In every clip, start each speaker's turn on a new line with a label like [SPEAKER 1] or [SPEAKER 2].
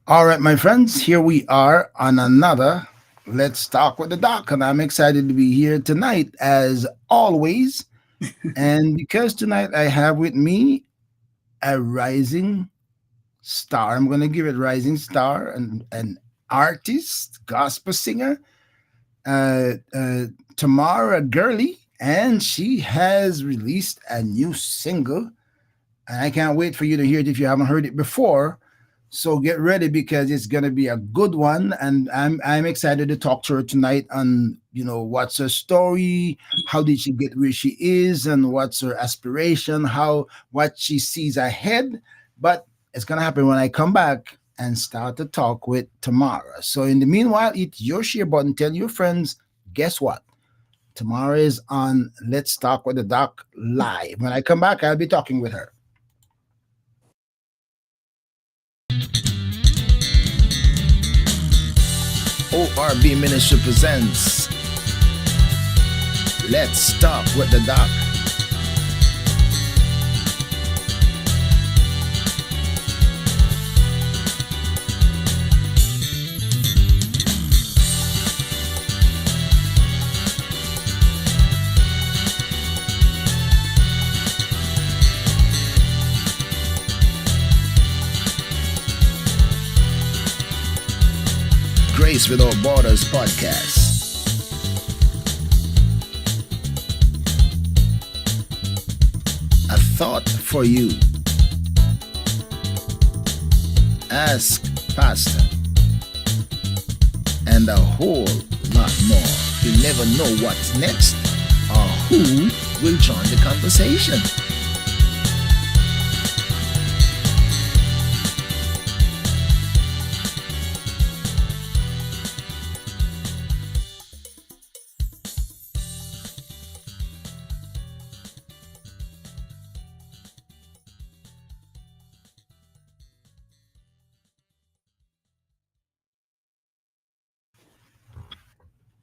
[SPEAKER 1] All right, my friends, here we are on another Let's Talk with the Doc, and I'm excited to be here tonight as always. And because tonight I have with me a rising star, I'm going to give it rising star, and an artist, gospel singer, uh, uh, Tamara Girley, and she has released a new single. And I can't wait for you to hear it if you haven't heard it before. So get ready because it's gonna be a good one, and I'm excited to talk to her tonight on what's her story, how did she get where she is, and what's her aspiration, how what she sees ahead. But it's gonna happen when I come back and start to talk with Tamara. So in the meanwhile, hit your share button, tell your friends. Guess what? Tamara is on Let's Talk with the Doc live. When I come back, I'll be talking with her. ORB Ministry presents Let's Talk with the Doc. Grace Without Borders podcast. A thought for you. Ask Pastor. And a whole lot more. You never know what's next or who will join the conversation.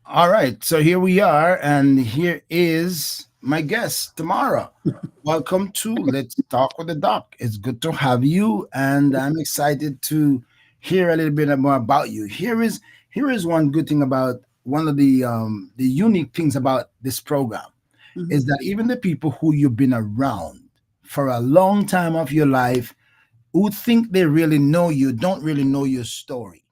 [SPEAKER 1] All right, so here we are, and here is my guest, Tamara. Welcome to Let's Talk with the Doc. It's good to have you, and I'm excited to hear a little bit more about you. Here is one good thing about one of the unique things about this program is
[SPEAKER 2] Mhm.
[SPEAKER 1] that even the people who you've been around for a long time of your life who think they really know you don't really know your story.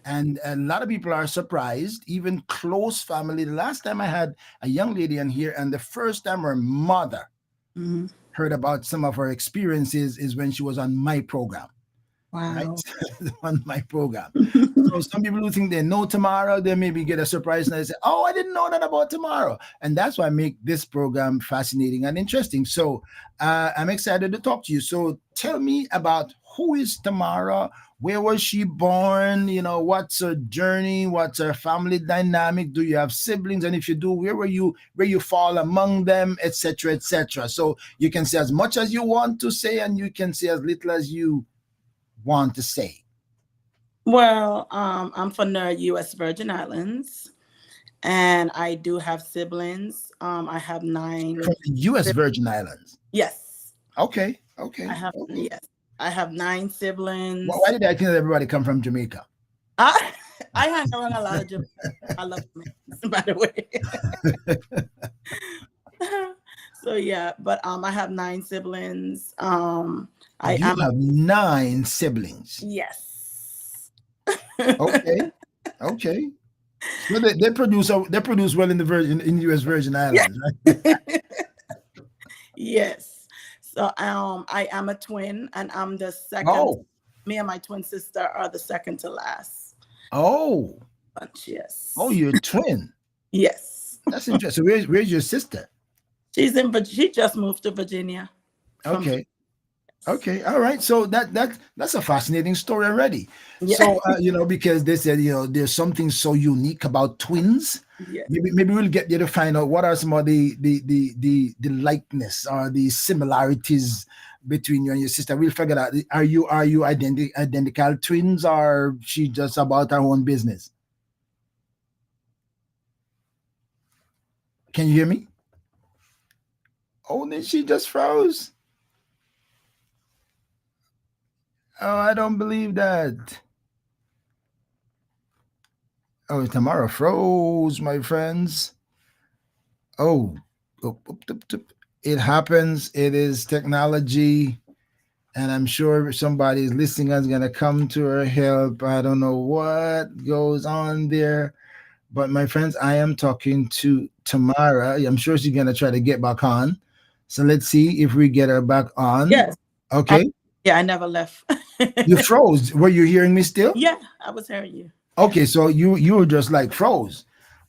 [SPEAKER 1] And a lot of people are surprised, even close family. The last time I had a young lady in here, and the first time her mother
[SPEAKER 2] Mhm.
[SPEAKER 1] heard about some of her experiences is when she was on my program, right?
[SPEAKER 2] Wow.
[SPEAKER 1] On my program. So some people who think they know tomorrow, they maybe get a surprise and they say, "Oh, I didn't know that about tomorrow," and that's why I make this program fascinating and interesting. So I'm excited to talk to you. So tell me about who is Tamara. Where was she born? What's her journey? What's her family dynamic? Do you have siblings? And if you do, where were you? Where you fall among them, etc., etc. So you can say as much as you want to say, and you can say as little as you want to say.
[SPEAKER 2] Well, I'm from the U.S. Virgin Islands, and I do have siblings. I have
[SPEAKER 1] From
[SPEAKER 2] nine.
[SPEAKER 1] the U.S. Virgin Islands.
[SPEAKER 2] Yes,
[SPEAKER 1] Okay,
[SPEAKER 2] I
[SPEAKER 1] okay,
[SPEAKER 2] have.
[SPEAKER 1] okay.
[SPEAKER 2] Yes, I have nine
[SPEAKER 1] Why
[SPEAKER 2] siblings.
[SPEAKER 1] did I think that everybody come from Jamaica?
[SPEAKER 2] I I hang around a lot of Jamaicans. I love Jamaicans, by the way. So yeah, but I have nine siblings. I
[SPEAKER 1] You
[SPEAKER 2] am a
[SPEAKER 1] have nine siblings.
[SPEAKER 2] yes.
[SPEAKER 1] Okay, okay. So they produce well in the U.S. Virgin
[SPEAKER 2] Yeah.
[SPEAKER 1] Islands, right?
[SPEAKER 2] Yes. So I am a twin and I'm the second.
[SPEAKER 1] Oh,
[SPEAKER 2] Me and my twin sister are the second to last
[SPEAKER 1] oh,
[SPEAKER 2] bunch.
[SPEAKER 1] oh,
[SPEAKER 2] Yes.
[SPEAKER 1] you're a twin.
[SPEAKER 2] Yes.
[SPEAKER 1] That's interesting. Where's your sister?
[SPEAKER 2] She just moved to Virginia from
[SPEAKER 1] Okay.
[SPEAKER 2] yes.
[SPEAKER 1] Okay, all right. So that's a fascinating story already.
[SPEAKER 2] Yeah.
[SPEAKER 1] So because they said there's something so unique about twins.
[SPEAKER 2] Yeah.
[SPEAKER 1] Maybe we'll get there to find out what are some of the likeness or the similarities between you and your sister. We'll figure out. Are you identical twins, or she just about her own business? Can you hear me? Oh, then she just froze. Oh, I don't believe that. Oh, Tamara froze, my friends. Oh, oop, oop, oop, oop. It happens. It is technology. And I'm sure somebody is listening is going to come to her help. I don't know what goes on there. But my friends, I am talking to Tamara. I'm sure she's going to try to get back on. So let's see if we get her back on.
[SPEAKER 2] Yes. I,
[SPEAKER 1] Okay.
[SPEAKER 2] yeah, I never left.
[SPEAKER 1] You froze. Were you hearing me still?
[SPEAKER 2] Yeah, I was hearing you.
[SPEAKER 1] Okay, so you were just like froze.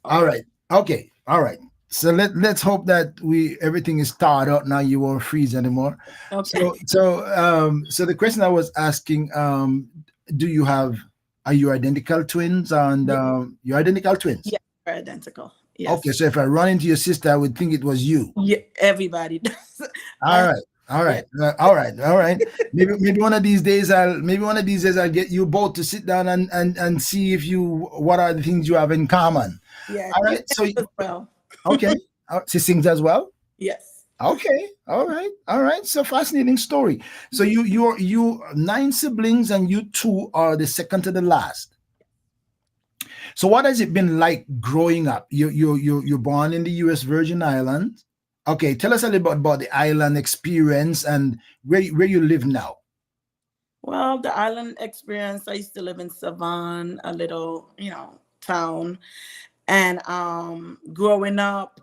[SPEAKER 1] All
[SPEAKER 2] Okay.
[SPEAKER 1] right. Okay. All right. So let's hope that we everything is thawed out now. You won't freeze anymore.
[SPEAKER 2] Okay.
[SPEAKER 1] So the question I was asking, do you have are you identical twins? And
[SPEAKER 2] Yeah,
[SPEAKER 1] you're identical twins.
[SPEAKER 2] yeah, we're identical.
[SPEAKER 1] Okay,
[SPEAKER 2] Yes.
[SPEAKER 1] so if I run into your sister, I would think it was you.
[SPEAKER 2] Yeah, everybody does.
[SPEAKER 1] All
[SPEAKER 2] I
[SPEAKER 1] right. All
[SPEAKER 2] yeah.
[SPEAKER 1] right. All right. All right. Maybe one of these days I'll get you both to sit down and see if you what are the things you have in common.
[SPEAKER 2] Yeah,
[SPEAKER 1] All
[SPEAKER 2] she
[SPEAKER 1] right. So
[SPEAKER 2] sings as well.
[SPEAKER 1] okay. She sings as well.
[SPEAKER 2] Yes.
[SPEAKER 1] Okay. All right. All right. So fascinating story. So you nine siblings and you two are the second to the last. So what has it been like growing up? You're born in the U.S. Virgin Islands. Okay. Tell us a little bit about the island experience and where you live now.
[SPEAKER 2] Well, the island experience, I used to live in Savon, a little, town. And growing up,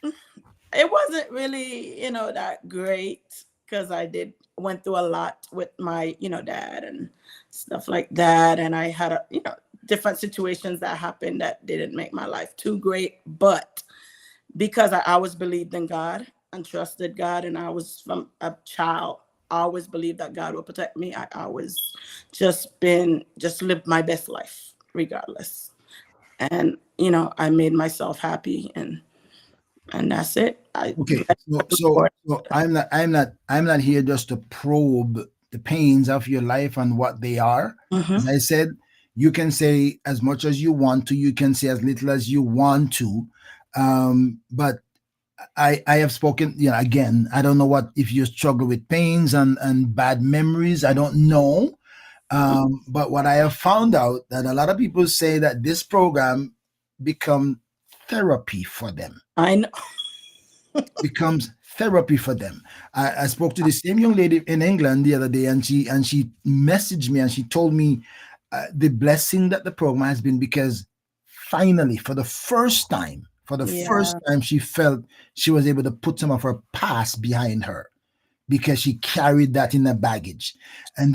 [SPEAKER 2] it wasn't really, that great because I did went through a lot with my, dad and stuff like that. And I had different situations that happened that didn't make my life too great. But because I always believed in God and trusted God, and I was from a child, I always believed that God will protect me. I always just lived my best life regardless. And I made myself happy, and that's it. I
[SPEAKER 1] Okay,
[SPEAKER 2] bless
[SPEAKER 1] so
[SPEAKER 2] God
[SPEAKER 1] so
[SPEAKER 2] for
[SPEAKER 1] so I'm not here just to probe the pains of your life and what they are.
[SPEAKER 2] it.
[SPEAKER 1] As I said, you can say as much as you want to. You can say as little as you want to. But I have spoken. Again, I don't know what if you struggle with pains and bad memories. I don't know. But what I have found out that a lot of people say that this program become therapy for them
[SPEAKER 2] I know.
[SPEAKER 1] becomes therapy for them. I spoke to the same young lady in England the other day, and she messaged me and she told me the blessing that the program has been because finally, for the first
[SPEAKER 2] Yeah.
[SPEAKER 1] time, she felt she was able to put some of her past behind her because she carried that in her baggage. And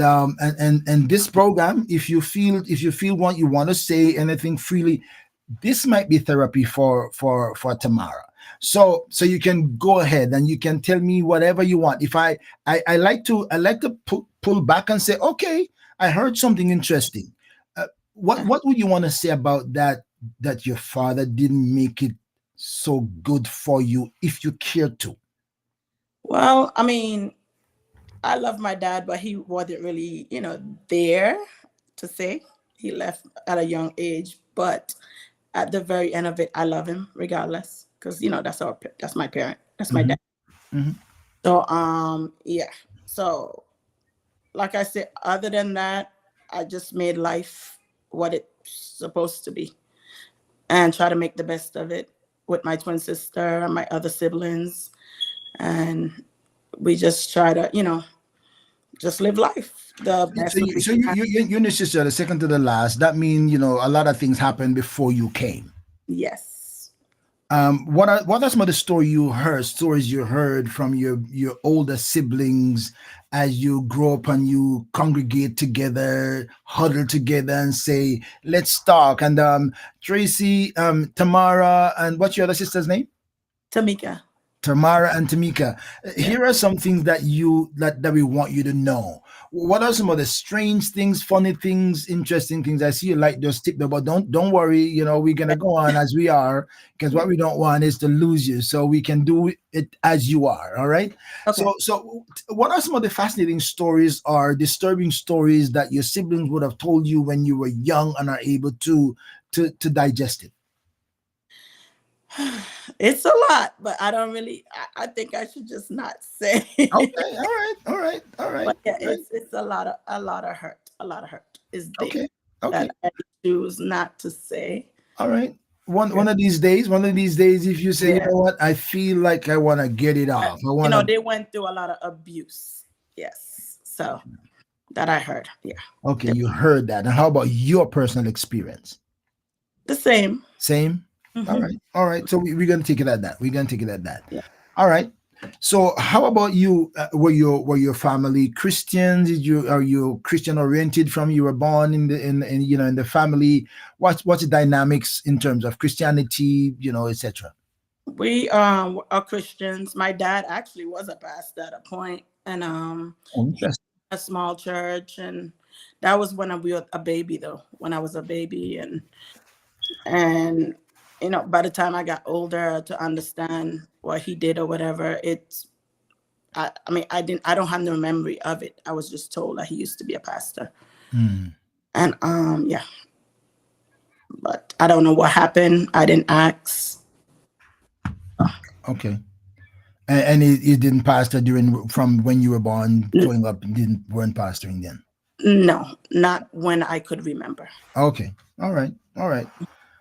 [SPEAKER 1] this program, if you feel what you want to say anything freely, this might be therapy for Tamara. So you can go ahead and you can tell me whatever you want. If I like to pull back and say, okay, I heard something interesting. What would you want to say about that your father didn't make it so good for you if you care to?
[SPEAKER 2] Well, I mean, I love my dad, but he wasn't really, there to say. He left at a young age, but at the very end of it, I love him regardless, because that's my parent, that's my
[SPEAKER 1] Hmm.
[SPEAKER 2] dad.
[SPEAKER 1] Hmm.
[SPEAKER 2] So yeah. So like I said, other than that, I just made life what it's supposed to be and try to make the best of it with my twin sister and my other siblings, and we just try to just live life the
[SPEAKER 1] So
[SPEAKER 2] best way
[SPEAKER 1] you
[SPEAKER 2] we
[SPEAKER 1] so you
[SPEAKER 2] can.
[SPEAKER 1] you you you and your sister are the second to the last. That means a lot of things happened before you came.
[SPEAKER 2] Yes.
[SPEAKER 1] What are some of the stories you heard from your older siblings as you grow up and you congregate together, huddle together, and say, "Let's talk." And Tracy, Tamara, and what's your other sister's name?
[SPEAKER 2] Tamika.
[SPEAKER 1] Tamara and Tamika,
[SPEAKER 2] Yeah.
[SPEAKER 1] here are some things that we want you to know. What are some of the strange things, funny things, interesting things? I see you like just tip there, but don't worry. We're gonna go on as we are because what we don't want is to lose you. So we can do it as you are. All right.
[SPEAKER 2] Okay.
[SPEAKER 1] So what are some of the fascinating stories or disturbing stories that your siblings would have told you when you were young and are able to digest it?
[SPEAKER 2] It's a lot, but I don't really. I think I should just not say.
[SPEAKER 1] Okay, all right, all right, all right,
[SPEAKER 2] But yeah,
[SPEAKER 1] all right.
[SPEAKER 2] it's a lot of hurt. A lot of hurt is there
[SPEAKER 1] Okay, okay,
[SPEAKER 2] that I choose not to say.
[SPEAKER 1] all right.
[SPEAKER 2] Yeah,
[SPEAKER 1] One of these days, if you say, you
[SPEAKER 2] yeah.
[SPEAKER 1] know what, I feel like I want to get it off. I want to.
[SPEAKER 2] They went through a lot of abuse. Yes, so that I heard. Yeah,
[SPEAKER 1] Okay,
[SPEAKER 2] the,
[SPEAKER 1] you heard that. And how about your personal experience?
[SPEAKER 2] the same.
[SPEAKER 1] Same. All
[SPEAKER 2] Hmm.
[SPEAKER 1] right. All right. So we're gonna take it at that. We're gonna take it at that.
[SPEAKER 2] Yeah,
[SPEAKER 1] All right. So how about you? Were your family Christians? Did you are you Christian oriented from you were born in in the family? What's the dynamics in terms of Christianity? Etc.
[SPEAKER 2] we are Christians. My dad actually was a pastor at a point, and
[SPEAKER 1] Oh, interesting.
[SPEAKER 2] a small church, and that was when I was a baby, though. When I was a baby, and by the time I got older to understand what he did or whatever, I mean, I don't have no memory of it. I was just told that he used to be a pastor,
[SPEAKER 1] Hmm.
[SPEAKER 2] and yeah, but I don't know what happened. I didn't ask.
[SPEAKER 1] Okay. And it didn't pastor during from when you were born, growing up, didn't weren't pastoring then.
[SPEAKER 2] No, not when I could remember.
[SPEAKER 1] Okay. All right. All right.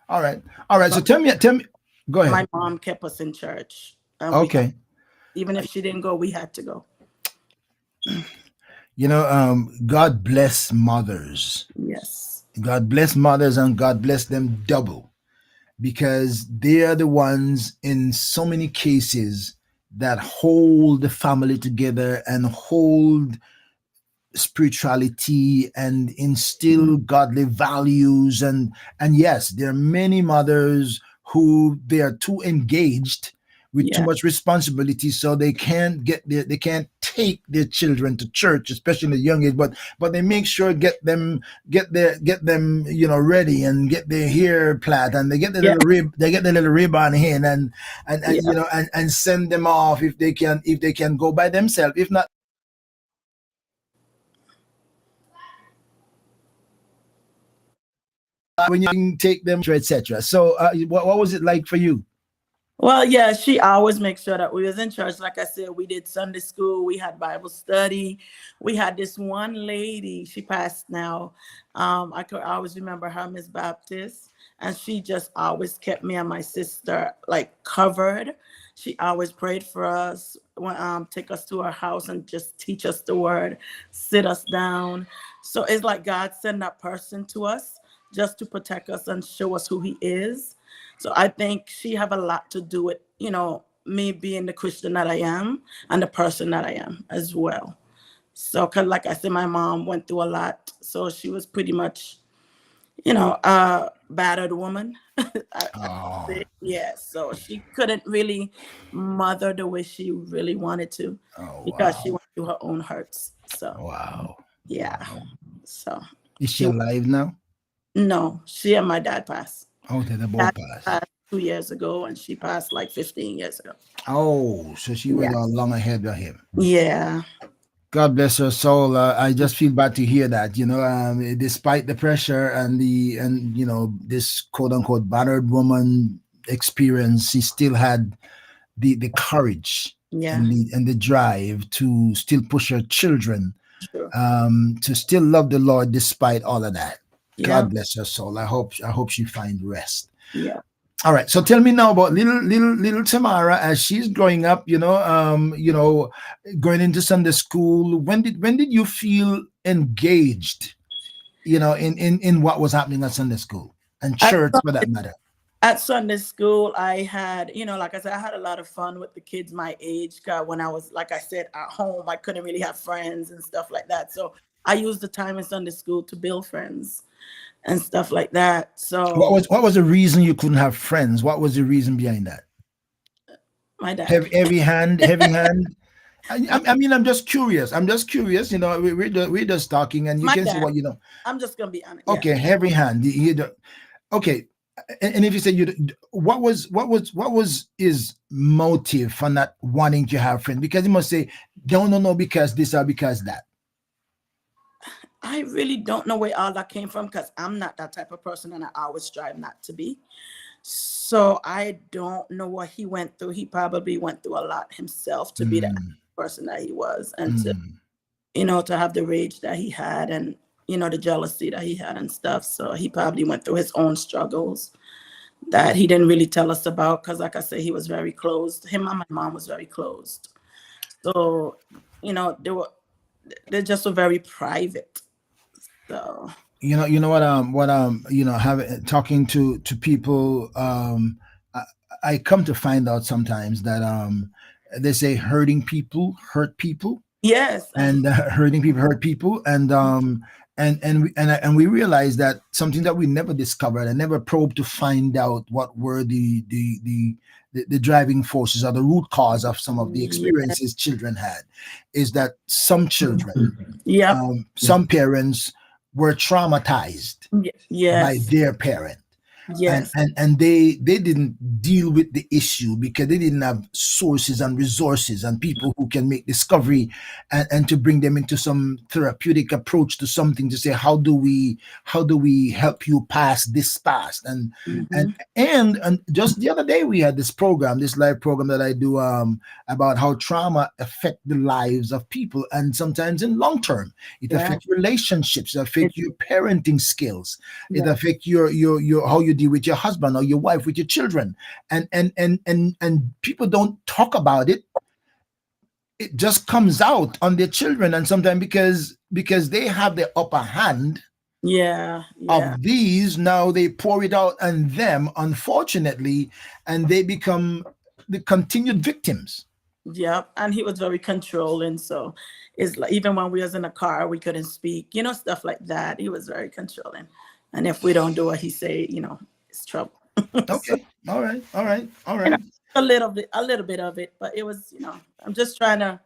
[SPEAKER 1] All right. All right. So
[SPEAKER 2] But
[SPEAKER 1] tell me. Go ahead.
[SPEAKER 2] my mom kept us in church, and
[SPEAKER 1] Okay.
[SPEAKER 2] even if she didn't go, we had to go.
[SPEAKER 1] God bless mothers.
[SPEAKER 2] Yes.
[SPEAKER 1] God bless mothers and God bless them double because they are the ones in so many cases that hold the family together and hold spirituality and
[SPEAKER 2] Mhm.
[SPEAKER 1] instill godly values, and yes, there are many mothers who they are too engaged with too
[SPEAKER 2] Yeah.
[SPEAKER 1] much responsibility, so they can't take their children to church, especially in the young age, but they make sure get them ready and get their hair plait, and
[SPEAKER 2] Yeah.
[SPEAKER 1] they get the little ribbon in, and
[SPEAKER 2] Yeah.
[SPEAKER 1] and send them off if they can go by themselves. If not, when you can take them, etc. So, what was it like for you?
[SPEAKER 2] Well, yeah, she always makes sure that we was in church. Like I said, we did Sunday school, we had Bible study. We had this one lady, she passed now. I could always remember her, Miss Baptist, and she just always kept me and my sister like covered. She always prayed for us, take us to her house and just teach us the word, sit us down. So it's like God sent that person to us just to protect us and show us who He is. So I think she have a lot to do with, me being the Christian that I am and the person that I am as well. So, cause like I said, my mom went through a lot. So she was pretty much, a battered woman. I
[SPEAKER 1] Oh,
[SPEAKER 2] say, yeah. So she couldn't really mother the way she really wanted to
[SPEAKER 1] oh,
[SPEAKER 2] because she
[SPEAKER 1] wow,
[SPEAKER 2] went through her own hurts. So
[SPEAKER 1] wow,
[SPEAKER 2] yeah.
[SPEAKER 1] wow.
[SPEAKER 2] So
[SPEAKER 1] Is she
[SPEAKER 2] she,
[SPEAKER 1] alive now?
[SPEAKER 2] no, she and my dad passed.
[SPEAKER 1] Oh, they
[SPEAKER 2] Dad
[SPEAKER 1] both passed.
[SPEAKER 2] passed 2 years ago and she passed like 15 years ago.
[SPEAKER 1] Oh, so she was
[SPEAKER 2] Yeah.
[SPEAKER 1] long ahead of him.
[SPEAKER 2] Yeah.
[SPEAKER 1] God bless her soul. I just feel bad to hear that. Despite the pressure and this quote unquote battered woman experience, she still had the courage
[SPEAKER 2] Yeah.
[SPEAKER 1] and the drive to still push her children,
[SPEAKER 2] Sure.
[SPEAKER 1] to still love the Lord despite all of that.
[SPEAKER 2] Yeah.
[SPEAKER 1] God bless her soul. I hope she find rest.
[SPEAKER 2] Yeah.
[SPEAKER 1] All right. So tell me now about little Tamara as she's growing up. Going into Sunday school. When did you feel engaged? In what was happening at Sunday school and
[SPEAKER 2] At,
[SPEAKER 1] church for that
[SPEAKER 2] Sunday-
[SPEAKER 1] matter.
[SPEAKER 2] at Sunday school, I had, like I said, I had a lot of fun with the kids my age. 'Cause when I was, like I said, at home, I couldn't really have friends and stuff like that. So I used the time in Sunday school to build friends and stuff like that.
[SPEAKER 1] What
[SPEAKER 2] So
[SPEAKER 1] was what was the reason you couldn't have friends? What was the reason behind that?
[SPEAKER 2] my dad,
[SPEAKER 1] Heavy hand, heavy hand. I mean, I'm just curious. I'm just curious. We're just talking, and you
[SPEAKER 2] my
[SPEAKER 1] can say
[SPEAKER 2] dad,
[SPEAKER 1] what you know.
[SPEAKER 2] I'm just going to be honest. Yeah.
[SPEAKER 1] Okay, heavy hand. Okay, and if you say what was his motive for not wanting to have friends? Because he must say, no, because this or because that.
[SPEAKER 2] I really don't know where all that came from because I'm not that type of person and I always strive not to be. So I don't know what he went through. He probably went through a lot himself to be the
[SPEAKER 1] Mm,
[SPEAKER 2] person that he was, and to,
[SPEAKER 1] mm.
[SPEAKER 2] to have the rage that he had, and the jealousy that he had and stuff. So he probably went through his own struggles that he didn't really tell us about, because, like I said, he was very closed. Him and my mom was very closed. So, they they just were very private. So
[SPEAKER 1] You know what having talking to people, I, I come to find out sometimes that they say hurting people hurt people,
[SPEAKER 2] yes, and
[SPEAKER 1] and hurting people hurt people, and we realized that something that we never discovered and never probed to find out what were the driving forces or the root cause of some of the
[SPEAKER 2] yeah,
[SPEAKER 1] experiences children had, is that some children,
[SPEAKER 2] yep,
[SPEAKER 1] some parents were traumatized by
[SPEAKER 2] yes,
[SPEAKER 1] their parent, and
[SPEAKER 2] yes,
[SPEAKER 1] they didn't deal with the issue because they didn't have sources and resources and people who can make discovery, and to bring them into some therapeutic approach to something, to say how do we help you pass this past.
[SPEAKER 2] hmm,
[SPEAKER 1] And just the other day we had this live program that I do, about how trauma affect the lives of people, and sometimes in long term it
[SPEAKER 2] yeah,
[SPEAKER 1] affects relationships, it
[SPEAKER 2] it,
[SPEAKER 1] affects your parenting skills, it
[SPEAKER 2] yeah,
[SPEAKER 1] affects your how you deal with your husband or your wife, with your children, and people don't talk about it. It just comes out on their children, and sometimes because they have the upper hand
[SPEAKER 2] yeah, yeah,
[SPEAKER 1] of these, now they pour it out on them, unfortunately, and they become the continued victims.
[SPEAKER 2] yep. And he was very controlling. So it's like, even when we was in a car, we couldn't speak, stuff like that. He was very controlling, and if we don't do what he say, it's trouble. So,
[SPEAKER 1] Okay, all right, all right, all
[SPEAKER 2] you know,
[SPEAKER 1] right.
[SPEAKER 2] a little bit of it, but it was, I'm just trying to,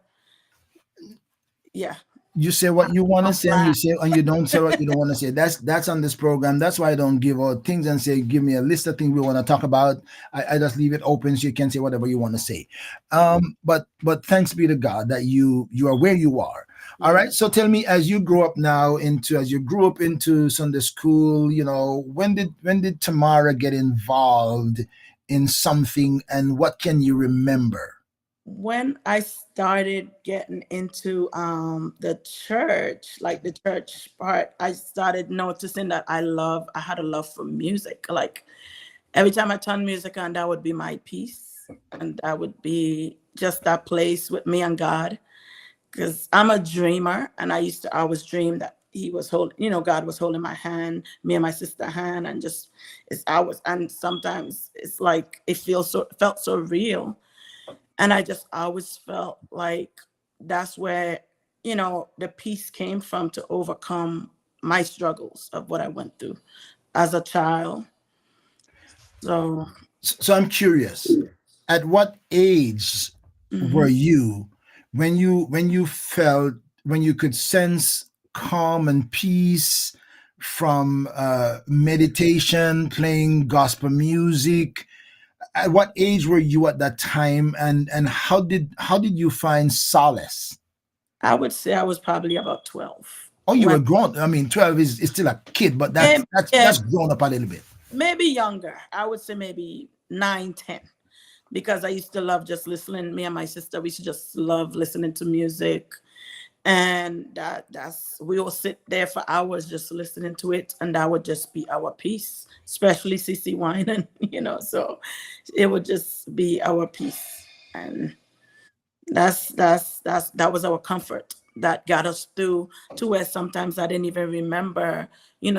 [SPEAKER 2] yeah,
[SPEAKER 1] You say what you want to say, and
[SPEAKER 2] apply.
[SPEAKER 1] you don't say what you don't want to say. That's on this program. That's why I don't give out things and say give me a list of things we want to talk about. I just leave it open so you can say whatever you want to say. But thanks be to God that you are where you are. All
[SPEAKER 2] Yeah.
[SPEAKER 1] right. So tell me, as you grew up into Sunday school, when did Tamara get involved in something, and what can you remember?
[SPEAKER 2] When I started getting into the church, like the church part, I started noticing that I had a love for music. Like every time I turned music on, that would be my peace, and that would be just that place with me and God. Because I'm a dreamer, and I used to always dream that he was holding, God was holding my hand, me and my sister hand, and just and sometimes it's like felt so real. And I just always felt like that's where, the peace came from, to overcome my struggles of what I went through as a child. So,
[SPEAKER 1] So I'm curious, at what age were
[SPEAKER 2] mhm.
[SPEAKER 1] you when you felt, when you could sense calm and peace from meditation, playing gospel music? At what age were you at that time, and how did you find solace?
[SPEAKER 2] I would say I was probably about 12.
[SPEAKER 1] Oh, you
[SPEAKER 2] When
[SPEAKER 1] were grown. I mean, 12 is still a kid, but that's
[SPEAKER 2] maybe,
[SPEAKER 1] that's
[SPEAKER 2] yeah,
[SPEAKER 1] that's grown up a little bit.
[SPEAKER 2] maybe younger. I would say maybe 9, 10. Because I used to love just listening. Me and my sister, we used to just love listening to music. And that's we will sit there for hours just listening to it, and that would just be our peace, especially CC wine. And so it would just be our peace. And that was our comfort that got us through, to where sometimes I didn't even remember,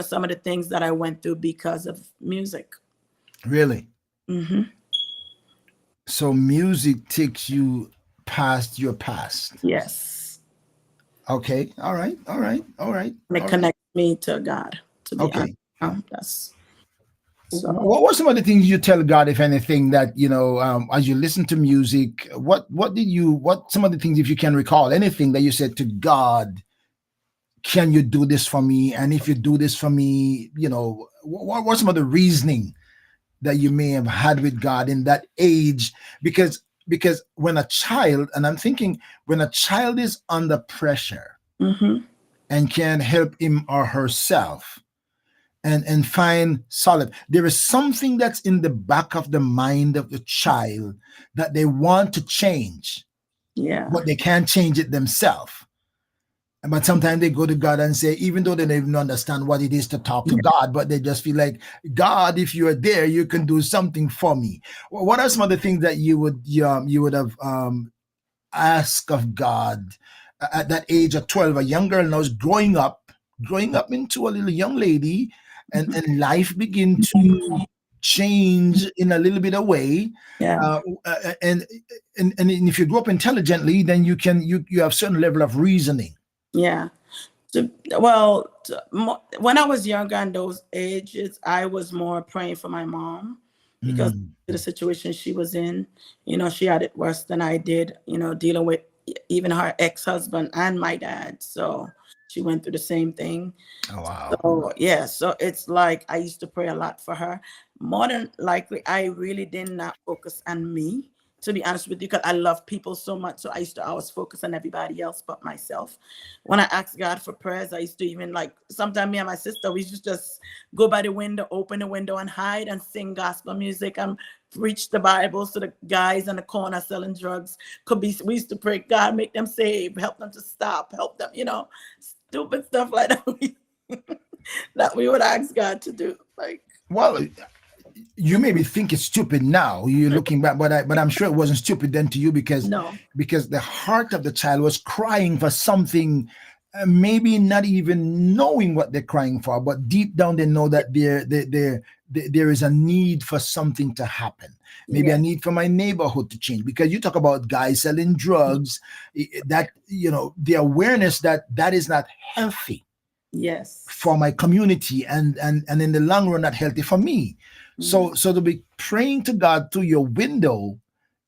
[SPEAKER 2] some of the things that I went through because of music.
[SPEAKER 1] Really?
[SPEAKER 2] Hmm.
[SPEAKER 1] So music takes you past your past.
[SPEAKER 2] Yes.
[SPEAKER 1] Okay. All right. All right. All right.
[SPEAKER 2] And it
[SPEAKER 1] All right.
[SPEAKER 2] connects me to God, to be honest.
[SPEAKER 1] Okay.
[SPEAKER 2] That's so.
[SPEAKER 1] What were some of the things you tell God, if anything, that as you listen to music? What some of the things, if you can recall, anything that you said to God? Can you do this for me? And if you do this for me, what some of the reasoning that you may have had with God in that age? Because when a child, and I'm thinking, when a child is under pressure
[SPEAKER 2] Hmm.
[SPEAKER 1] and can't help him or herself, and find solace. There is something that's in the back of the mind of the child that they want to change,
[SPEAKER 2] Yeah.
[SPEAKER 1] but they can't change it themselves. But sometimes they go to God and say, even though they don't even understand what it is to talk to
[SPEAKER 2] Yeah.
[SPEAKER 1] God, but they just feel like, God, if you are there, you can do something for me. What are some of the things that you would have asked of God at that age of 12? A young girl now is growing up into a little young lady, and life begin to change in a little bit of way.
[SPEAKER 2] Yeah.
[SPEAKER 1] Uh, and, and if you grow up intelligently, then you have certain level of reasoning.
[SPEAKER 2] Yeah. Well, when I was younger in those ages, I was more praying for my mom because
[SPEAKER 1] Mm.
[SPEAKER 2] of the situation she was in. She had it worse than I did, dealing with even her ex-husband and my dad. So she went through the same thing.
[SPEAKER 1] Oh wow.
[SPEAKER 2] So yeah, so it's like I used to pray a lot for her. More than likely, I really did not focus on me, to be honest with you, because I love people so much. So I used to always focus on everybody else but myself. When I asked God for prayers, I used to even like sometimes me and my sister, we used to just go by the window, open the window and hide and sing gospel music and preach the Bible so the guys in the corner selling drugs could be. We used to pray, God, make them save, help them to stop, help them, stupid stuff like that. That we would ask God to do. Like,
[SPEAKER 1] Well, you maybe think it's stupid now. You're looking back, but I'm sure it wasn't stupid then to you,
[SPEAKER 2] no.
[SPEAKER 1] because the heart of the child was crying for something, maybe not even knowing what they're crying for, but deep down they know that there is a need for something to happen. Maybe a
[SPEAKER 2] Yes.
[SPEAKER 1] need for my neighborhood to change. Because you talk about guys selling drugs, that the awareness that that is not healthy for
[SPEAKER 2] Yes.
[SPEAKER 1] my community, and in the long run not healthy for me.
[SPEAKER 2] Mm.
[SPEAKER 1] So to be praying to God through your window,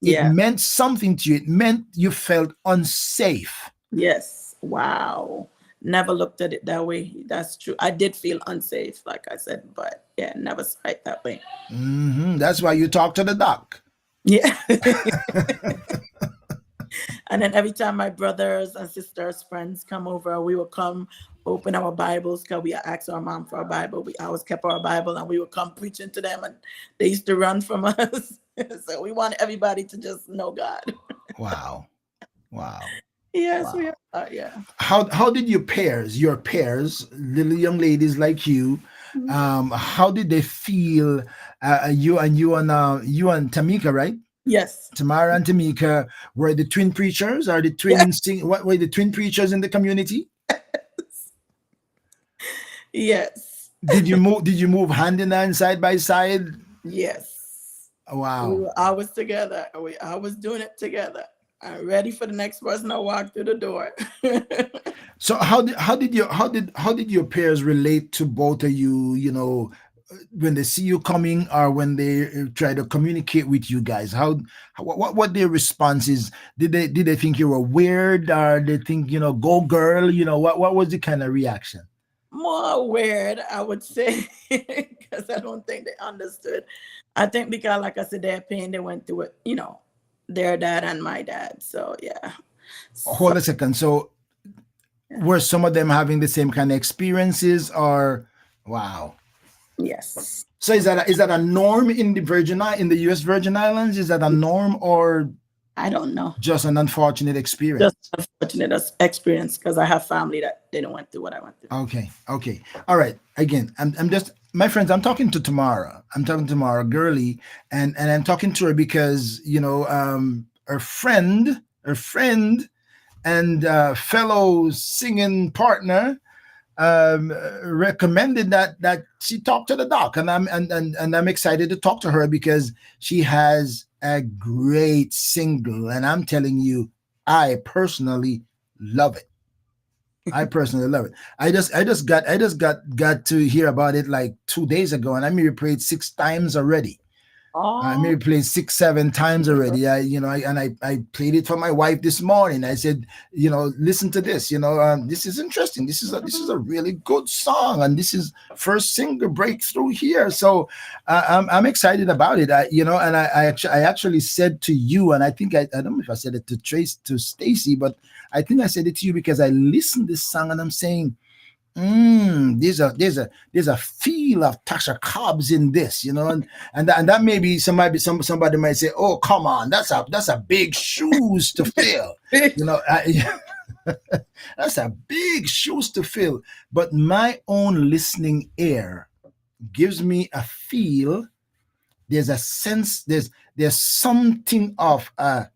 [SPEAKER 1] it
[SPEAKER 2] Yeah.
[SPEAKER 1] meant something to you. It meant you felt unsafe.
[SPEAKER 2] Yes. Wow. Never looked at it that way. That's true. I did feel unsafe, like I said, but yeah, never saw it that way.
[SPEAKER 1] That's why you talk to the doc.
[SPEAKER 2] Yeah. And then every time my brothers and sisters, friends come over, we would come open our Bibles because we asked our mom for a Bible. We always kept our Bible and we would come preaching to them and they used to run from us. So we want everybody to just know God.
[SPEAKER 1] Wow. Wow.
[SPEAKER 2] Yes, we
[SPEAKER 1] Wow.
[SPEAKER 2] are. Yeah.
[SPEAKER 1] How did your pairs, little young ladies like you, how did they feel? You and Tamika, right?
[SPEAKER 2] Yes.
[SPEAKER 1] Tamara and Tamika were the twin preachers, or the
[SPEAKER 2] Yes.
[SPEAKER 1] twin sing. What were the twin preachers in the community?
[SPEAKER 2] Yes.
[SPEAKER 1] Did you move hand in hand, side by side?
[SPEAKER 2] Yes. We
[SPEAKER 1] Wow.
[SPEAKER 2] were always together. We always doing it together. I'm ready for the next person to walk through the door.
[SPEAKER 1] So how did your peers relate to both of you? When they see you coming, or when they try to communicate with you guys, what their response is? Did they think you were weird, or they think, go girl? What was the kind of reaction?
[SPEAKER 2] More weird, I would say, because I don't think they understood. I think because, like I said, their pain, they went through it, their dad and my dad. So, yeah. So,
[SPEAKER 1] Hold a second. So
[SPEAKER 2] yeah.
[SPEAKER 1] were some of them having the same kind of experiences, or wow?
[SPEAKER 2] Yes.
[SPEAKER 1] So is that a norm in the U.S. Virgin Islands? Is that a norm, or
[SPEAKER 2] I don't know.
[SPEAKER 1] just an unfortunate
[SPEAKER 2] Just
[SPEAKER 1] experience?
[SPEAKER 2] unfortunate experience because I have family that didn't went through what I went through.
[SPEAKER 1] Okay, okay, all right. Again, I'm just, my friends. I'm talking to Tamara. I'm talking to Tamara Girley, and I'm talking to her because her friend, and fellow singing partner, recommended that she talk to the doc, and I'm excited to talk to her because she has a great single, and I'm telling you, I personally love it. I personally love it. I just got to hear about it like 2 days ago, and I maybe played 6 times already. I
[SPEAKER 2] Oh,
[SPEAKER 1] maybe played 6, 7 times already. I played it for my wife this morning. I said, listen to this. This is interesting. This is a really good song, and this is first single breakthrough here. So I'm excited about it. And I actually said to you, and I don't know if I said it to Stacy, but I think I said it to you because I listened to this song and I'm saying, There's a feel of Tasha Cobbs in this, and that maybe somebody might say, oh come on, that's a big shoes to fill, you know. That's a big shoes to fill. But my own listening ear gives me a feel. There's a sense. There's something of a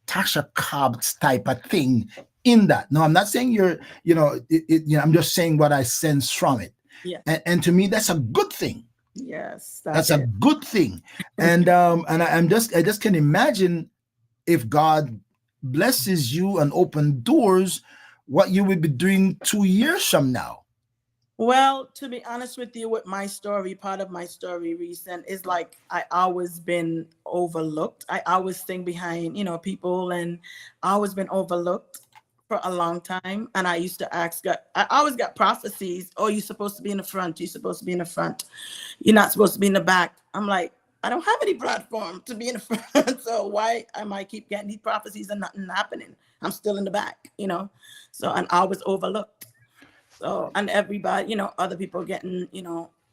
[SPEAKER 1] Tasha Cobbs type of thing in that. No, I'm not saying I'm just saying what I sense from it,
[SPEAKER 2] Yeah.
[SPEAKER 1] and to me, that's a good thing.
[SPEAKER 2] Yes,
[SPEAKER 1] That's
[SPEAKER 2] that
[SPEAKER 1] a
[SPEAKER 2] is.
[SPEAKER 1] good thing, and I just can imagine if God blesses you and open doors, what you will be doing 2 years from now.
[SPEAKER 2] Well, to be honest with you, with my story, part of my story recent is like I always been overlooked. I always think behind, people, and I always been overlooked for a long time. And I used to ask God, I always got prophecies. Oh, you're supposed to be in the front. You're supposed to be in the front. You're not supposed to be in the back. I'm like, I don't have any platform to be in the front. So why am I keep getting these prophecies and nothing happening? I'm still in the back. So, and I was overlooked. So, and everybody, other people getting,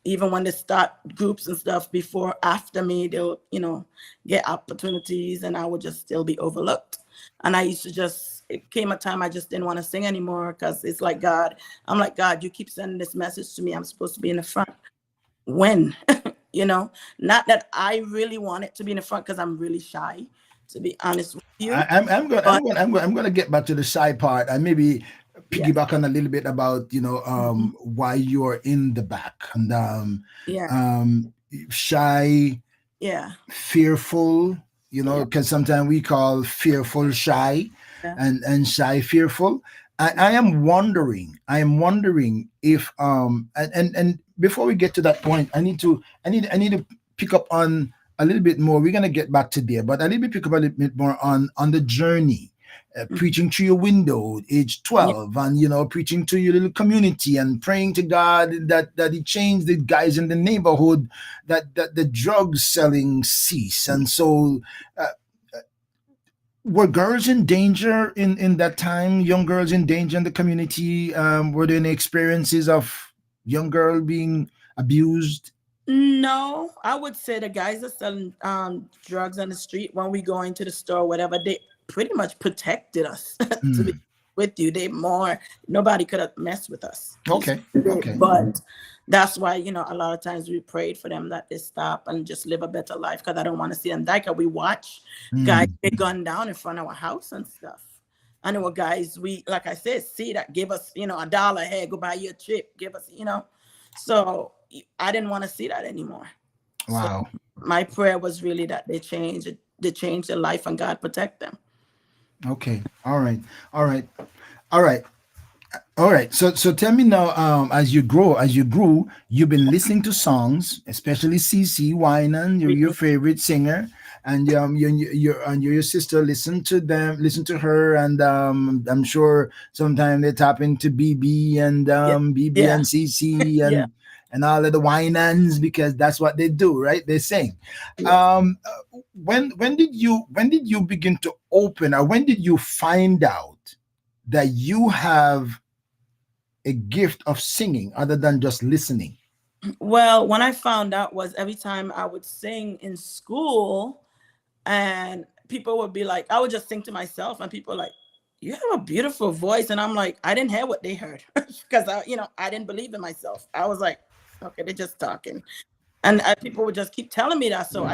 [SPEAKER 2] even when they start groups and stuff before, after me, they'll, get opportunities, and I would just still be overlooked. And I used to it came a time I just didn't want to sing anymore because it's like, God, I'm like, God, you keep sending this message to me. I'm supposed to be in the front. When? you know, Not that I really want it to be in the front because I'm really shy, to be honest with
[SPEAKER 1] I,
[SPEAKER 2] you.
[SPEAKER 1] I'm going. I'm
[SPEAKER 2] But
[SPEAKER 1] going. I'm going to get back to the shy part and maybe
[SPEAKER 2] yes.
[SPEAKER 1] piggyback on a little bit about
[SPEAKER 2] Mhm.
[SPEAKER 1] why you're in the back and
[SPEAKER 2] Yeah.
[SPEAKER 1] um, shy,
[SPEAKER 2] Yeah.
[SPEAKER 1] fearful.
[SPEAKER 2] Yeah.
[SPEAKER 1] Because sometimes we call fearful shy,
[SPEAKER 2] Yeah.
[SPEAKER 1] and shy fearful. I am wondering. I am wondering if and before we get to that point, I need to pick up on a little bit more. We're gonna get back to there, but I need to pick up a little bit more on the journey.
[SPEAKER 2] Mhm.
[SPEAKER 1] Preaching through your window, age
[SPEAKER 2] Yeah.
[SPEAKER 1] 12, and preaching to your little community and praying to God that He changed the guys in the neighborhood, that the drug selling cease. And so, uh, were girls in danger in that time? Young girls in danger in the community? Were there any experiences of young girl being abused?
[SPEAKER 2] No, I would say the guys that selling drugs on the street when we go into the store, whatever, they pretty much protected us. To be
[SPEAKER 1] Hmm.
[SPEAKER 2] with you, they more nobody could have messed with us.
[SPEAKER 1] Okay. Okay.
[SPEAKER 2] But that's why a lot of times we prayed for them that they stop and just live a better life because I don't want to see them die. 'Cause we watch guys
[SPEAKER 1] Hmm.
[SPEAKER 2] get gunned down in front of our house and stuff. I know guys we like I said see that give us $1, hey, go buy you a chip, give us. So I didn't want to see that anymore. So
[SPEAKER 1] Wow.
[SPEAKER 2] my prayer was really that they change their life and God protect them.
[SPEAKER 1] Okay. All right. All right. All right. All right. So tell me now, as you grew, you've been listening to songs, especially CC Winan, your
[SPEAKER 2] Really.
[SPEAKER 1] favorite singer, and your sister listen to them, listen to her, and I'm sure sometimes they tap into BB and
[SPEAKER 2] Yeah.
[SPEAKER 1] BB
[SPEAKER 2] Yeah.
[SPEAKER 1] and CC
[SPEAKER 2] Yeah.
[SPEAKER 1] and all of the Winans, because that's what they do, right? They sing.
[SPEAKER 2] Yes.
[SPEAKER 1] When did you begin to open, or when did you find out that you have a gift of singing other than just listening?
[SPEAKER 2] Well, when I found out was every time I would sing in school, and people would be like, I would just sing to myself, and people were like, "You have a beautiful voice," and I'm like, I didn't hear what they heard because I didn't believe in myself. I was like, okay, they're just talking, and people would just keep telling me that. So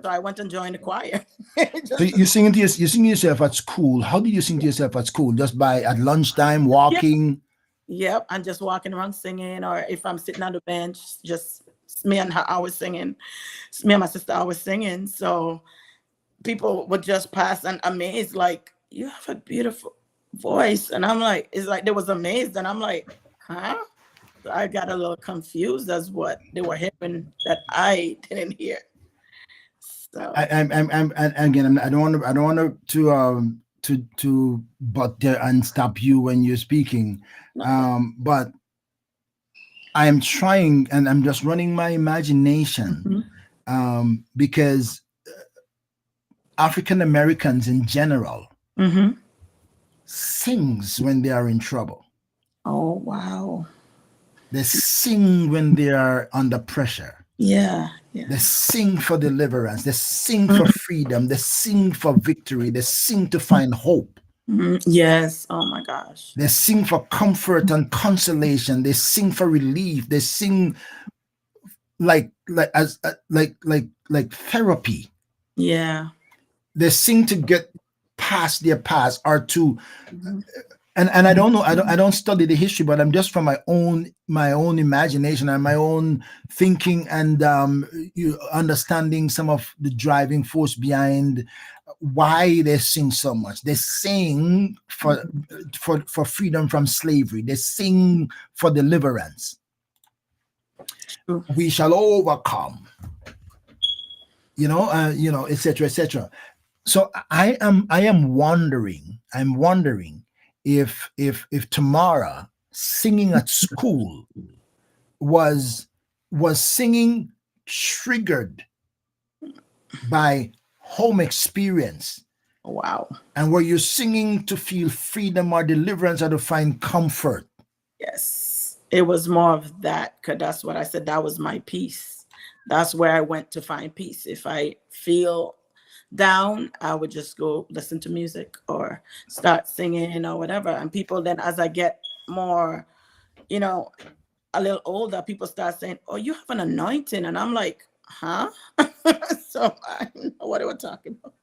[SPEAKER 2] I went and joined the choir.
[SPEAKER 1] So
[SPEAKER 2] Just
[SPEAKER 1] you sing to yourself at school. How did you sing to yourself at school? Just by at lunchtime
[SPEAKER 2] yeah,
[SPEAKER 1] walking?
[SPEAKER 2] yep. I'm just walking around singing, or if I'm sitting on the bench, just me and her, I was singing. Me and my sister, I was singing. So people would just pass and amazed, like, you have a beautiful voice. And I'm like, it's like they was amazed. And I'm like, huh? So I got a little confused as what they were hearing that I didn't hear.
[SPEAKER 1] I,
[SPEAKER 2] So
[SPEAKER 1] and again, I don't want to butt there and stop you when you're speaking,
[SPEAKER 2] no problem.
[SPEAKER 1] but I am trying and I'm just running my imagination,
[SPEAKER 2] Hmm.
[SPEAKER 1] because African Americans in general
[SPEAKER 2] Hmm.
[SPEAKER 1] sings when they are in trouble.
[SPEAKER 2] Oh, wow.
[SPEAKER 1] They sing when they are under pressure.
[SPEAKER 2] Yeah,
[SPEAKER 1] They
[SPEAKER 2] yeah.
[SPEAKER 1] sing for deliverance. They sing for
[SPEAKER 2] Mhm,
[SPEAKER 1] freedom. They sing for victory. They sing to find hope.
[SPEAKER 2] mhm. Yes. Oh my gosh.
[SPEAKER 1] They sing for comfort and consolation. They sing for relief. They sing like therapy.
[SPEAKER 2] Yeah.
[SPEAKER 1] They sing to get past their past or to
[SPEAKER 2] Mhm.
[SPEAKER 1] and I don't know, I don't study the history, but I'm just from my own imagination and my own thinking and understanding some of the driving force behind why they sing so much. They sing for freedom from slavery. They sing for deliverance.
[SPEAKER 2] True.
[SPEAKER 1] We shall overcome, etc., etc. So I'm wondering if Tamara singing at school was was singing triggered by home experience,
[SPEAKER 2] Wow.
[SPEAKER 1] and were you singing to feel freedom or deliverance or to find comfort?
[SPEAKER 2] Yes. It was more of that because that's what I said. That was my peace. That's where I went to find peace. If I feel down, I would just go listen to music or start singing or whatever. And people then, as I get more, you know, a little older, people start saying, "Oh, you have an anointing," and I'm like, "Huh?" So I don't know what they were talking about.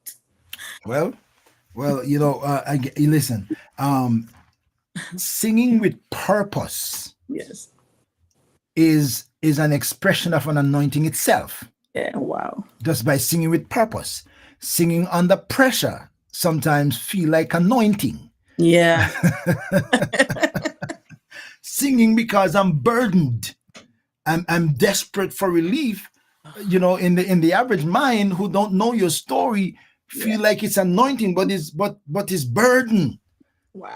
[SPEAKER 1] Well, listen. Um, Singing with purpose
[SPEAKER 2] Yes.
[SPEAKER 1] is an expression of an anointing itself.
[SPEAKER 2] Yeah. Wow.
[SPEAKER 1] Just by singing with purpose, singing under pressure sometimes feel like anointing.
[SPEAKER 2] Yeah.
[SPEAKER 1] Singing because I'm burdened, I'm desperate for relief. In the average mind who don't know your story
[SPEAKER 2] Yeah.
[SPEAKER 1] feel like it's anointing, but it's burden.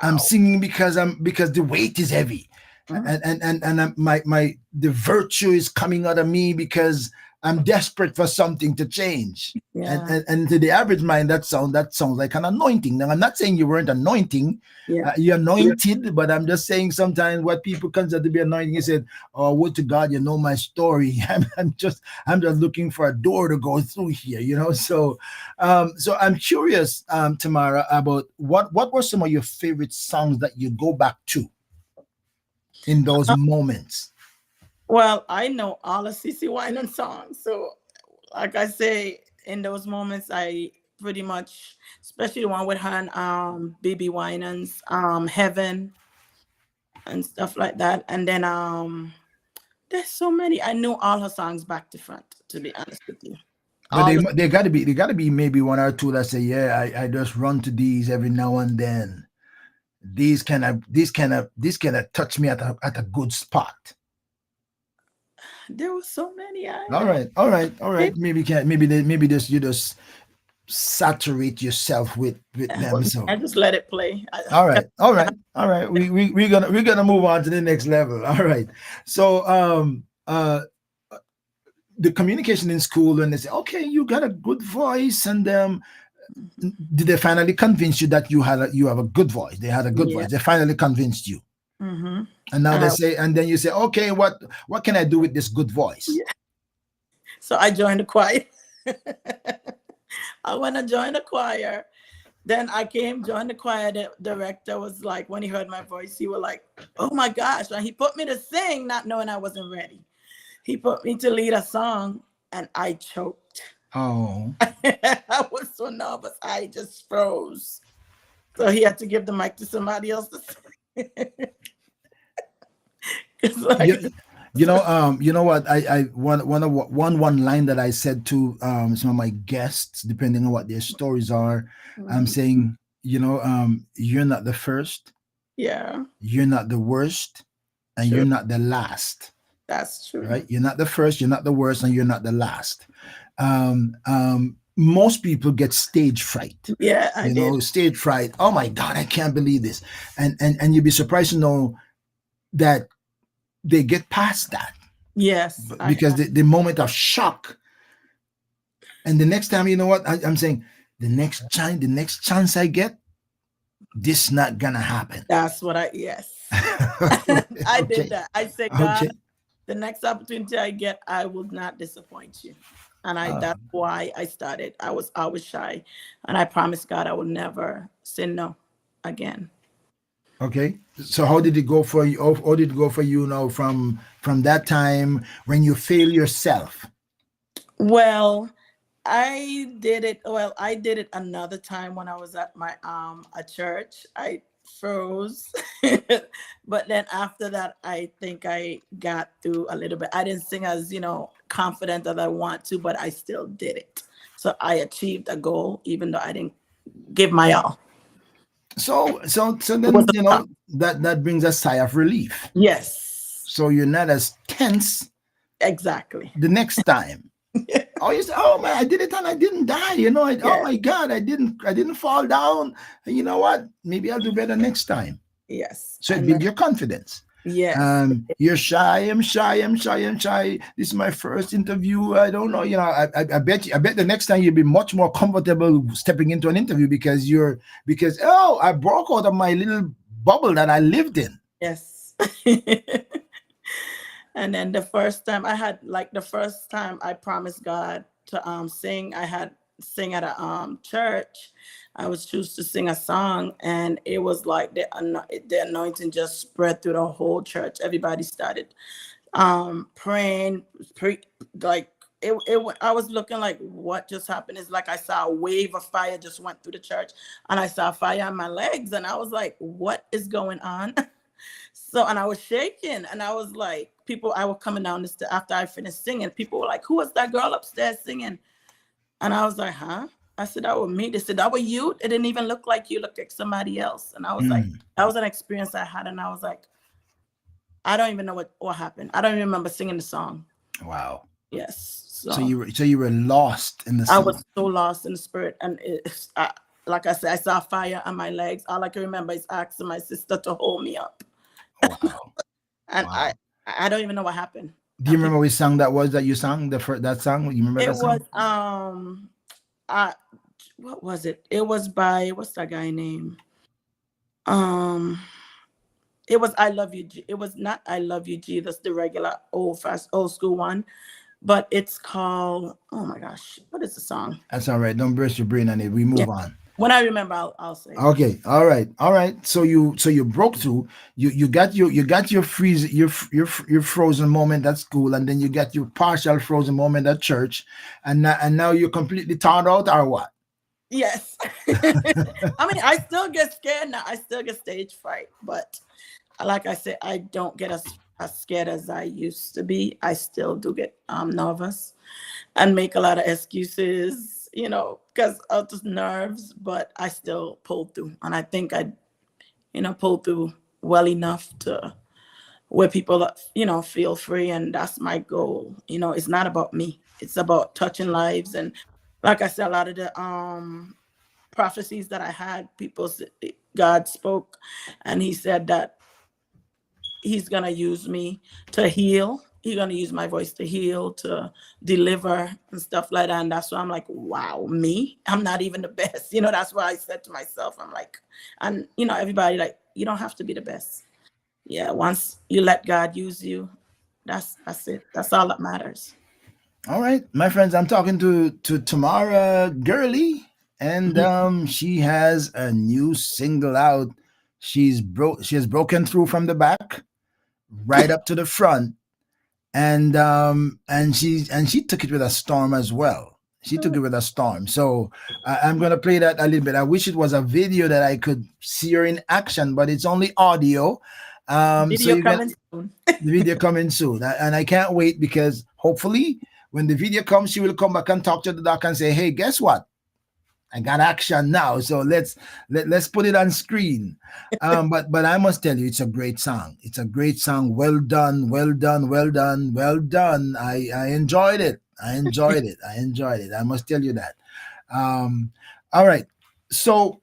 [SPEAKER 1] I'm
[SPEAKER 2] Wow.
[SPEAKER 1] singing because the weight is heavy,
[SPEAKER 2] Mhm.
[SPEAKER 1] and my the virtue is coming out of me because I'm desperate for something to change. And,
[SPEAKER 2] Yeah.
[SPEAKER 1] and and to the average mind, that sounds like an anointing. Now, I'm not saying you weren't anointing,
[SPEAKER 2] Yeah.
[SPEAKER 1] you're anointed, but I'm just saying sometimes what people consider to be anointing. You said, "Oh, would to God, you know my story. I'm just looking for a door to go through here." So I'm curious, Tamara, about what were some of your favorite songs that you go back to in those moments.
[SPEAKER 2] Well, I know all of CC Winans songs. So, like I say, in those moments, I pretty much, especially the one with her and BB Winans, Heaven and stuff like that. And then there's so many. I know all her songs back to front, to be honest with you.
[SPEAKER 1] But
[SPEAKER 2] All the
[SPEAKER 1] they gotta be maybe one or two that say, yeah, I just run to these every now and then. These kind of touch me at a good spot.
[SPEAKER 2] there were so many. I
[SPEAKER 1] All
[SPEAKER 2] don't
[SPEAKER 1] right, all right, all
[SPEAKER 2] know.
[SPEAKER 1] right. Maybe you just saturate yourself with them.
[SPEAKER 2] I
[SPEAKER 1] So
[SPEAKER 2] just let it play.
[SPEAKER 1] all right, all right, all right. We're gonna move on to the next level. All right. So the communication in school when they say, okay, you got a good voice, and did they finally convince you that you have a good voice? They had a good
[SPEAKER 2] Yeah.
[SPEAKER 1] voice. They finally convinced you,
[SPEAKER 2] Mm-hmm.
[SPEAKER 1] and now they
[SPEAKER 2] Uh,
[SPEAKER 1] say, and then you say, okay, what can I do with this good voice?
[SPEAKER 2] yeah. So I joined the choir. I want to join the choir. Then I came, joined the choir. The director was like, when he heard my voice, he was like, "Oh my gosh!" And he put me to sing, not knowing I wasn't ready. He put me to lead a song, and I choked.
[SPEAKER 1] Oh,
[SPEAKER 2] I was so nervous, I just froze. So he had to give the mic to somebody else to sing. It's like,
[SPEAKER 1] you, you know what? I one line that I said to some of my guests, depending on what their stories are, I'm
[SPEAKER 2] mhm,
[SPEAKER 1] saying, you're not the first,
[SPEAKER 2] yeah,
[SPEAKER 1] you're not the worst, and
[SPEAKER 2] true.
[SPEAKER 1] you're not the last.
[SPEAKER 2] That's true.
[SPEAKER 1] Right? You're not the first, you're not the worst, and you're not the last. Most people get stage fright.
[SPEAKER 2] Yeah, I did.
[SPEAKER 1] Stage fright. Oh my God, I can't believe this. And you'd be surprised to know that they get past that,
[SPEAKER 2] Yes,
[SPEAKER 1] because the moment of shock, and the next time, you know what I'm saying, the next chance I get, this not gonna happen.
[SPEAKER 2] That's what yes. I did
[SPEAKER 1] Okay,
[SPEAKER 2] that. I said,
[SPEAKER 1] okay.
[SPEAKER 2] God, the next opportunity I get, I will not disappoint you. And
[SPEAKER 1] Uh,
[SPEAKER 2] that's why I started. I was shy. And I promised God I would never say no again.
[SPEAKER 1] okay. So how did it go for you? How did it go for you now from that time when you fail yourself?
[SPEAKER 2] Well, I did it another time when I was at my a church. I froze. But then after that I think I got through a little bit. I didn't sing as, confident as I want to, but I still did it. So I achieved a goal even though I didn't give my all.
[SPEAKER 1] So
[SPEAKER 2] It was
[SPEAKER 1] then,
[SPEAKER 2] a song.
[SPEAKER 1] that brings a sigh of relief.
[SPEAKER 2] Yes.
[SPEAKER 1] So you're not as tense
[SPEAKER 2] Exactly.
[SPEAKER 1] the next time. Oh, you say, oh man, I did it and I didn't die. Oh
[SPEAKER 2] Yes.
[SPEAKER 1] my God, I didn't fall down. And you know what? Maybe I'll do better next time.
[SPEAKER 2] Yes.
[SPEAKER 1] So it
[SPEAKER 2] And then,
[SPEAKER 1] builds your confidence.
[SPEAKER 2] yes.
[SPEAKER 1] You're shy. I'm shy. I'm shy. I'm shy. This is my first interview. I don't know. I bet the next time you'll be much more comfortable stepping into an interview because I broke out of my little bubble that I lived in.
[SPEAKER 2] Yes. And then the first time I promised God to sing, I had sing at a church. I was choose to sing a song, and it was like the anointing just spread through the whole church. Everybody started praying, like I was looking like what just happened. It's like I saw a wave of fire just went through the church, and I saw fire on my legs, and I was like, what is going on? So, and I was shaking, and I was like, people, I was coming down the stairs after I finished singing. People were like, "Who was that girl upstairs singing?" And I was like, "Huh?" I said, "That was me." They said, "That was you." It didn't even look like you. Looked like somebody else. And I was like,
[SPEAKER 1] Mm,
[SPEAKER 2] that was an experience I had, and I was like, I don't even know what happened. I don't even remember singing the song.
[SPEAKER 1] wow.
[SPEAKER 2] Yes.
[SPEAKER 1] So
[SPEAKER 2] So
[SPEAKER 1] you were lost in the
[SPEAKER 2] I was
[SPEAKER 1] song.
[SPEAKER 2] so lost in the spirit, and like I said, I saw fire on my legs. All I can remember is asking my sister to hold me up,
[SPEAKER 1] Wow.
[SPEAKER 2] and I
[SPEAKER 1] Wow.
[SPEAKER 2] I don't even know what happened.
[SPEAKER 1] Do you
[SPEAKER 2] And people,
[SPEAKER 1] remember which song that was that you sang that song? You remember
[SPEAKER 2] it
[SPEAKER 1] that
[SPEAKER 2] was
[SPEAKER 1] song?
[SPEAKER 2] I what was it? It was by what's that guy name? Um, it was I Love You. It was not I Love You, Jesus, the regular old school one, but it's called. Oh my gosh, what is the song?
[SPEAKER 1] That's all right. Don't burst your brain on it. We
[SPEAKER 2] Yeah,
[SPEAKER 1] move on.
[SPEAKER 2] when I remember, I'll say it.
[SPEAKER 1] Okay. All right. All right. So you broke through. You got your freeze your frozen moment at school, and then you got your partial frozen moment at church, and now you're completely turned out or what?
[SPEAKER 2] Yes. I mean, I still get scared now. I still get stage fright, but like I said, I don't get as scared as I used to be. I still do get nervous and make a lot of excuses, because of the nerves, but I still pull through. And I think I, pull through well enough to where people, feel free. And that's my goal. It's not about me. It's about touching lives. And like I said, a lot of the prophecies that I had, God spoke, and He said that He's gonna use me to heal. He's gonna use my voice to heal, to deliver, and stuff like that. And that's why I'm like, wow, me? I'm not even the best. That's why I said to myself, I'm like, and everybody like, you don't have to be the best. Yeah, once you let God use you, that's it. That's all that matters.
[SPEAKER 1] All right, my friends. I'm talking to Tamara Girley, and
[SPEAKER 2] Mhm.
[SPEAKER 1] she has a new single out. She has broken through from the back right up to the front, and she took it with a storm as well. She took it with a storm. So I'm gonna play that a little bit. I wish it was a video that I could see her in action, but it's only audio. So
[SPEAKER 2] Video
[SPEAKER 1] you get
[SPEAKER 2] coming soon.
[SPEAKER 1] the video coming soon, and I can't wait because hopefully when the video comes, she will come back and talk to the doc and say, "Hey, guess what? I got action now, so let's put it on screen." But I must tell you, it's a great song. It's a great song. Well done, well done, well done, well done. I enjoyed it. I enjoyed it. I enjoyed it. I must tell you that. Um, all right. So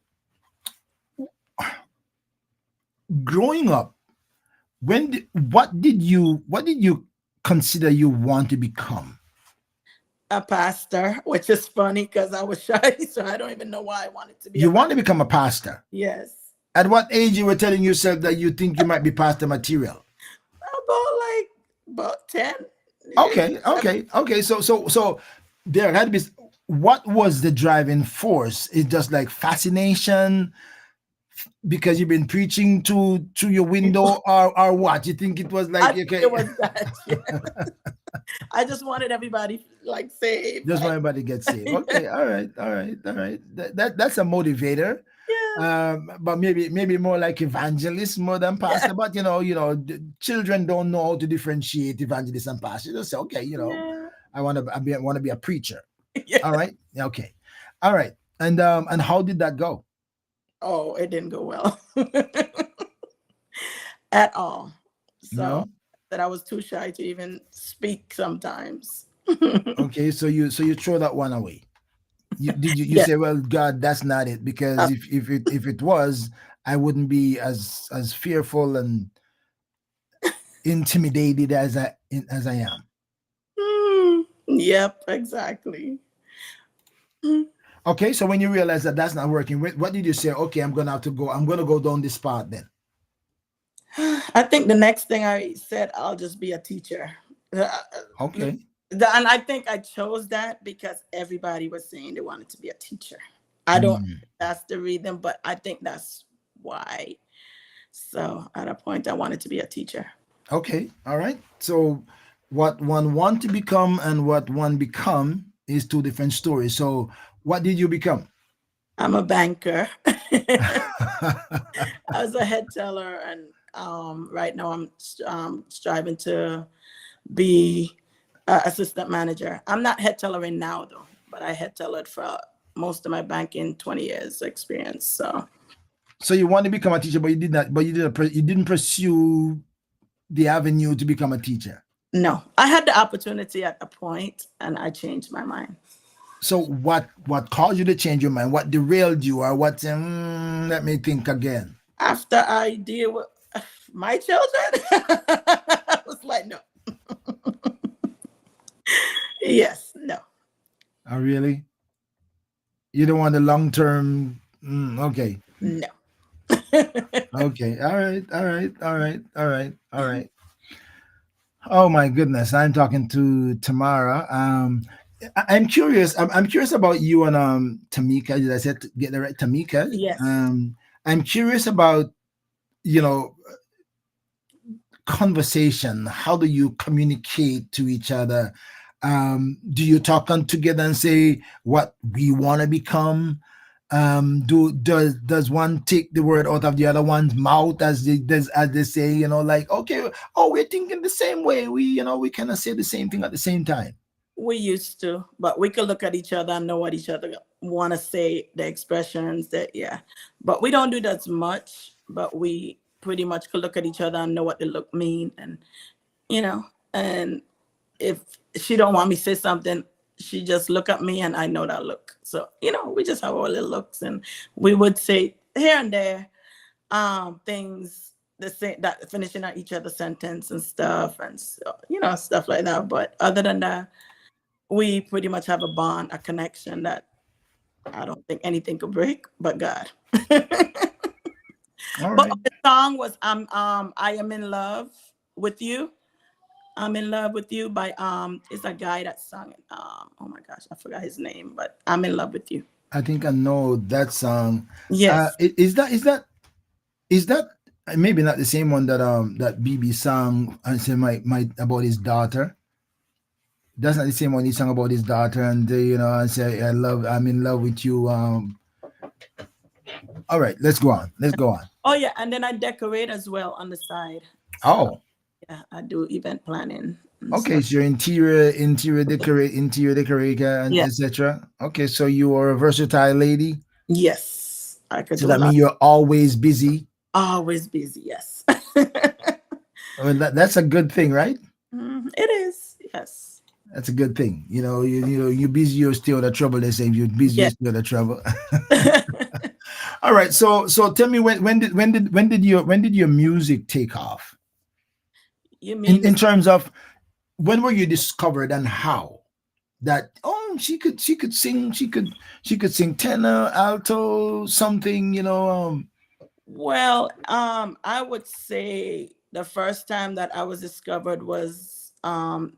[SPEAKER 1] growing up, what did you consider you want to become?
[SPEAKER 2] A pastor, which is funny because I was shy, so I don't even know why I wanted to be a
[SPEAKER 1] You want
[SPEAKER 2] pastor.
[SPEAKER 1] to become a pastor.
[SPEAKER 2] Yes.
[SPEAKER 1] At what age you were telling yourself that you think you might be past the material?
[SPEAKER 2] About 10 years.
[SPEAKER 1] Okay, okay, okay. So there had to be. What was the driving force? It's just like fascination because you've been preaching to your window, or what? You think it was
[SPEAKER 2] I
[SPEAKER 1] like
[SPEAKER 2] think it
[SPEAKER 1] okay,
[SPEAKER 2] was that. Yeah. I just wanted everybody like saved.
[SPEAKER 1] just want
[SPEAKER 2] Like,
[SPEAKER 1] everybody to get saved.
[SPEAKER 2] yeah.
[SPEAKER 1] Okay, all right, all right, all right. That's a motivator. But maybe more like evangelist more than
[SPEAKER 2] Yeah.
[SPEAKER 1] pastor. But the children don't know how to differentiate evangelist and pastor. They just say, okay,
[SPEAKER 2] Yeah.
[SPEAKER 1] I want to be a preacher.
[SPEAKER 2] Yeah.
[SPEAKER 1] All right, okay, all right. And how did that go?
[SPEAKER 2] Oh, it didn't go well at all. So
[SPEAKER 1] No.
[SPEAKER 2] that I was too shy to even speak sometimes.
[SPEAKER 1] Okay, so you throw that one away. You
[SPEAKER 2] Yeah.
[SPEAKER 1] say, well, God, that's not it, because
[SPEAKER 2] Uh,
[SPEAKER 1] if it was, I wouldn't be as fearful and intimidated as I am.
[SPEAKER 2] yep, exactly.
[SPEAKER 1] Okay, so when you realize that that's not working, what did you say? Okay, I'm gonna have to go. I'm gonna go down this path then.
[SPEAKER 2] I think the next thing I said, I'll just be a teacher. Uh,
[SPEAKER 1] Okay.
[SPEAKER 2] and I think I chose that because everybody was saying they wanted to be a teacher. I don't know
[SPEAKER 1] Mm.
[SPEAKER 2] if that's the reason, but I think that's why. So at a point, I wanted to be a teacher.
[SPEAKER 1] Okay. All right. So what one want to become and what one become is two different stories. So what did you become?
[SPEAKER 2] I'm a banker. I was a head teller, and right now I'm striving to be assistant manager. I'm not head tellering now though, but I head tellered for most of my banking 20 years experience. So
[SPEAKER 1] So you want to become a teacher, but you did not. But you didn't pursue the avenue to become a teacher.
[SPEAKER 2] no, I had the opportunity at a point, and I changed my mind.
[SPEAKER 1] So what caused you to change your mind? What derailed you, or what? Let me think again.
[SPEAKER 2] After I deal with my children, I was like, no, yes, no,
[SPEAKER 1] Oh, really? You don't want the long term. Okay.
[SPEAKER 2] no.
[SPEAKER 1] Okay. All right. All right. All right. All right. All right. Oh my goodness. I'm talking to Tamara. I'm curious. I'm curious about you and Tamika. Did I say get the right Tamika?
[SPEAKER 2] Yes,
[SPEAKER 1] I'm curious about you know conversation. How do you communicate to each other? Do you talk on together and say what we want to become? Does one take the word out of the other one's mouth, as they say, like, okay, oh, we're thinking the same way, we kind of say the same thing at the same time.
[SPEAKER 2] we used to, but we could look at each other and know what each other want to say, the expressions that, yeah. But we don't do that as much, but we pretty much could look at each other and know what the look mean. And, you know, and if she don't want me to say something, she just look at me and I know that look. So, we just have our little looks, and we would say here and there things the same, that finishing out each other's sentence and stuff, and so, stuff like that. But other than that, we pretty much have a bond, a connection that I don't think anything could break but God.
[SPEAKER 1] All
[SPEAKER 2] But
[SPEAKER 1] right.
[SPEAKER 2] the song was I am in love with you. I'm in love with you by it's a guy that sung it. Oh my gosh, I forgot his name, but I'm in love with you.
[SPEAKER 1] I think I know that song.
[SPEAKER 2] Yes.
[SPEAKER 1] Is that maybe not the same one that BB sang and said my about his daughter? That's not the same one he sang about his daughter, and and say, I'm in love with you. All right, let's go on. Let's go on.
[SPEAKER 2] Oh yeah, and then I decorate as well on the side. So
[SPEAKER 1] Oh,
[SPEAKER 2] yeah, I do event planning and
[SPEAKER 1] okay.
[SPEAKER 2] stuff.
[SPEAKER 1] So your interior decorator, and
[SPEAKER 2] Yeah.
[SPEAKER 1] etc. Okay, so you are a versatile lady.
[SPEAKER 2] Yes. I could
[SPEAKER 1] So
[SPEAKER 2] do a
[SPEAKER 1] that means
[SPEAKER 2] lot.
[SPEAKER 1] you're always busy.
[SPEAKER 2] Always busy, yes.
[SPEAKER 1] I mean, that's a good thing, right?
[SPEAKER 2] It is, yes.
[SPEAKER 1] That's a good thing. You're busy, you're still the trouble. They say if you're busy, you're
[SPEAKER 2] Yeah.
[SPEAKER 1] still the trouble. All right. So tell me, when did your music take off?
[SPEAKER 2] You
[SPEAKER 1] In
[SPEAKER 2] mean
[SPEAKER 1] in
[SPEAKER 2] this?
[SPEAKER 1] terms of when were you discovered and how? That she could sing tenor, alto, something.
[SPEAKER 2] Well, I would say the first time that I was discovered was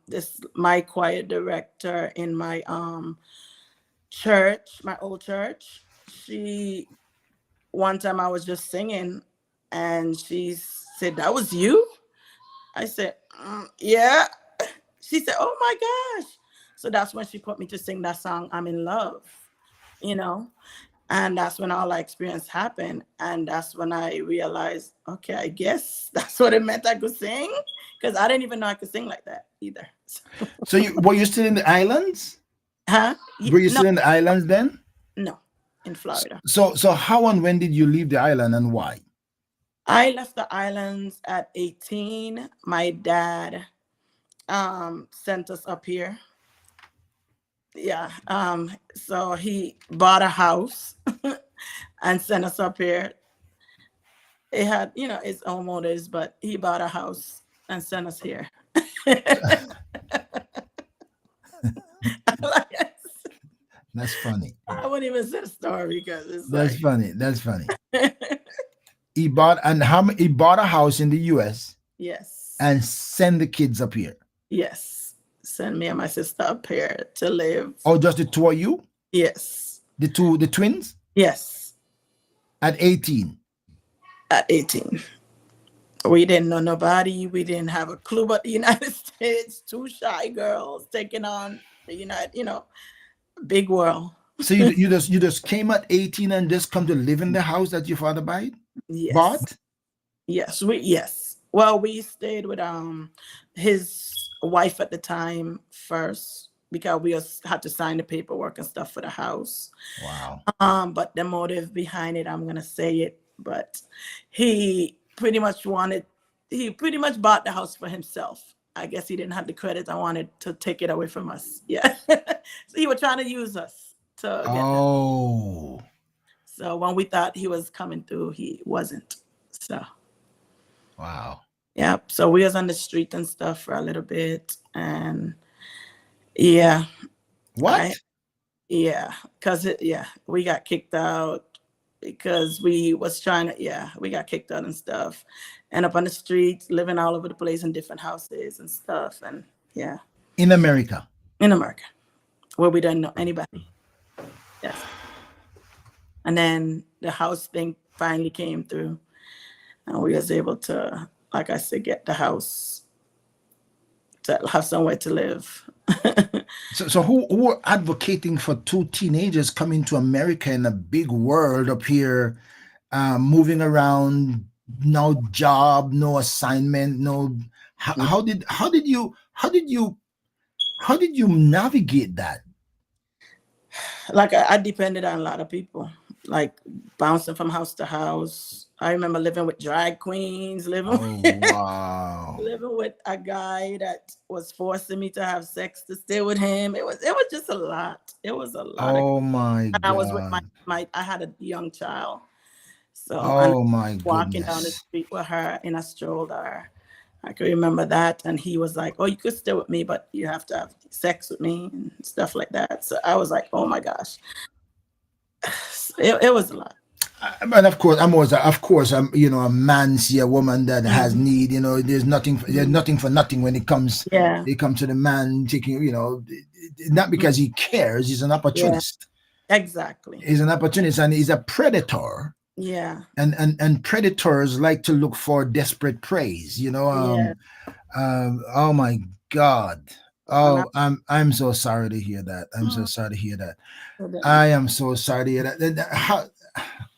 [SPEAKER 2] this my choir director in my church, my old church. She One time I was just singing, and she said, "That was you?" I said, "Yeah." She said, "Oh my gosh!" So that's when she put me to sing that song, "I'm in Love," you know. And that's when all that experience happened. And that's when I realized, okay, I guess that's what it meant I could sing. Because I didn't even know I could sing like that either. So,
[SPEAKER 1] So you were you still in the islands?
[SPEAKER 2] huh?
[SPEAKER 1] Were you
[SPEAKER 2] No,
[SPEAKER 1] still in the islands then?
[SPEAKER 2] no, in Florida.
[SPEAKER 1] So how and when did you leave the island and why?
[SPEAKER 2] I left the islands at 18. My dad sent us up here. Yeah. So he bought a house and sent us up here. It had, its own motives, but he bought a house and sent us here. Like,
[SPEAKER 1] That's funny.
[SPEAKER 2] I wouldn't even say the story because it's
[SPEAKER 1] That's
[SPEAKER 2] like,
[SPEAKER 1] funny. That's funny. He bought and how he bought a house in the U.S.
[SPEAKER 2] yes,
[SPEAKER 1] and send the kids up here.
[SPEAKER 2] yes. Send me and my sister up here to live.
[SPEAKER 1] Oh, just the two of you?
[SPEAKER 2] Yes,
[SPEAKER 1] The twins
[SPEAKER 2] yes.
[SPEAKER 1] at 18.
[SPEAKER 2] At 18, we didn't know nobody. We didn't have a clue about the United States. Two shy girls taking on the big world.
[SPEAKER 1] So you just came at 18 and just come to live in the house that your father
[SPEAKER 2] Yes,
[SPEAKER 1] bought?
[SPEAKER 2] yes. Well, we stayed with his wife at the time first because had to sign the paperwork and stuff for the house.
[SPEAKER 1] Wow.
[SPEAKER 2] But the motive behind it, I'm gonna say it, but he pretty much wanted, he pretty much bought the house for himself. I guess he didn't have the credit. I wanted to take it away from us. Yeah. So he was trying to use us to get that.
[SPEAKER 1] Oh.
[SPEAKER 2] So when we thought he was coming through, he wasn't. So
[SPEAKER 1] Wow.
[SPEAKER 2] yeah. So we was on the street and stuff for a little bit, and yeah, I
[SPEAKER 1] What?
[SPEAKER 2] yeah, cause we got kicked out because we was trying to, we got kicked out and stuff, and up on the streets, living all over the place in different houses and stuff, and yeah,
[SPEAKER 1] In America.
[SPEAKER 2] in America where we didn't know anybody. Yes, and then the house thing finally came through, and we was able to, like I said, get the house to have somewhere to live.
[SPEAKER 1] So who are advocating for two teenagers coming to America in a big world up here, moving around, no job, no assignment, no. How did you navigate that?
[SPEAKER 2] Like I depended on a lot of people, like bouncing from house to house. I remember living with drag queens, living
[SPEAKER 1] Oh
[SPEAKER 2] with,
[SPEAKER 1] wow!
[SPEAKER 2] living with a guy that was forcing me to have sex to stay with him. It was just a lot. It was a lot of.
[SPEAKER 1] Oh my
[SPEAKER 2] And I was with
[SPEAKER 1] God!
[SPEAKER 2] my I had a young child, so and
[SPEAKER 1] Oh my
[SPEAKER 2] walking down the
[SPEAKER 1] goodness!
[SPEAKER 2] street with her in a stroller. I can remember that, and he was like, "Oh, you could stay with me, but you have to have sex with me and stuff like that." So I was like, "Oh my gosh." It was a lot.
[SPEAKER 1] And of course, I'm a man see a woman that has
[SPEAKER 2] Mhm.
[SPEAKER 1] need. There's
[SPEAKER 2] Mhm.
[SPEAKER 1] nothing for nothing when
[SPEAKER 2] Yeah.
[SPEAKER 1] it comes to the man taking. Not
[SPEAKER 2] Mhm.
[SPEAKER 1] because he cares. He's an
[SPEAKER 2] Yeah.
[SPEAKER 1] opportunist.
[SPEAKER 2] Exactly.
[SPEAKER 1] He's an opportunist and he's a predator.
[SPEAKER 2] Yeah.
[SPEAKER 1] And predators like to look for desperate preys.
[SPEAKER 2] Yeah.
[SPEAKER 1] Oh my God.
[SPEAKER 2] And I,
[SPEAKER 1] Oh, I'm so sorry to hear that. I'm so
[SPEAKER 2] mm,
[SPEAKER 1] sorry to hear that.
[SPEAKER 2] then
[SPEAKER 1] I am so sorry to hear that.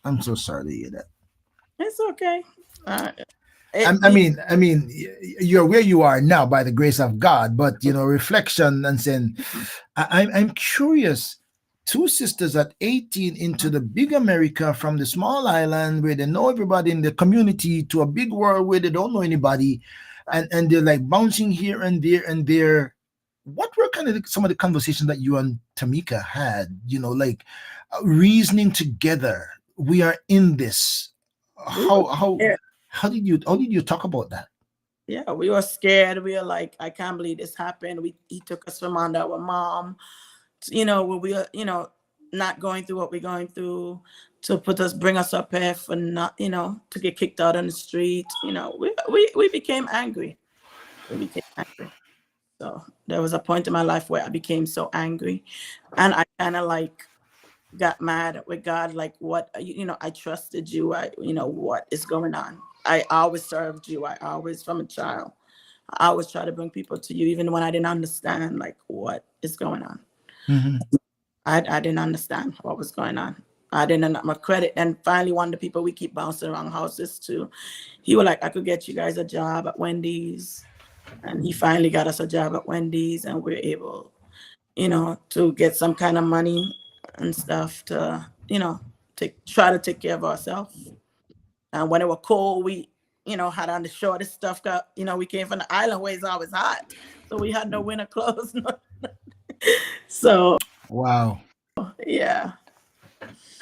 [SPEAKER 1] I'm so sorry to hear that.
[SPEAKER 2] it's okay. Uh,
[SPEAKER 1] I,
[SPEAKER 2] it
[SPEAKER 1] I
[SPEAKER 2] we
[SPEAKER 1] mean, I mean, you're where you are now by the grace of God. But reflection and saying, I'm curious. Two sisters at 18 into the big America from the small island where they know everybody in the community to a big world where they don't know anybody, and they're like bouncing here and there and there. What were kind of some of the conversations that you and Tamika had? Like reasoning together. We are in this.
[SPEAKER 2] we were
[SPEAKER 1] How how
[SPEAKER 2] scared.
[SPEAKER 1] how did you talk about that?
[SPEAKER 2] Yeah, we were scared. We were like, I can't believe this happened. He took us from under our mom. Where we were, not going through what we're going through, to bring us up here for not, to get kicked out on the street. We became angry. We became angry. So there was a point in my life where I became so angry, and I kind of like got mad with God, like, what, I trusted you. What is going on? I always served you. I always, from a child, I always try to bring people to you, even when I didn't understand, like, what is going on.
[SPEAKER 1] Mhm.
[SPEAKER 2] I didn't understand what was going on. I didn't know my credit. And finally, one of the people we keep bouncing around houses to, he was like, I could get you guys a job at Wendy's. And he finally got us a job at Wendy's, and we're able, to get some kind of money and stuff to, try to take care of ourselves. And when it was cold, we, had on the shortest stuff. We came from the island where it's always hot. So we had no winter clothes. So,
[SPEAKER 1] Wow.
[SPEAKER 2] yeah.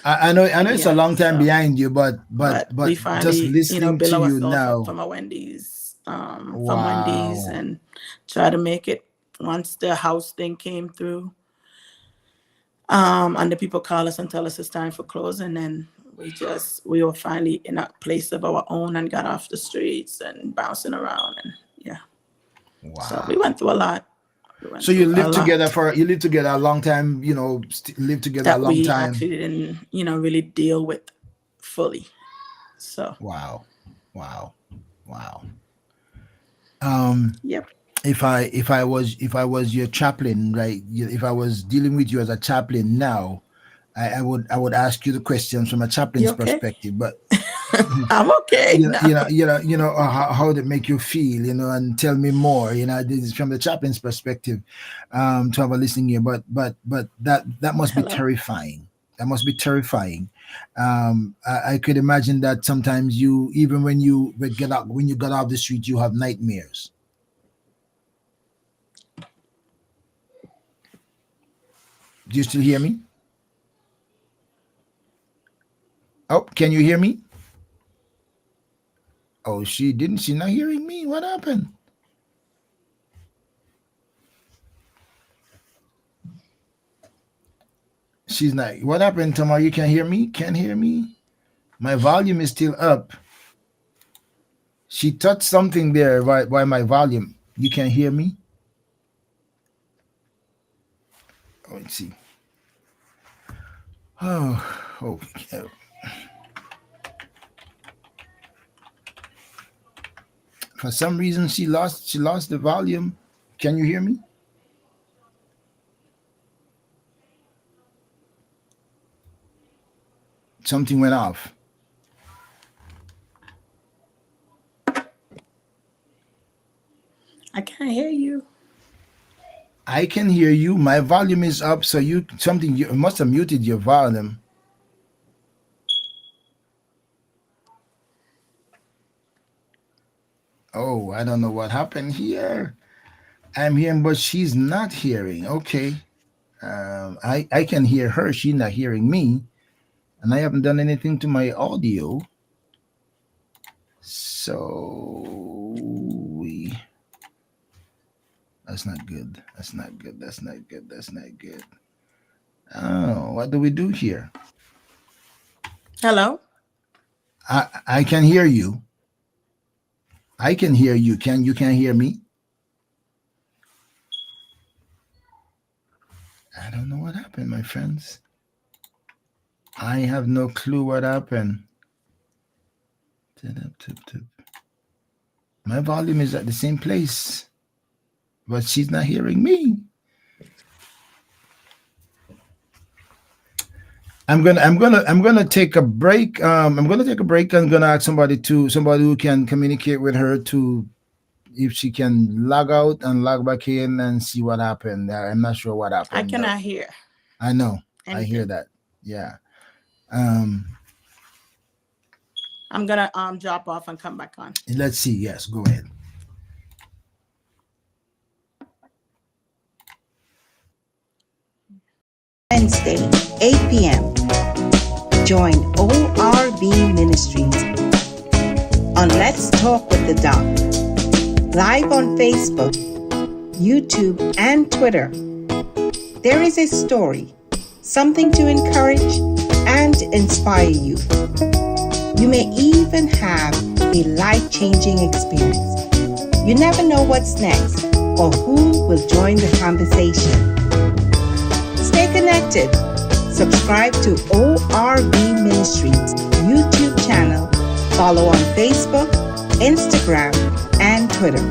[SPEAKER 1] I know it's a
[SPEAKER 2] Yeah.
[SPEAKER 1] long time
[SPEAKER 2] So,
[SPEAKER 1] behind you,
[SPEAKER 2] but
[SPEAKER 1] but
[SPEAKER 2] we
[SPEAKER 1] just
[SPEAKER 2] finally,
[SPEAKER 1] listening
[SPEAKER 2] build
[SPEAKER 1] to you
[SPEAKER 2] ourselves up
[SPEAKER 1] now.
[SPEAKER 2] from a Wendy's, from Wendy's,
[SPEAKER 1] Wow.
[SPEAKER 2] and try to make it once the house thing came through. And the people call us and tell us it's time for closing, and we were finally in a place of our own and got off the streets and bouncing around, and yeah. So we
[SPEAKER 1] Wow.
[SPEAKER 2] went through a lot. We
[SPEAKER 1] So
[SPEAKER 2] went through a lot
[SPEAKER 1] you lived together a long time, live together a
[SPEAKER 2] that
[SPEAKER 1] long
[SPEAKER 2] we
[SPEAKER 1] time.
[SPEAKER 2] actually didn't, really deal with fully. So,
[SPEAKER 1] Wow. Wow. Wow. Um
[SPEAKER 2] yep.
[SPEAKER 1] if I was your chaplain, right? If I was dealing with you as a chaplain now, I would ask you the questions from a
[SPEAKER 2] You
[SPEAKER 1] chaplain's
[SPEAKER 2] okay?
[SPEAKER 1] perspective, but
[SPEAKER 2] I'm okay now.
[SPEAKER 1] how did it make you feel, and tell me more, this is from the chaplain's perspective, to have a listening ear, but that must be
[SPEAKER 2] Hello.
[SPEAKER 1] terrifying. That must be terrifying. I could imagine that sometimes you, even when you got out the street, you have nightmares. Do you still hear me? Oh, can you hear me? Oh, she's not hearing me. What happened? She's not. What happened, Tamara? You can hear me? Can't hear me? My volume is still up. She touched something there by my volume. You can hear me? Oh, let's see. Oh, okay. For some reason, she lost the volume. Can you hear me? Something went off.
[SPEAKER 2] I can't hear you.
[SPEAKER 1] I can hear you. My volume is up, so you must have muted your volume. Oh, I don't know what happened here. I'm hearing, but she's not hearing. Okay. I can hear her. She's not hearing me, and I haven't done anything to my audio. So that's not good. That's not good. That's not good. That's not good. Oh, what do we do here?
[SPEAKER 2] Hello.
[SPEAKER 1] I can hear you. I can hear you. Can hear me? I don't know what happened, my friends. I have no clue what happened. My volume is at the same place, but she's not hearing me. I'm gonna take a break. I'm gonna take a break. I'm gonna ask somebody who can communicate with her to, if she can log out and log back in and see what happened. I'm not sure what
[SPEAKER 2] I
[SPEAKER 1] happened, but
[SPEAKER 2] cannot hear
[SPEAKER 1] I know. I hear
[SPEAKER 2] anything.
[SPEAKER 1] that. Yeah. Um,
[SPEAKER 2] I'm gonna drop off and come back on.
[SPEAKER 1] let's see. Yes, go ahead.
[SPEAKER 3] Wednesday, 8 p.m. Join ORB Ministries on Let's Talk with the Doc. Live on Facebook, YouTube, and Twitter. There is a story something to encourage and inspire you. You may even have a life changing experience. You never know what's next or who will join the conversation. Stay connected. Subscribe to ORB Ministries YouTube channel. Follow on Facebook, Instagram, and Twitter.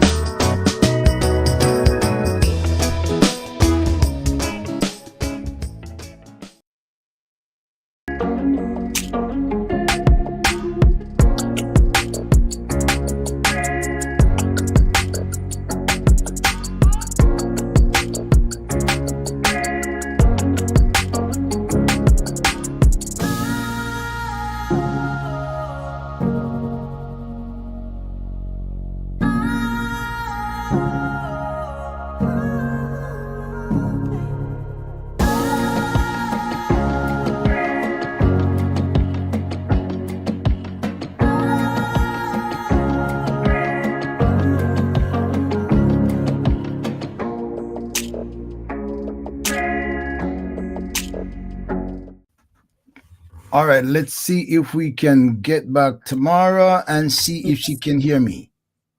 [SPEAKER 1] All right, let's see if we can get back Tamara and see if she
[SPEAKER 2] Yes,
[SPEAKER 1] can hear me.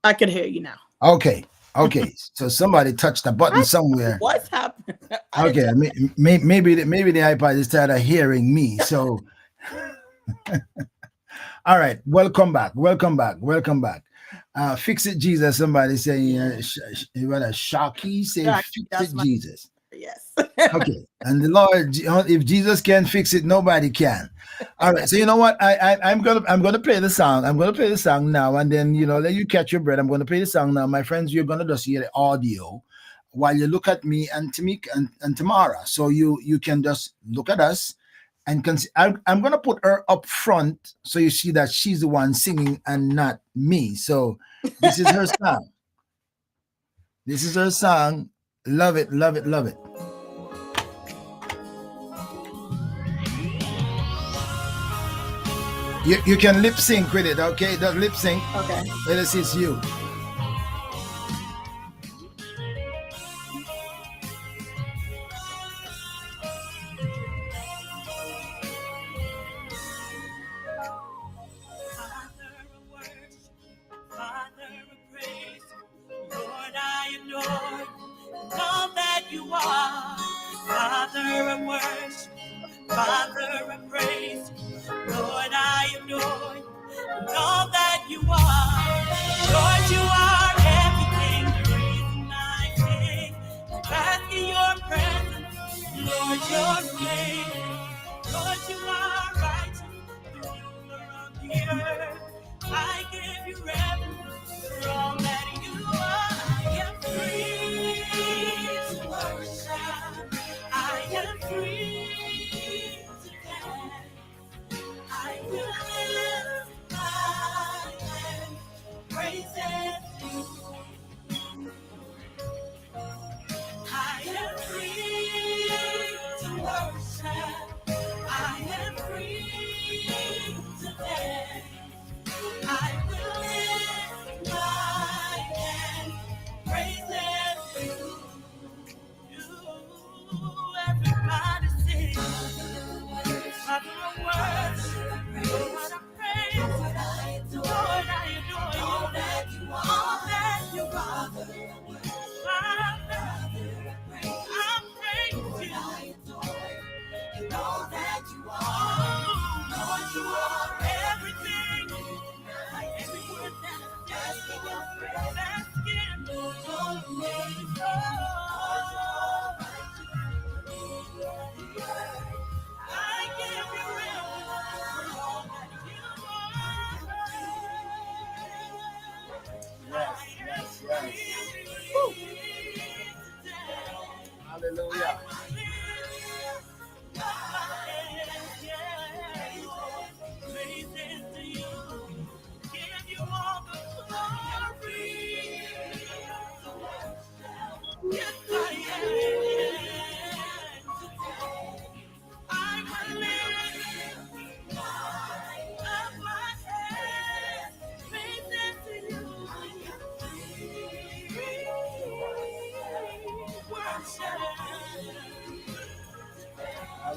[SPEAKER 2] I can hear you now.
[SPEAKER 1] Okay, okay. So somebody touched a button
[SPEAKER 2] I
[SPEAKER 1] somewhere.
[SPEAKER 2] what's happened? I didn't
[SPEAKER 1] Okay,
[SPEAKER 2] touch.
[SPEAKER 1] maybe the iPod is tired of hearing me. So, all right, welcome back, welcome back, welcome back. Fix it, Jesus. Somebody saying,
[SPEAKER 2] Yeah,
[SPEAKER 1] what a shocky say,
[SPEAKER 2] Jackie,
[SPEAKER 1] fix
[SPEAKER 2] that's
[SPEAKER 1] it,
[SPEAKER 2] my
[SPEAKER 1] Jesus.
[SPEAKER 2] yes.
[SPEAKER 1] Okay, and the Lord, if Jesus can fix it, nobody can. All right, so you know what? I'm gonna play the song. I'm gonna play the song now, and then let you catch your breath. I'm gonna play the song now, my friends. You're gonna just hear the audio while you look at me and Tamik and Tamara. So you can just look at us and I'm gonna put her up front so you see that she's the one singing and not me. So this is her song. This is her song. Love it, love it, love it. You can lip sync with it, okay? Just lip sync.
[SPEAKER 2] Okay.
[SPEAKER 1] Let us see it's you.
[SPEAKER 4] Father of worship, Father of praise, Lord, I adore you and all that you are. Father of worship, Father of praise, Lord, I adore you and all that you are. Lord, you are everything, the reason I sing. Bask in your presence, Lord, you're amazing. Lord, you are righteous, the ruler of the earth. I give you reverence for all that you are. I am free to worship. I am free to dance. I will lift my hands, praises you. I am free to worship. I am free to dance. I will lift my hands, praises you. Everybody sing. Father of worship, Lord of praise, Lord I adore you. All that you are, all that you are. Father, I praise you. And all that you are, Lord, you are everything. Every word that I'm asking you, asking, Lord, your name. I give you reverence for all that you are.
[SPEAKER 1] Yes, yes, yes. Woo. Hallelujah.
[SPEAKER 4] Yes, I will lift up my head, praises to you. Worship.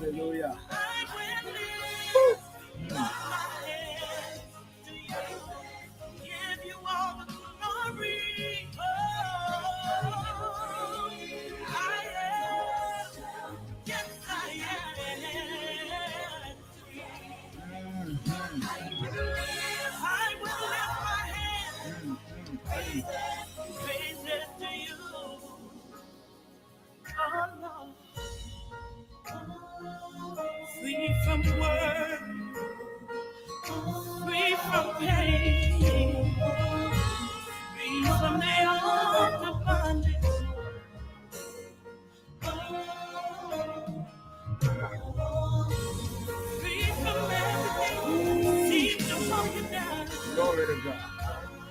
[SPEAKER 1] Hallelujah.
[SPEAKER 4] I will lift my hands to you. Give you all the glory. Oh, I am. Yes, I am.
[SPEAKER 1] Mhm.
[SPEAKER 4] I will lift my hands. Praises to you. Oh, Lord. Free from worry, free from pain, free from the arms of bondage. Free from everything that seems to hold you down.
[SPEAKER 1] Glory to God.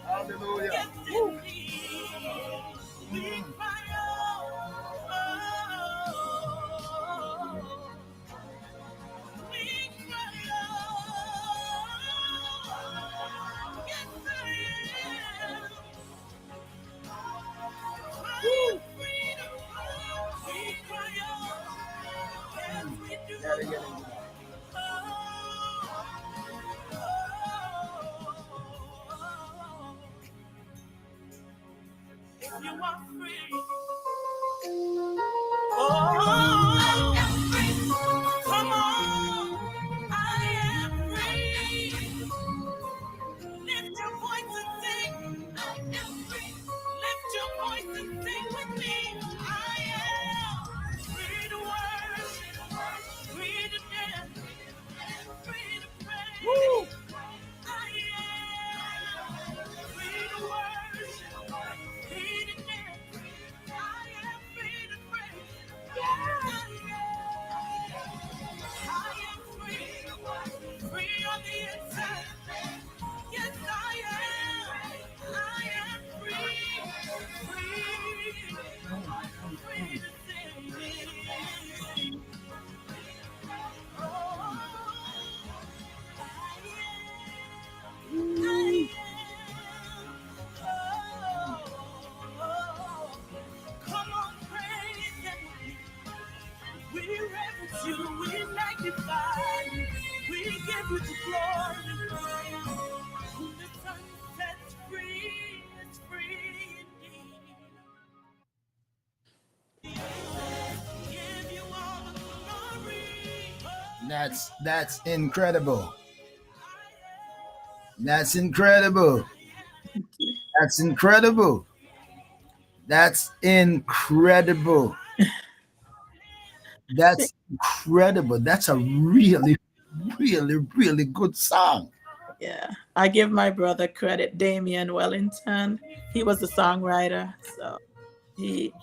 [SPEAKER 1] Hallelujah.
[SPEAKER 4] Yes, indeed. We cry out. Oh, we cry out. Yes, I am. Crying freedom. We cry out. Yes, we do.
[SPEAKER 1] Gotta get into that.
[SPEAKER 4] If you are free, oh, come on, I am free. Lift your voice and sing, I am free. Lift your voice and sing with me, I am free to worship, free to dance, free to pray.
[SPEAKER 1] Woo!
[SPEAKER 4] I am free to worship, free to dance. I am free to pray. Yeah. I am free, free on the inside. Yes, I am. I am free, free to sing. Oh, I come on, praise Him. We reverence you, we magnify you, we give you the glory. Whom the sun sets free is free indeed. Give you all the glory.
[SPEAKER 1] That's incredible. That's incredible. That's incredible. That's incredible. That's incredible. That's a really, really, really good song.
[SPEAKER 2] Yeah. I give my brother credit, Damian Wellington. He was the songwriter. So he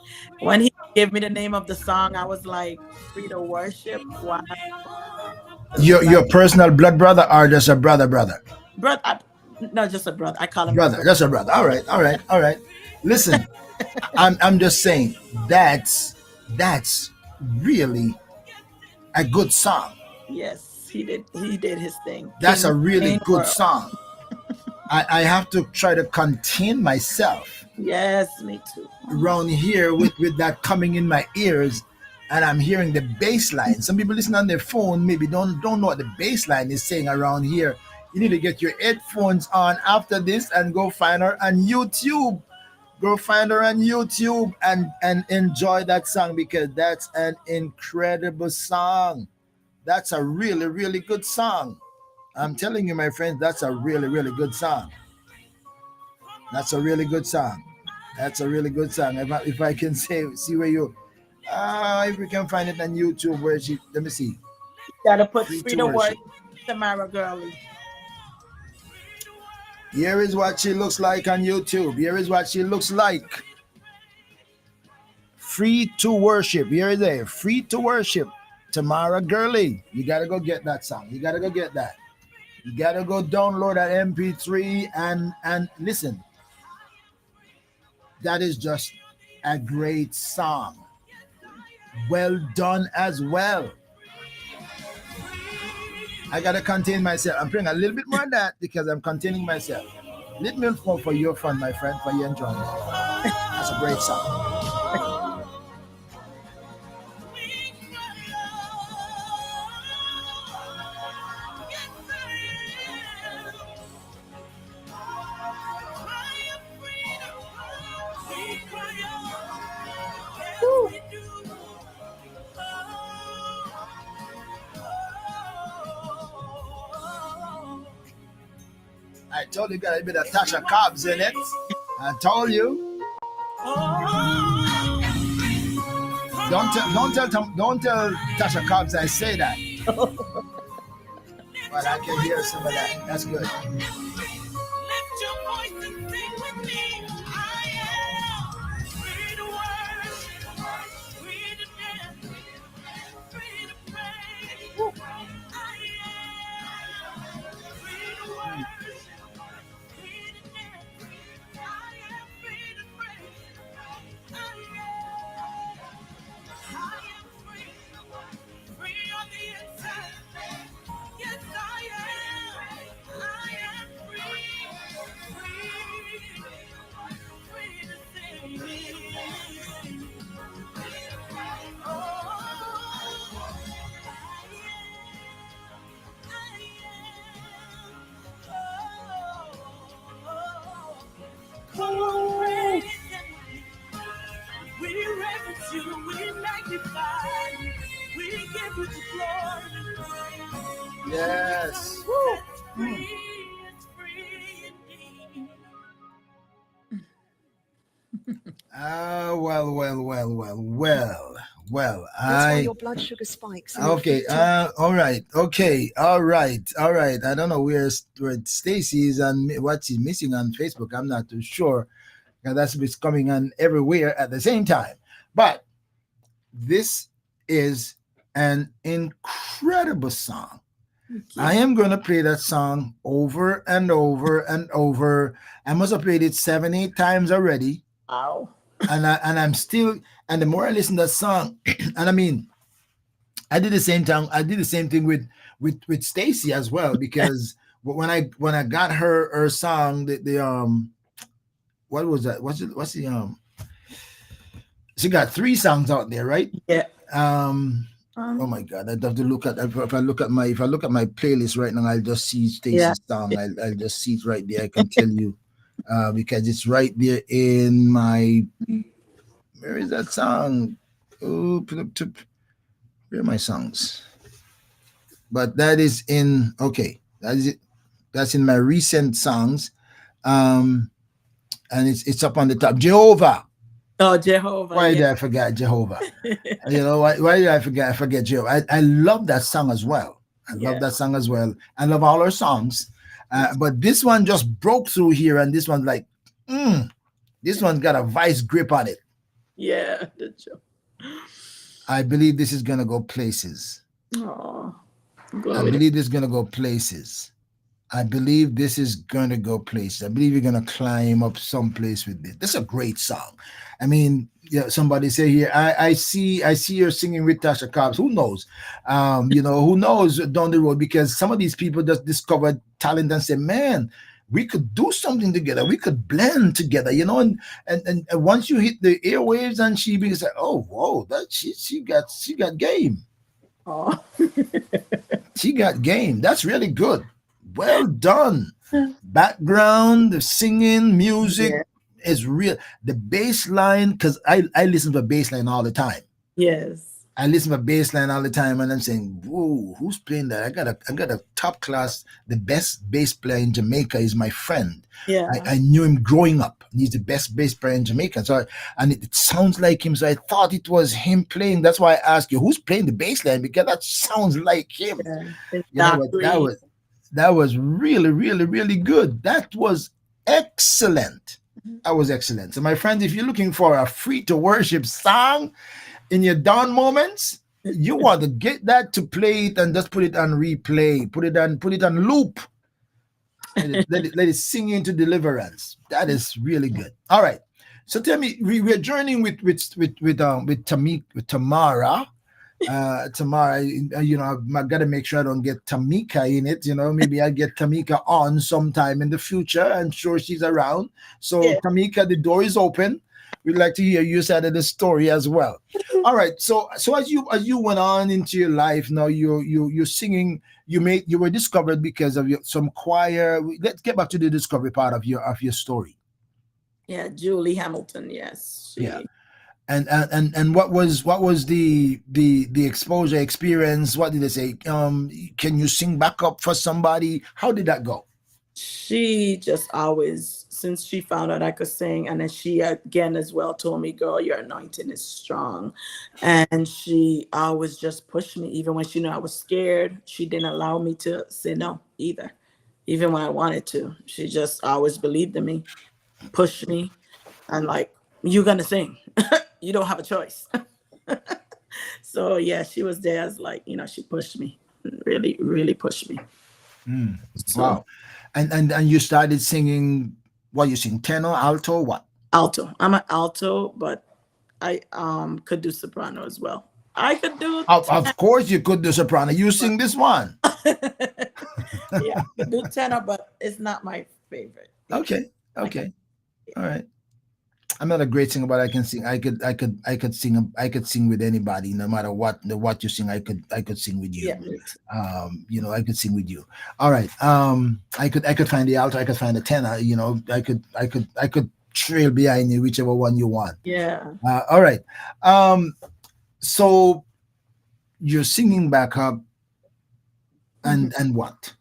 [SPEAKER 2] when he gave me the name of the song, I was like, free to worship. Wow. I was like,
[SPEAKER 1] Your personal blood brother or just a brother?
[SPEAKER 2] brother, not just a brother. I call him a
[SPEAKER 1] Brother,
[SPEAKER 2] brother.
[SPEAKER 1] that's a brother. All right, all right, all right. Listen, I'm just saying that's really a good song.
[SPEAKER 2] Yes, he did his thing.
[SPEAKER 1] That's a
[SPEAKER 2] King
[SPEAKER 1] really
[SPEAKER 2] Main
[SPEAKER 1] good
[SPEAKER 2] World.
[SPEAKER 1] song. I have to try to contain myself
[SPEAKER 2] Yes, me too.
[SPEAKER 1] around here with that coming in my ears, and I'm hearing the bass line. Some people listen on their phone maybe don't know what the bass line is saying around here. You need to get your headphones on after this and go find her on YouTube. Go find her on YouTube and enjoy that song because that's an incredible song. That's a really, really good song. I'm telling you, my friends, that's a really, really good song. That's a really good song. That's a really good song. If I can say, see where you, if we can find it on YouTube, where she, let me see,
[SPEAKER 2] Gotta put
[SPEAKER 1] free
[SPEAKER 2] free
[SPEAKER 1] to
[SPEAKER 2] to
[SPEAKER 1] worship.
[SPEAKER 2] worship, Tamara Girley.
[SPEAKER 1] Here is what she looks like on YouTube. Here is what she looks like. Free to worship. Here is it. Free to worship. Tamara Girley. You gotta go get that song. You gotta go get that. You gotta go download that MP3 and listen. That is just a great song. Well done as well. I gotta contain myself. I'm playing a little bit more of that because I'm containing myself. Little bit more for your fun, my friend, for your enjoyment. That's a great song. I told you got a bit of Tasha Cobbs in it. I told you. Don't tell Tasha Cobbs I say that. But I can hear some of that. That's good.
[SPEAKER 4] Lift your voice and sing with me. I am free to worship, free to dance, free to pray. I am free to worship, free to dance. I am free to pray. I am free, free on the inside. Yes, I am. I am free, free, free to sing. Oh, come on, praise Him. We reverence you, we magnify you, we give you the glory.
[SPEAKER 1] Yes.
[SPEAKER 4] It's free, it's free indeed.
[SPEAKER 1] Well.
[SPEAKER 5] That's why your blood sugar spikes. And
[SPEAKER 1] Okay. All right. Okay. All right. All right. I don't know where Stacy is and what she's missing on Facebook. I'm not too sure. And that's what's coming on everywhere at the same time. But this is an incredible song. I am going to play that song over and over and over. I must have played it 7, 8 times already.
[SPEAKER 2] Wow.
[SPEAKER 1] And I'm still, and the more I listen to that song, and I mean, I did the same thing with Stacy as well, because when I got her song, the what was that? What's the she got 3 songs out there, right?
[SPEAKER 2] Yeah.
[SPEAKER 1] Oh my God! I'd have to look at if I look at my playlist right now, I'll just see Stacy's song. I'll just see it right there. I can tell you because it's right there in my. Where is that song? Oh, where are my songs? But that is in that is it. That's in my recent songs, and it's up on the top. Jehovah.
[SPEAKER 2] Oh, Jehovah.
[SPEAKER 1] Why did I forget Jehovah? You know, why did I forget Jehovah? I love that song as well. I love that song as well. I love all her songs. But this one just broke through here, and this one's like, this one's got a vice grip on it.
[SPEAKER 2] Yeah.
[SPEAKER 1] I believe this is going to go places.
[SPEAKER 2] Oh,
[SPEAKER 1] I believe this is going to go places. I believe this is going to go places. I believe you're going to climb up someplace with this. This is a great song. I mean, somebody say here, I see her singing with Tasha Cobbs. Who knows? Who knows down the road, because some of these people just discovered talent and say, man, we could do something together. We could blend together, and once you hit the airwaves and she begins to say, oh, whoa, that she got game.
[SPEAKER 2] Oh.
[SPEAKER 1] She got game. That's really good. Well done. Background, the singing, music is real. The bass line, because I listen to bass line all the time.
[SPEAKER 2] Yes.
[SPEAKER 1] I listen to bass line all the time, and I'm saying, whoa, who's playing that? I got a top class, the best bass player in Jamaica is my friend.
[SPEAKER 2] Yeah.
[SPEAKER 1] I knew him growing up. He's the best bass player in Jamaica. So it sounds like him. So I thought it was him playing. That's why I asked you, who's playing the bass line? Because that sounds like him.
[SPEAKER 2] Yeah,
[SPEAKER 1] that was really, really, really good. That was excellent. That was excellent. So my friends, if you're looking for a free to worship song in your down moments, you want to get that to play it and just put it on replay. Put it on loop. Let it sing into deliverance. That is really good. All right. So tell me, we're journeying with Tamara. Tamara, I got to make sure I don't get Tamika in it. Maybe I'll get Tamika on sometime in the future. I'm sure she's around. So Tamika, the door is open. We'd like to hear your side of the story as well. All right. So as you went on into your life, now you're singing. You were discovered because of some choir. Let's get back to the discovery part of your story.
[SPEAKER 2] Yeah, Julie Hamilton. Yes.
[SPEAKER 1] Yeah. And what was the exposure experience? What did they say? Can you sing backup for somebody? How did that go?
[SPEAKER 2] She just always, since she found out I could sing, and then she again as well told me, "Girl, your anointing is strong," and she always just pushed me, even when she knew I was scared. She didn't allow me to say no either, even when I wanted to. She just always believed in me, pushed me, and like, "You're gonna sing. You don't have a choice." So yeah, she was there as like, she pushed me, really, really pushed me. So
[SPEAKER 1] Wow. And you started singing, what you sing, tenor, alto, what?
[SPEAKER 2] alto. I'm an alto, but I could do soprano as well. I could do
[SPEAKER 1] Of course you could do soprano. You sing this one.
[SPEAKER 2] yeah, I could do tenor, but it's not my favorite.
[SPEAKER 1] Okay.
[SPEAKER 2] I can
[SPEAKER 1] Okay. All right. I'm not a great singer, but I can sing. I could sing. I could sing with anybody, no matter what you sing. I could sing with you.
[SPEAKER 2] yeah, me too.
[SPEAKER 1] I could sing with you. All right. I could find the alto. I could find the tenor. I could trail behind you, whichever one you want.
[SPEAKER 2] Yeah.
[SPEAKER 1] All right. So you're singing back up,
[SPEAKER 2] Mhm.
[SPEAKER 1] and what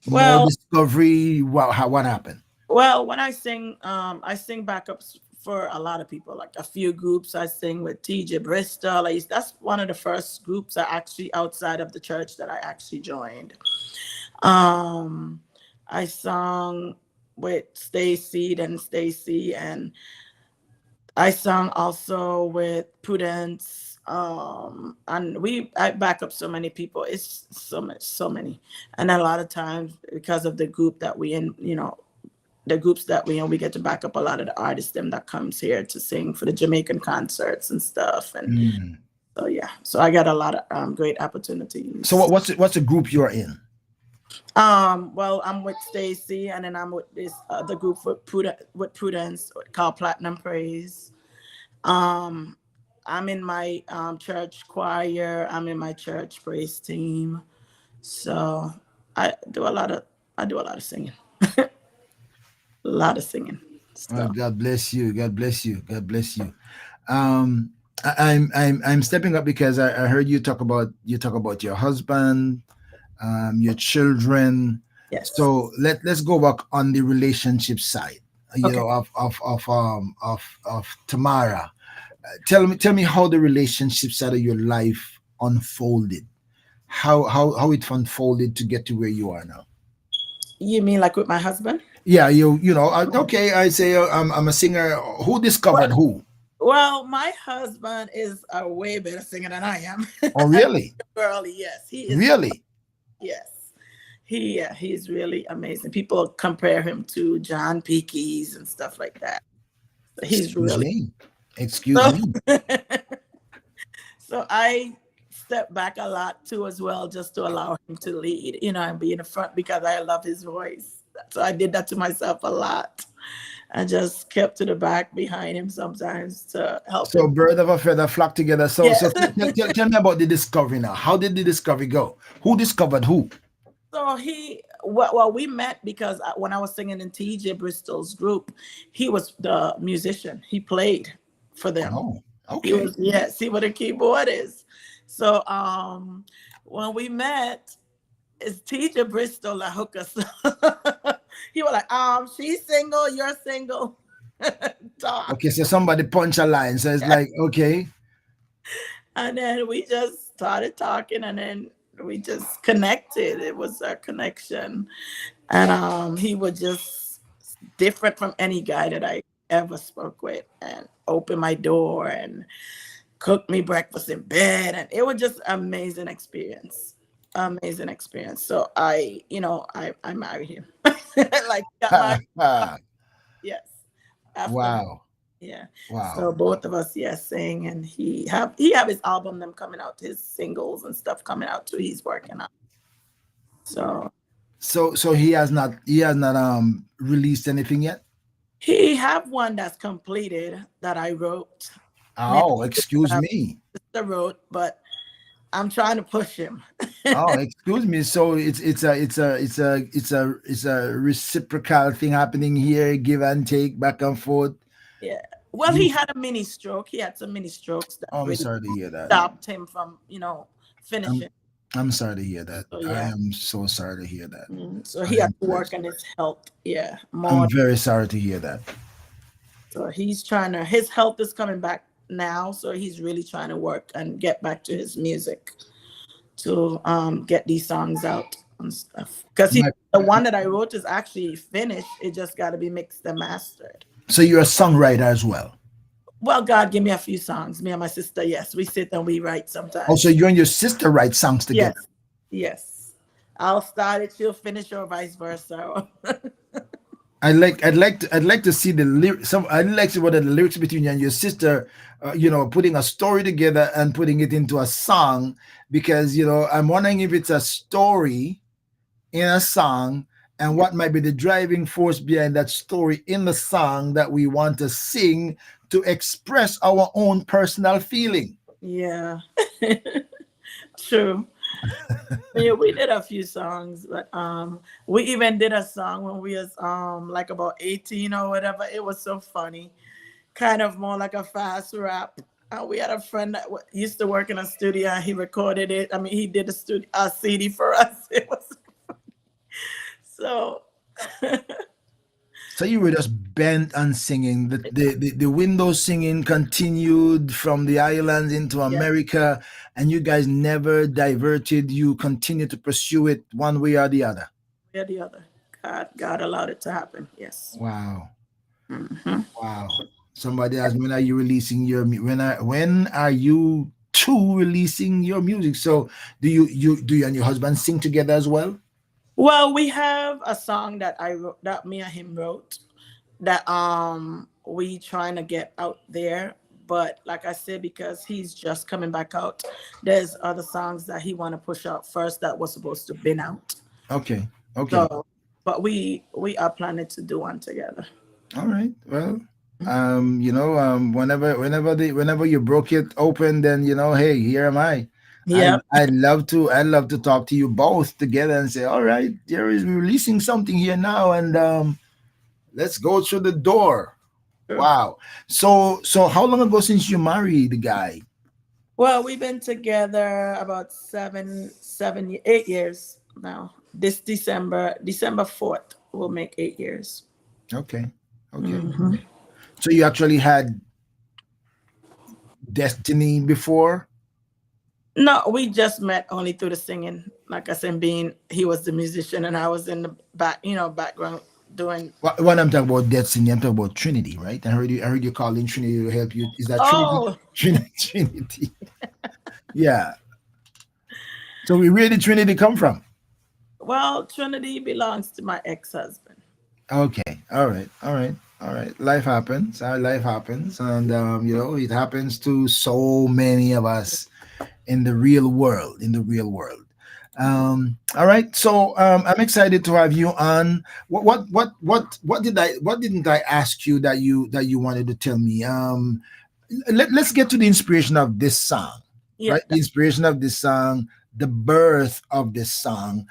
[SPEAKER 1] more
[SPEAKER 2] Well,
[SPEAKER 1] discovery. What happened?
[SPEAKER 2] when I sing backups for a lot of people, like a few groups. I sing with TJ Bristol. That's one of the first groups I actually outside of the church that I actually joined. Um, I sung with Stacy, and I sung also with Prudence. And I back up so many people. It's so many, and a lot of times because of the group that we in, the groups that we in, we get to back up a lot of the artists them that comes here to sing for the Jamaican concerts and stuff. And
[SPEAKER 1] Mm.
[SPEAKER 2] so yeah, so I got a lot of great
[SPEAKER 1] So
[SPEAKER 2] opportunities.
[SPEAKER 1] what's the group you're in?
[SPEAKER 2] Well, I'm with Stacy, and then I'm with this other group with Prudence called Platinum Praise. Um, I'm in my church choir. I'm in my church praise team. So I do a lot of I do a lot of singing, a lot of singing. So
[SPEAKER 1] God bless you. God bless you. God bless you. Um, I'm stepping up because I heard you talk about your husband, your children.
[SPEAKER 2] yes,
[SPEAKER 1] So let's go back on the relationship side.
[SPEAKER 2] okay.
[SPEAKER 1] Of Tamara. Tell me how the relationship side of your life unfolded. How it unfolded to get to where you are now.
[SPEAKER 2] You mean like with my husband?
[SPEAKER 1] Yeah, okay. I say I'm a singer. Who
[SPEAKER 2] Well,
[SPEAKER 1] discovered who?
[SPEAKER 2] well, my husband is a way better singer than I am.
[SPEAKER 1] Oh,
[SPEAKER 2] And
[SPEAKER 1] really?
[SPEAKER 2] girly, yes, he is.
[SPEAKER 1] Really?
[SPEAKER 2] Yes, he's really amazing. People compare him to John P. Keys and stuff like that. So he's
[SPEAKER 1] Excuse
[SPEAKER 2] really
[SPEAKER 1] me. Excuse
[SPEAKER 2] so.
[SPEAKER 1] me.
[SPEAKER 2] So I step back a lot too as well, just to allow him to lead, and be in the front because I love his voice. So I did that to myself a lot. I just kept to the back behind him sometimes to help
[SPEAKER 1] So
[SPEAKER 2] him.
[SPEAKER 1] bird of a feather flock together. So
[SPEAKER 2] Yes.
[SPEAKER 1] so tell me about the discovery now. How did the discovery go? Who discovered who?
[SPEAKER 2] So well, we met because when I was singing in TJ Bristol's group, he was the musician. He played for them.
[SPEAKER 1] Oh,
[SPEAKER 2] He
[SPEAKER 1] okay.
[SPEAKER 2] was, yeah, see what a keyboard is. So when we met, it's TJ Bristol that hooked us. He was like, she's single, you're single. Talk.
[SPEAKER 1] Okay, so somebody punch a line. So it's like, okay.
[SPEAKER 2] And then we just started talking, and then we just connected. It was a connection. And he was just different from any guy that I ever spoke with, and opened my door and cooked me breakfast in bed. And it was just amazing experience. Amazing experience. So I married him. Like got married. Yes. After,
[SPEAKER 1] Wow.
[SPEAKER 2] yeah.
[SPEAKER 1] Wow.
[SPEAKER 2] So both of us, yes, sing, and he have his album them coming out, his singles and stuff coming out too. He's working on. So
[SPEAKER 1] So he has not released anything yet?
[SPEAKER 2] he have one that's completed that I wrote. Me
[SPEAKER 1] Oh, excuse
[SPEAKER 2] and
[SPEAKER 1] me.
[SPEAKER 2] my sister wrote, but I'm trying to push him.
[SPEAKER 1] Oh, excuse me. So it's a reciprocal thing happening here, give and take, back and forth.
[SPEAKER 2] Yeah. Well, he
[SPEAKER 1] You,
[SPEAKER 2] had a mini stroke. He had some mini strokes that
[SPEAKER 1] oh, I'm
[SPEAKER 2] really
[SPEAKER 1] sorry to hear that.
[SPEAKER 2] stopped him from,
[SPEAKER 1] I'm
[SPEAKER 2] finishing.
[SPEAKER 1] I'm sorry to hear that.
[SPEAKER 2] So
[SPEAKER 1] I
[SPEAKER 2] yeah.
[SPEAKER 1] am so sorry to hear that.
[SPEAKER 2] So
[SPEAKER 1] I
[SPEAKER 2] he has
[SPEAKER 1] am
[SPEAKER 2] to
[SPEAKER 1] very
[SPEAKER 2] work on
[SPEAKER 1] sorry.
[SPEAKER 2] his health. Yeah,
[SPEAKER 1] I'm
[SPEAKER 2] more.
[SPEAKER 1] very sorry to hear that.
[SPEAKER 2] So he's trying to. His health is coming back now. So he's really trying to work and get back to his music to get these songs out and stuff. Because he,
[SPEAKER 1] My,
[SPEAKER 2] the one that I wrote is actually finished. It just got to be mixed and mastered.
[SPEAKER 1] so you're a songwriter as well.
[SPEAKER 2] Well, God, give me a few songs. Me and my sister, yes, we sit and we write
[SPEAKER 1] Also,
[SPEAKER 2] sometimes.
[SPEAKER 1] you and your sister write songs together.
[SPEAKER 2] Yes, yes. I'll start it, she'll finish, or vice versa.
[SPEAKER 1] I'd like to see the lyrics. I'd like to see what are the lyrics between you and your sister. Putting a story together and putting it into a song, because I'm wondering if it's a story in a song, and what might be the driving force behind that story in the song that we want to sing to express our own personal feeling.
[SPEAKER 2] Yeah, true. Yeah, we did a few songs, but we even did a song when we was like about 18 or whatever. It was so funny, kind of more like a fast rap. We had a friend that used to work in a studio. And he recorded it. I mean, he did a CD for us. It was so.
[SPEAKER 1] So you were just bent on singing. The windows singing continued from the islands into
[SPEAKER 2] Yeah,
[SPEAKER 1] America, and you guys never diverted. You continued to pursue it one way or the other.
[SPEAKER 2] yeah, the other. God allowed it to happen. Yes.
[SPEAKER 1] Wow,
[SPEAKER 2] Hmm.
[SPEAKER 1] wow. Somebody asked, when are you releasing when are you two releasing your music? So do you and your husband sing together as well?
[SPEAKER 2] Well, we have a song that I wrote, that me and him wrote, that we trying to get out there. But like I said, because he's just coming back out, there's other songs that he want to push out first that was supposed to been out.
[SPEAKER 1] Okay, okay.
[SPEAKER 2] So, but we are planning to do one together.
[SPEAKER 1] All right. Well, whenever you broke it open, then hey, here am I. I
[SPEAKER 2] Yep.
[SPEAKER 1] I'd love to talk to you both together and say, all right, there is releasing something here now, and let's go through the door.
[SPEAKER 2] Sure.
[SPEAKER 1] Wow. So how long ago since you married the guy?
[SPEAKER 2] Well, we've been together about 8 years now. This December 4th, will make 8 years.
[SPEAKER 1] Okay. Okay.
[SPEAKER 2] Hmm.
[SPEAKER 1] So you actually had destiny before?
[SPEAKER 2] No, we just met only through the singing. Like I said, being he was the musician and I was in the background doing.
[SPEAKER 1] When I'm talking about destiny, I'm talking about Trinity, right? I heard you calling Trinity to help you. Is that Trinity?
[SPEAKER 2] Oh,
[SPEAKER 1] Trinity. Yeah. So where did Trinity come from?
[SPEAKER 2] well, Trinity belongs to my ex-husband.
[SPEAKER 1] Okay. All right. All right. All right. Life happens. Life happens, and it happens to so many of us in the real world. In the real world. All right. So I'm excited to have you on. What didn't I ask you that you wanted to tell me? Let's get to the inspiration of this song,
[SPEAKER 2] Yeah,
[SPEAKER 1] right? The inspiration of this song, the birth of this song.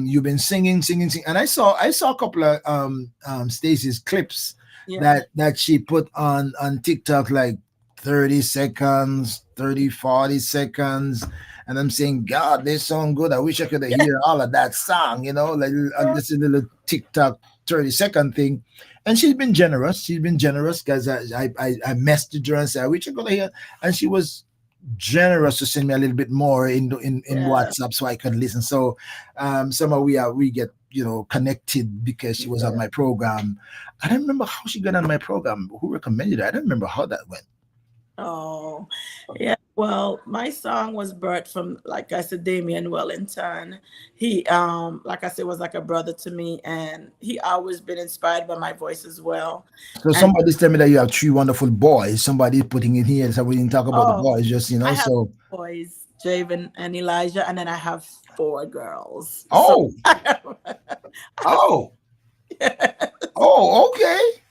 [SPEAKER 1] You've been singing, singing, singing, and I saw a couple of Stacey's clips
[SPEAKER 2] yeah,
[SPEAKER 1] that she put on TikTok, like 30 seconds, 30, 40 seconds. And I'm saying, God, they sound good. I wish I could hear all of that song, like this is a little TikTok 30-second thing. And she's been generous. She's been generous, because I messaged her and said, I wish I could hear. And she was generous to send me a little bit more in
[SPEAKER 2] yeah,
[SPEAKER 1] WhatsApp so I could listen. So somehow we get connected because she was on
[SPEAKER 2] yeah.
[SPEAKER 1] my program. I don't remember how she got on my program. Who recommended it? I don't remember how that went.
[SPEAKER 2] Oh, yeah. Well, my song was birthed from, like I said, Damien Wellington. He, like I said, was like a brother to me, and he always been inspired by my voice as well.
[SPEAKER 1] So
[SPEAKER 2] And
[SPEAKER 1] somebody's telling me that you have three wonderful boys. Somebody putting it here, so we didn't talk about the
[SPEAKER 2] oh,
[SPEAKER 1] boys, just
[SPEAKER 2] I have
[SPEAKER 1] so.
[SPEAKER 2] boys, Javen and Elijah, and then I have four girls. So
[SPEAKER 1] Oh,
[SPEAKER 2] I have,
[SPEAKER 1] oh, oh, okay.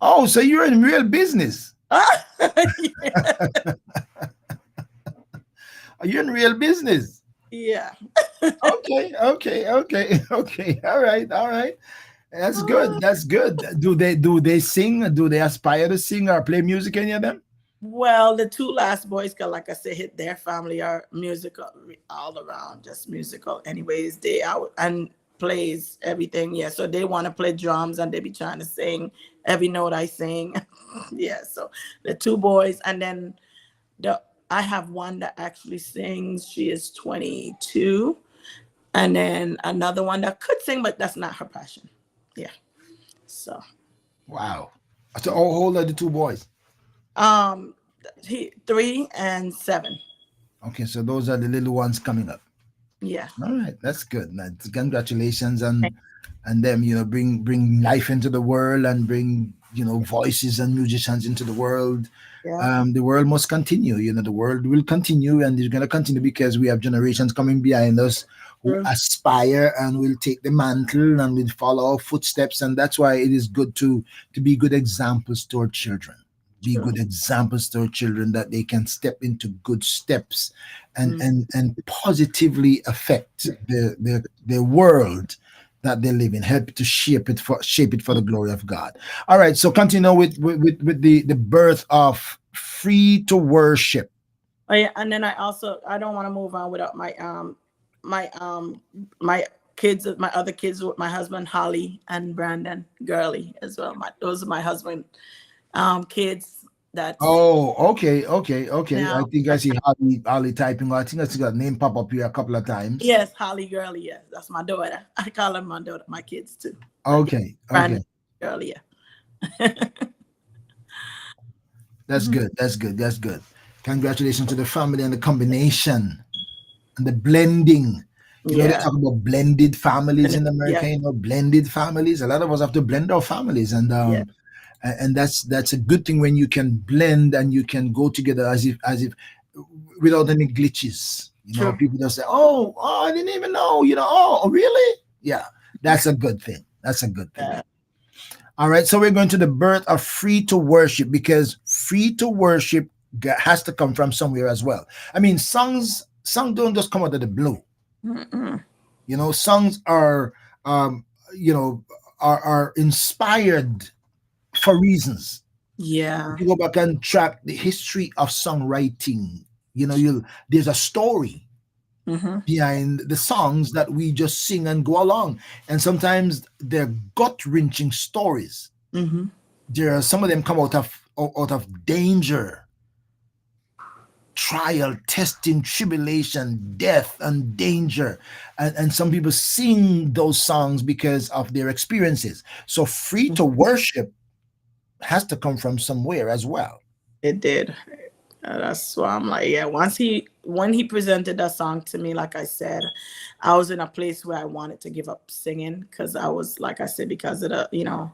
[SPEAKER 1] Oh, so you're in real business.
[SPEAKER 2] yeah,
[SPEAKER 1] Are you in real business?
[SPEAKER 2] yeah.
[SPEAKER 1] Okay, okay, okay, okay. All right, all right. That's good. That's good. Do they sing? Do they aspire to sing or play music? Any of them?
[SPEAKER 2] Well, the two last boys, 'cause like I said, hit their family are musical all around, just musical. Anyways, they out and plays everything. Yeah, so they want to play drums and they be trying to sing every note I sing. Yeah, so the two boys, and then the I have one that actually sings. She is 22, and then another one that could sing, but that's not her passion. Yeah, so
[SPEAKER 1] Wow. So how old are the two boys?
[SPEAKER 2] um, he 3 and 7.
[SPEAKER 1] Okay, so those are the little ones coming up.
[SPEAKER 2] Yeah.
[SPEAKER 1] All right, that's good. Congratulations and them. Bring life into the world and bring voices and musicians into the world.
[SPEAKER 2] Yeah,
[SPEAKER 1] The world must continue. The world will continue and it's going to continue because we have generations coming behind us who
[SPEAKER 2] true,
[SPEAKER 1] aspire and will take the mantle and will follow our footsteps. And that's why it is good to be good examples to our children. Be
[SPEAKER 2] true.
[SPEAKER 1] good examples to our children that they can step into good steps and
[SPEAKER 2] Mm.
[SPEAKER 1] and positively affect the world that they live in, help to shape it for the glory of God. All right, so continue with the birth of free to worship.
[SPEAKER 2] Oh yeah, and then I don't want to move on without my my kids, my other kids with my husband Holly and Brandon Girley as well. Those are my husband kids. That's
[SPEAKER 1] Oh, okay. I
[SPEAKER 2] now
[SPEAKER 1] think I see Holly typing. I think I see that name pop up here a couple of times.
[SPEAKER 2] yes, Holly Girley. Yes, that's my daughter. I call her my daughter, my kids too. But yeah,
[SPEAKER 1] Okay,
[SPEAKER 2] Brandon
[SPEAKER 1] okay.
[SPEAKER 2] Girley. Yeah.
[SPEAKER 1] That's
[SPEAKER 2] Mhm.
[SPEAKER 1] good. That's good. That's good. Congratulations to the family and the combination and the blending. They
[SPEAKER 2] Yeah.
[SPEAKER 1] talk about blended families
[SPEAKER 2] And
[SPEAKER 1] in
[SPEAKER 2] yeah.
[SPEAKER 1] America. Blended families. A lot of us have to blend our families,
[SPEAKER 2] Yeah.
[SPEAKER 1] and that's a good thing when you can blend and you can go together as if without any glitches.
[SPEAKER 2] True.
[SPEAKER 1] People just say, "Oh, I didn't even know." "Oh, really?" Yeah, that's a good thing. That's a good thing.
[SPEAKER 2] Yeah.
[SPEAKER 1] All right, so we're going to the birth of free to worship because free to worship has to come from somewhere as well. I mean, songs don't just come out of the blue.
[SPEAKER 2] Mm-mm.
[SPEAKER 1] Songs are um, you know are inspired for reasons.
[SPEAKER 2] Yeah.
[SPEAKER 1] If you go back and track the history of songwriting, you there's a story
[SPEAKER 2] Mm-hmm.
[SPEAKER 1] behind the songs that we just sing and go along, and sometimes they're gut wrenching stories.
[SPEAKER 2] Mm-hmm.
[SPEAKER 1] There are some of them come out of danger, trial, testing, tribulation, death, and danger, and some people sing those songs because of their experiences. So free to worship has to come from somewhere as well.
[SPEAKER 2] It did. That's why I'm like, yeah. When he presented that song to me, like I said, I was in a place where I wanted to give up singing because I was, like I said, because of the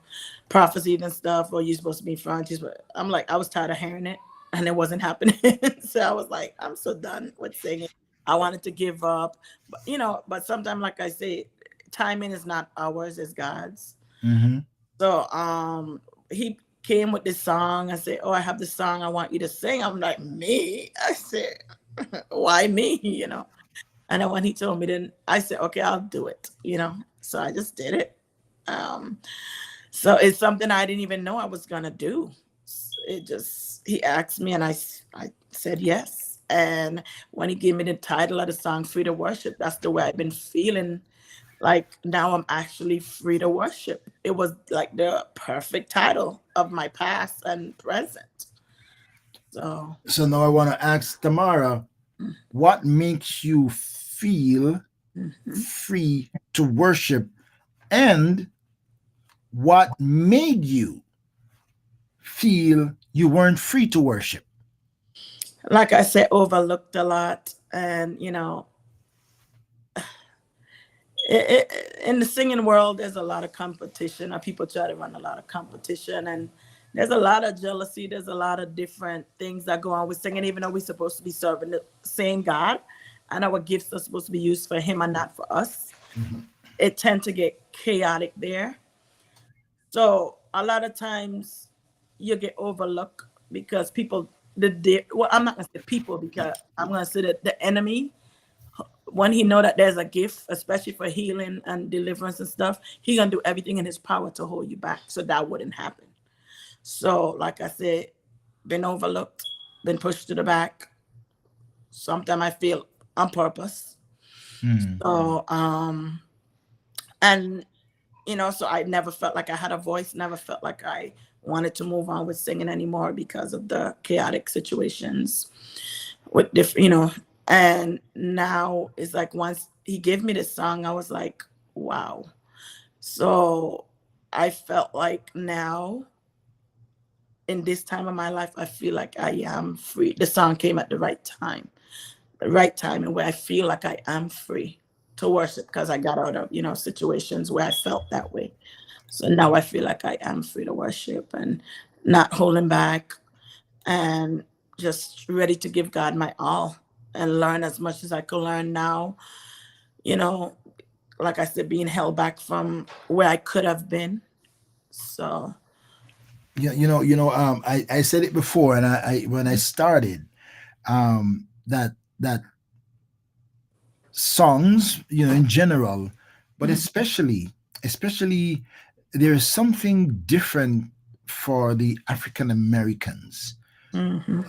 [SPEAKER 2] prophecies and stuff. Or you're supposed to be front. I'm like, I was tired of hearing it, and it wasn't happening. So I was like, I'm so done with singing. I wanted to give up, but sometimes, like I say, timing is not ours; it's God's.
[SPEAKER 1] Hmm.
[SPEAKER 2] So he came with this song. I said, "Oh, I have this song I want you to sing." I'm like, "Me?" I said, "Why me?" And then when he told me, then I said, "Okay, I'll do it." So I just did it. Um, so it's something I didn't even know I was gonna do. It just he asked me, and I said yes. And when he gave me the title of the song, "Free to Worship," that's the way I've been feeling, like now I'm actually free to worship. It was like the perfect title of my past and present. So
[SPEAKER 1] So now I want to ask Tamara, what makes you feel
[SPEAKER 2] mhm.
[SPEAKER 1] free to worship, and what made you feel you weren't free to worship?
[SPEAKER 2] Like I said, overlooked a lot. And, in the singing world, there's a lot of competition. People try to run a lot of competition. And there's a lot of jealousy. There's a lot of different things that go on with singing, even though we're supposed to be serving the same God. And our gifts are supposed to be used for Him and not for us.
[SPEAKER 1] Mhm.
[SPEAKER 2] It tend to get chaotic there. So a lot of times you get overlooked because people, well, I'm not gonna say people because I'm gonna say that the enemy, when he know that there's a gift, especially for healing and deliverance and stuff, he gonna do everything in his power to hold you back, so that wouldn't happen. So, like I said, been overlooked. been pushed to the back. Sometimes I feel on purpose.
[SPEAKER 1] Mm.
[SPEAKER 2] So and so I never felt like I had a voice, never felt like I wanted to move on with singing anymore because of the chaotic situations with different, and now it's like once he gave me this song, I was like, wow. So I felt like now in this time of my life, I feel like I am free. The song came at the right time, and where I feel like I am free to worship because I got out of, situations where I felt that way. So now I feel like I am free to worship and not holding back and just ready to give God my all and learn as much as I could learn now. You know, like I said, being held back from where I could have been. So,
[SPEAKER 1] Yeah, I said it before, and I when I started, that songs, in general, but
[SPEAKER 2] mm,
[SPEAKER 1] especially there is something different for the African Americans
[SPEAKER 2] mhm,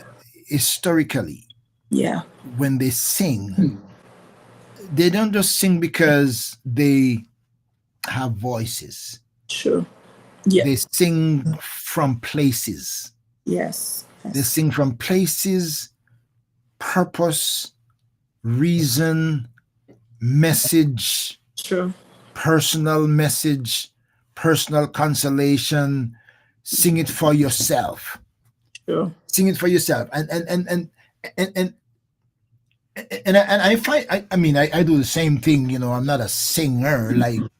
[SPEAKER 1] historically.
[SPEAKER 2] yeah,
[SPEAKER 1] When they sing, they don't just sing because they have voices.
[SPEAKER 2] true. Yeah,
[SPEAKER 1] They sing from places.
[SPEAKER 2] yes,
[SPEAKER 1] They
[SPEAKER 2] yes,
[SPEAKER 1] sing from places, purpose, reason, message,
[SPEAKER 2] true,
[SPEAKER 1] personal message, personal consolation. Sing it for yourself.
[SPEAKER 2] true.
[SPEAKER 1] Sing it for yourself. And I find, I do the same thing. I'm not a singer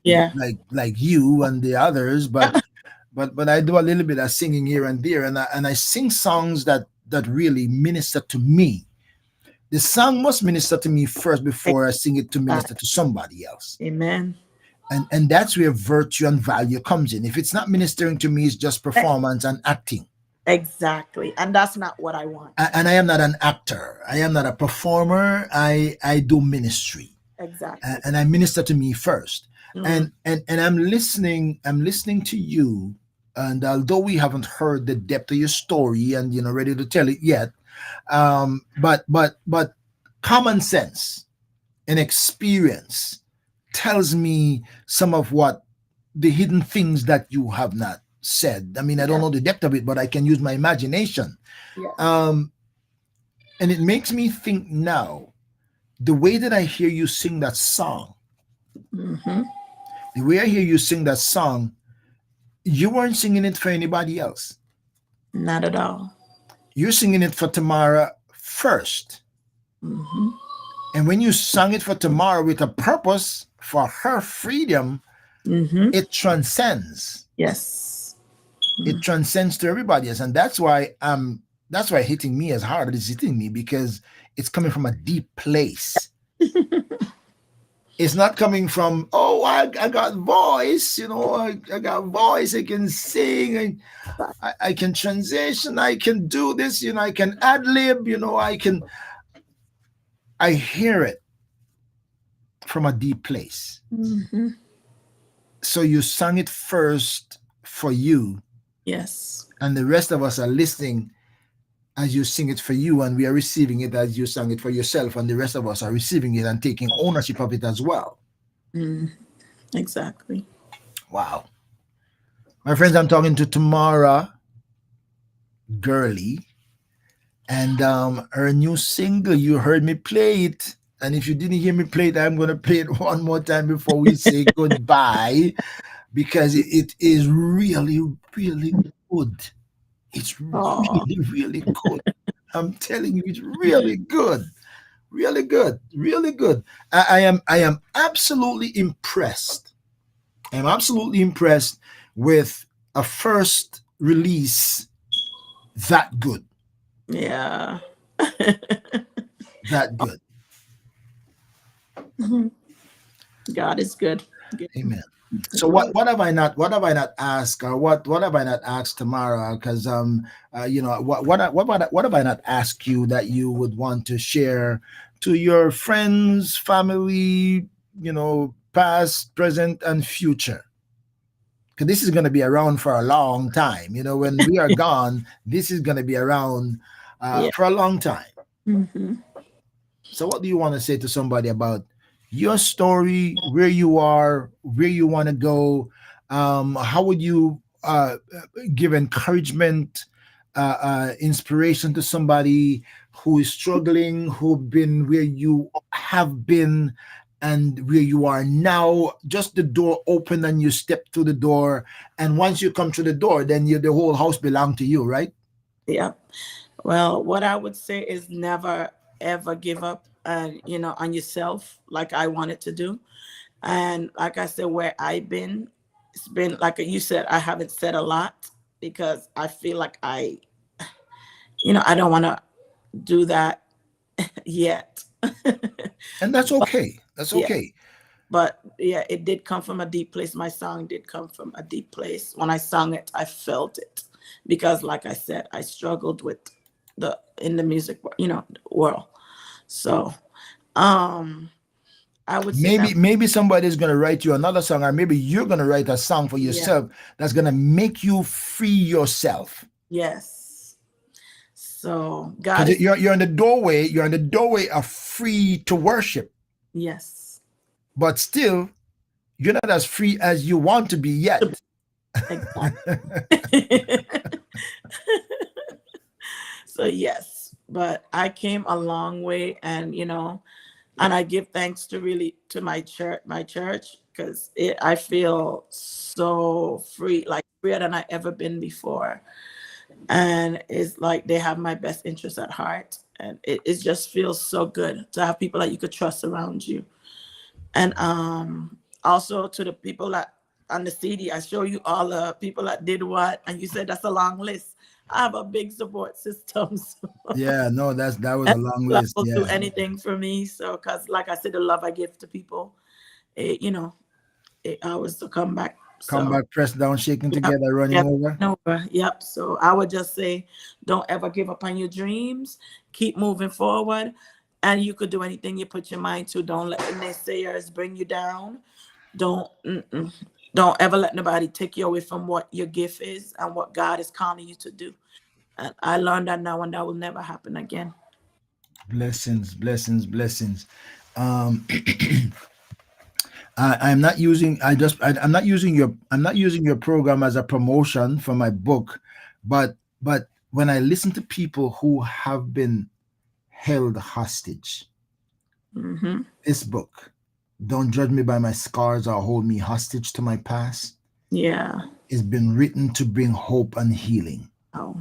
[SPEAKER 2] Yeah,
[SPEAKER 1] like you and the others, but I do a little bit of singing here and there, and I sing songs that really minister to me. The song must minister to me first before I sing it to minister to
[SPEAKER 2] exactly.
[SPEAKER 1] somebody else.
[SPEAKER 2] Amen.
[SPEAKER 1] And that's where virtue and value comes in. If it's not ministering to me, it's just
[SPEAKER 2] E-
[SPEAKER 1] performance and acting.
[SPEAKER 2] Exactly. And that's not what I want.
[SPEAKER 1] And I am not an actor. I am not a performer. I do ministry,
[SPEAKER 2] Exactly.
[SPEAKER 1] and I minister to me first.
[SPEAKER 2] Mm,
[SPEAKER 1] And I'm listening. I'm listening to you. And although we haven't heard the depth of your story and ready to tell it yet, but common sense and experience tells me some of what the hidden things that you have not said. I mean, I don't
[SPEAKER 2] yeah,
[SPEAKER 1] know the depth of it, but I can use my imagination.
[SPEAKER 2] yeah.
[SPEAKER 1] Um, and it makes me think now, the way that I hear you sing that song,
[SPEAKER 2] Hmm.
[SPEAKER 1] the way I hear you sing that song, you weren't singing it for anybody else.
[SPEAKER 2] Not at all.
[SPEAKER 1] You're singing it for Tamara first.
[SPEAKER 2] Hmm.
[SPEAKER 1] And when you sung it for Tamara with a purpose for her freedom,
[SPEAKER 2] Hmm.
[SPEAKER 1] it transcends.
[SPEAKER 2] Yes.
[SPEAKER 1] It
[SPEAKER 2] Mm.
[SPEAKER 1] transcends to everybody else. And that's why hitting me as hard as it's hitting me, because it's coming from a deep place. It's not coming from, oh, I got voice, I got voice, I can sing, I can transition, I can do this, I can ad lib, I hear it from a deep place.
[SPEAKER 2] Hmm.
[SPEAKER 1] So you sang it first for you,
[SPEAKER 2] Yes.
[SPEAKER 1] and the rest of us are listening as you sing it for you, and we are receiving it as you sang it for yourself, and the rest of us are receiving it and taking ownership of it as well.
[SPEAKER 2] Mm, exactly.
[SPEAKER 1] Wow. My friends, I'm talking to Tamara Girley, and her new single, you heard me play it. And if you didn't hear me play it, I'm going to play it one more time before we say goodbye, because it is really, really good. It's
[SPEAKER 2] Oh,
[SPEAKER 1] really, really good. I'm telling you, it's really good. Really good. Really good. I am absolutely impressed. I'm absolutely impressed with a first release that good.
[SPEAKER 2] yeah.
[SPEAKER 1] That good.
[SPEAKER 2] God is good. Good.
[SPEAKER 1] Amen. So
[SPEAKER 2] He is.
[SPEAKER 1] what have I not asked, or what have I not asked Tamara? Because what have I not asked you that you would want to share to your friends, family, past, present, and future? Because this is going to be around for a long time. When we are gone, this is going to be around
[SPEAKER 2] Yeah.
[SPEAKER 1] for a long time.
[SPEAKER 2] Hmm.
[SPEAKER 1] So, what do you want to say to somebody about your story, where you are, where you want to go? How would you give encouragement, inspiration to somebody who is struggling, who've been where you have been, and where you are now? Just the door open and you step through the door, and once you come through the door, then the whole house belong to you, right?
[SPEAKER 2] Yeah. Well, what I would say is never ever give up, on yourself like I wanted to do. And like I said, where I've been, it's been like you said, I haven't said a lot because I feel like I don't want to do that yet.
[SPEAKER 1] And that's
[SPEAKER 2] But
[SPEAKER 1] okay. That's
[SPEAKER 2] yeah,
[SPEAKER 1] okay.
[SPEAKER 2] but yeah, it did come from a deep place. My song did come from a deep place. When I sung it, I felt it because, like I said, I struggled with the in the world. So, um, I would say that
[SPEAKER 1] Maybe somebody's gonna write you another song, or maybe you're gonna write a song for
[SPEAKER 2] yeah,
[SPEAKER 1] yourself that's gonna make you free yourself.
[SPEAKER 2] yes. So God
[SPEAKER 1] Because
[SPEAKER 2] is
[SPEAKER 1] you're in the doorway, you're in the doorway of free to worship,
[SPEAKER 2] yes,
[SPEAKER 1] but still you're not as free as you want to be yet.
[SPEAKER 2] exactly. So yes, but I came a long way, and I give thanks to really to my church, because I feel so free, like freer than I ever been before, and it's like they have my best interest at heart, and it just feels so good to have people that you could trust around you, and also to the people that on the CD, I show you all the people that did what, and you said that's a long list. I have a big support system. So
[SPEAKER 1] Yeah, no, that was
[SPEAKER 2] and
[SPEAKER 1] a long
[SPEAKER 2] people that
[SPEAKER 1] list.
[SPEAKER 2] will do
[SPEAKER 1] Yeah.
[SPEAKER 2] anything for me. So, because like I said, the love I give to people, it, you know, it always to come back.
[SPEAKER 1] Come
[SPEAKER 2] So,
[SPEAKER 1] back, press down, shaking
[SPEAKER 2] yep,
[SPEAKER 1] together, running
[SPEAKER 2] yep,
[SPEAKER 1] over.
[SPEAKER 2] over, yep. So, I would just say, don't ever give up on your dreams. Keep moving forward, and you could do anything you put your mind to. Don't let the naysayers bring you down. Don't don't ever let nobody take you away from what your gift is and what God is calling you to do. And I learned that now, and that will never happen again.
[SPEAKER 1] Blessings, blessings, blessings. Um, I'm not using. I'm not using your. I'm not using your program as a promotion for my book, but when I listen to people who have been held hostage,
[SPEAKER 2] Hmm.
[SPEAKER 1] this book, "Don't Judge Me by My Scars or Hold Me Hostage to My Past,"
[SPEAKER 2] Yeah.
[SPEAKER 1] has been written to bring hope and healing.
[SPEAKER 2] Oh,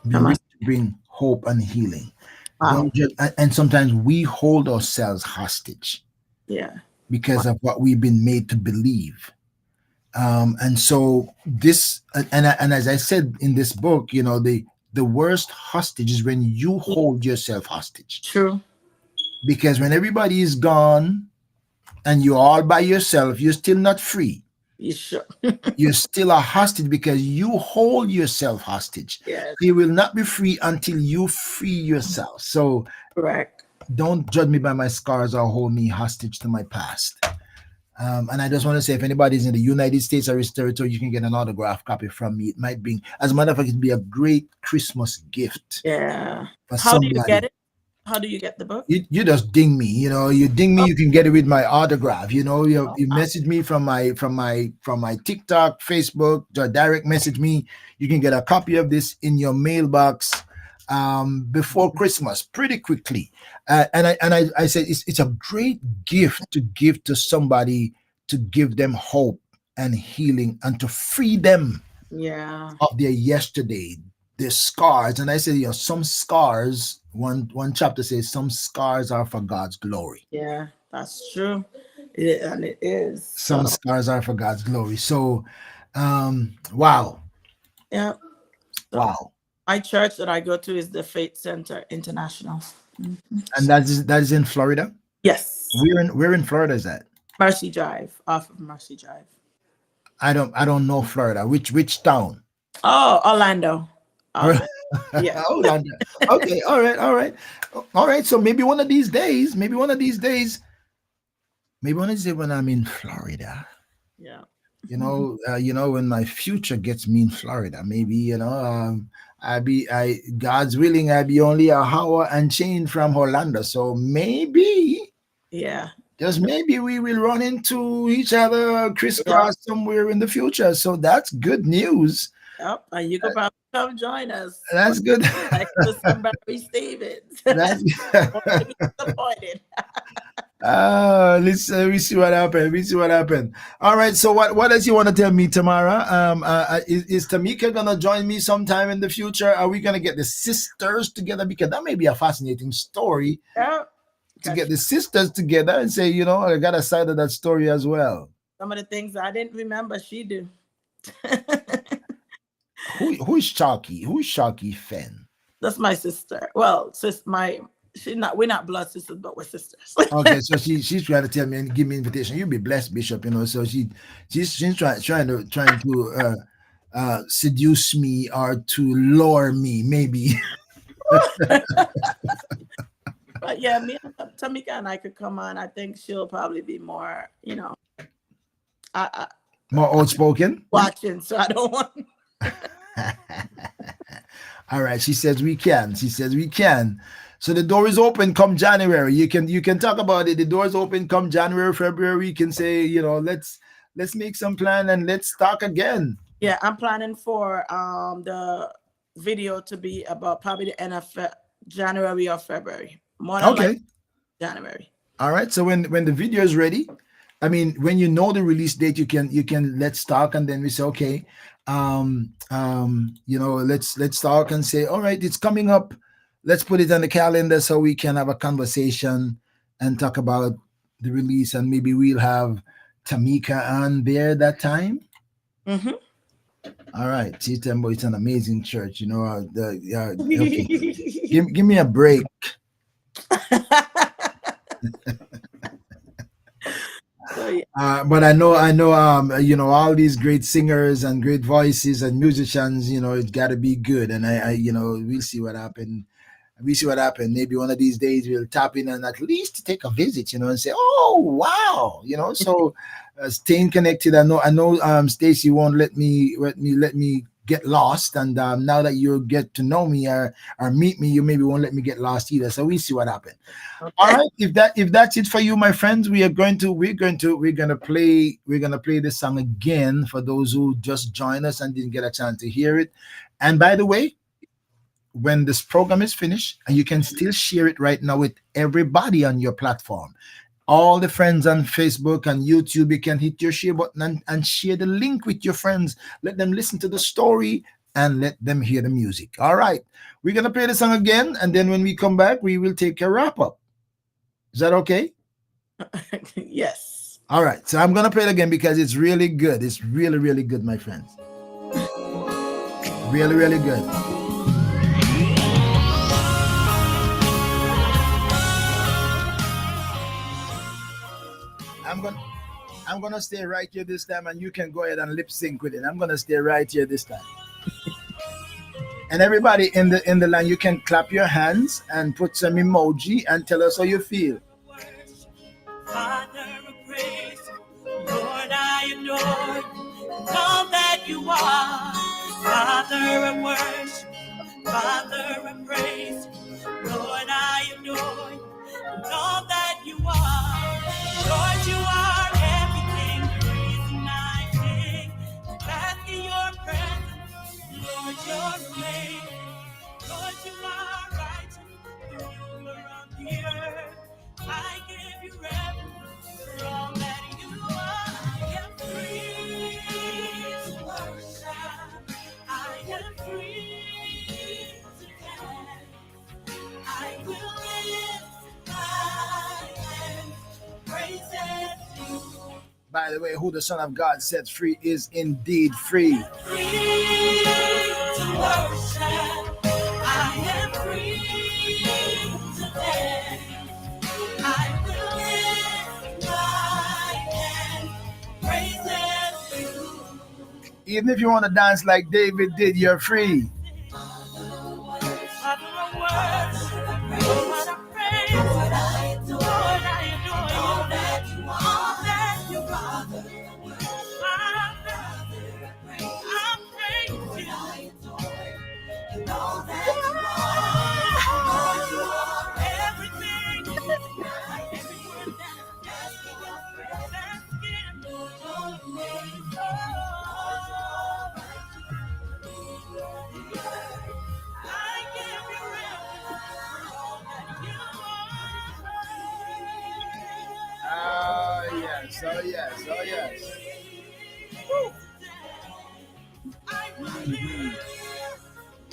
[SPEAKER 1] Been
[SPEAKER 2] come on.
[SPEAKER 1] written to bring hope and healing.
[SPEAKER 2] Wow.
[SPEAKER 1] Don't judge, and sometimes we hold ourselves hostage
[SPEAKER 2] Yeah.
[SPEAKER 1] because of what we've been made to believe. And so this, and as I said in this book, the worst hostage is when you
[SPEAKER 2] Yeah,
[SPEAKER 1] hold yourself hostage,
[SPEAKER 2] true.
[SPEAKER 1] because when everybody is gone and you're all by yourself, you're still not free.
[SPEAKER 2] You sure?
[SPEAKER 1] You're still a hostage because you hold yourself hostage.
[SPEAKER 2] Yes.
[SPEAKER 1] You will not be free until you free yourself. So
[SPEAKER 2] Correct.
[SPEAKER 1] don't judge me by my scars or hold me hostage to my past. And I just want to say, if anybody's in the United States or its territory, you can get an autograph copy from me. It might be, as a matter of fact, it'd be a great Christmas gift
[SPEAKER 2] Yeah.
[SPEAKER 1] for
[SPEAKER 2] How do you get
[SPEAKER 1] somebody.
[SPEAKER 2] it? How do you get the book?
[SPEAKER 1] You just ding me, you ding me,
[SPEAKER 2] Oh,
[SPEAKER 1] you can get it with my autograph. You
[SPEAKER 2] wow.
[SPEAKER 1] message me from my TikTok, Facebook, or direct message me. You can get a copy of this in your mailbox before Christmas pretty quickly. And I said it's a great gift to give to somebody, to give them hope and healing and to free them
[SPEAKER 2] Yeah.
[SPEAKER 1] of their yesterday, their scars. And I said, some scars, one chapter says some scars are for God's glory.
[SPEAKER 2] Yeah. That's true. And it is.
[SPEAKER 1] Some
[SPEAKER 2] So,
[SPEAKER 1] scars are for God's glory. So wow,
[SPEAKER 2] yeah. So,
[SPEAKER 1] wow.
[SPEAKER 2] my church that I go to is the Faith Center International. Mhm.
[SPEAKER 1] And that is in Florida.
[SPEAKER 2] Yes.
[SPEAKER 1] Where in Florida is that?
[SPEAKER 2] Mercy Drive, off of Mercy Drive.
[SPEAKER 1] I don't know Florida. Which town?
[SPEAKER 2] Oh, Orlando.
[SPEAKER 1] Oh,
[SPEAKER 2] Off it. Yeah.
[SPEAKER 1] London. Okay, all right. So maybe one of these days, when I'm in Florida,
[SPEAKER 2] Yeah.
[SPEAKER 1] when my future gets me in Florida, maybe I God's willing, I be only a hour and change from Orlando. So maybe,
[SPEAKER 2] Yeah.
[SPEAKER 1] just maybe, we will run into each other
[SPEAKER 2] Yep.
[SPEAKER 1] crisscross somewhere in the future. So that's good news.
[SPEAKER 2] Yep. And you could probably come join us for
[SPEAKER 1] That's good.
[SPEAKER 2] next to some Barry Stevens.
[SPEAKER 1] That's
[SPEAKER 2] Won't be disappointed.
[SPEAKER 1] let's we see what happened. We see what happened. All right. So what else you want to tell me, Tamara? Is Tamika gonna join me sometime in the future? Are we gonna get the sisters together? Because that may be a fascinating story
[SPEAKER 2] Yep.
[SPEAKER 1] to
[SPEAKER 2] Because
[SPEAKER 1] get the sisters together and say, I got a side of that story as well.
[SPEAKER 2] some of the things I didn't remember, she do.
[SPEAKER 1] Who's Sharky? Who's Sharky Fenn?
[SPEAKER 2] That's my sister. Well, she's not. We're not blood sisters, but we're sisters.
[SPEAKER 1] Okay, so she's trying to tell me and give me invitation. You'll be blessed, Bishop. So she's trying to seduce me or to lure me, maybe.
[SPEAKER 2] But yeah, me and Tamika and I could come on. I think she'll probably be more, I
[SPEAKER 1] More outspoken.
[SPEAKER 2] watching, so I don't want.
[SPEAKER 1] All right, she says we can. She says we can. So the door is open come January. You can talk about it. The door is open come January, February. We can say, let's make some plan and let's talk again.
[SPEAKER 2] Yeah, I'm planning for the video to be about probably the end of January or February. More than
[SPEAKER 1] Okay.
[SPEAKER 2] like January.
[SPEAKER 1] All right. So when the video is ready, I mean, when you know the release date, you can let's talk, and then we say, okay, let's talk and say, all right, it's coming up. Let's put it on the calendar so we can have a conversation and talk about the release, and maybe we'll have Tamika on there that time.
[SPEAKER 2] Mm-hmm.
[SPEAKER 1] All right, see, Tembo, it's an amazing church. Okay. Give me a break.
[SPEAKER 2] So yeah.
[SPEAKER 1] But I know, all these great singers and great voices and musicians, it's got to be good. And we'll see what happens. We see what happens. Maybe one of these days we'll tap in and at least take a visit, and say, "Oh, wow!" So staying connected. I know. Stacy won't let me get lost. And now that you get to know me or meet me, you maybe won't let me get lost either. So we see what happens. All right. If that's it for you, my friends, we're gonna play this song again for those who just joined us and didn't get a chance to hear it. And by the way, when this program is finished, and you can still share it right now with everybody on your platform, all the friends on Facebook and YouTube, you can hit your share button and share the link with your friends. Let them listen to the story and let them hear the music. All right, we're gonna play the song again, and then when we come back, we will take a wrap up. Is that okay?
[SPEAKER 2] Yes.
[SPEAKER 1] All right, so I'm gonna play it again because it's really good. It's really, really good, my friends. Really, really good. I'm gonna stay right here this time, and you can go ahead and lip sync with it. I'm gonna stay right here this time. And everybody in the line, you can clap your hands and put some emoji and tell us how you feel.
[SPEAKER 4] Father of praise, Lord, I adore you, and all that you are. Father of worship, Father of praise, Lord, I adore you, and all that you are. Lord, you are everything, the reason I sing, bask in your presence. Lord, you're amazing. Lord, you are righteous, the ruler of the earth. I give you reverence for all that you are. I am free to worship. I am free to dance. I will lift my hands, praises you.
[SPEAKER 1] By the way, who the Son of God sets free is indeed free.
[SPEAKER 4] Free to worship. I am free to dance. I will lift my hands, praises you.
[SPEAKER 1] Even if you want to dance like David did, you're free. Oh yes, oh yes.
[SPEAKER 4] I will lift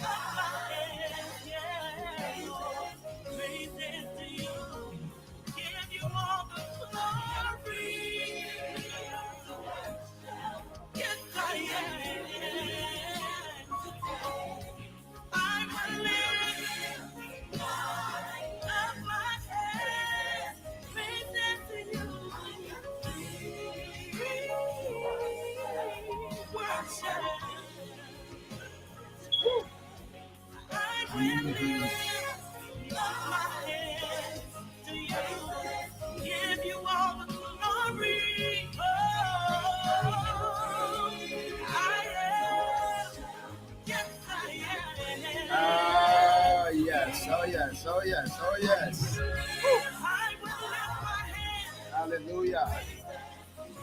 [SPEAKER 4] up my hands, yeah, Lord, praises to you, give you all the glory. Yes, I am. I will lift up my hands, praises to you, worship. I will lift up my hands to you, give you all the glory. Oh, I am, yes I
[SPEAKER 1] Oh
[SPEAKER 4] am.
[SPEAKER 1] yes, oh yes, oh yes, oh yes.
[SPEAKER 4] I will lift my hands,
[SPEAKER 1] Hallelujah.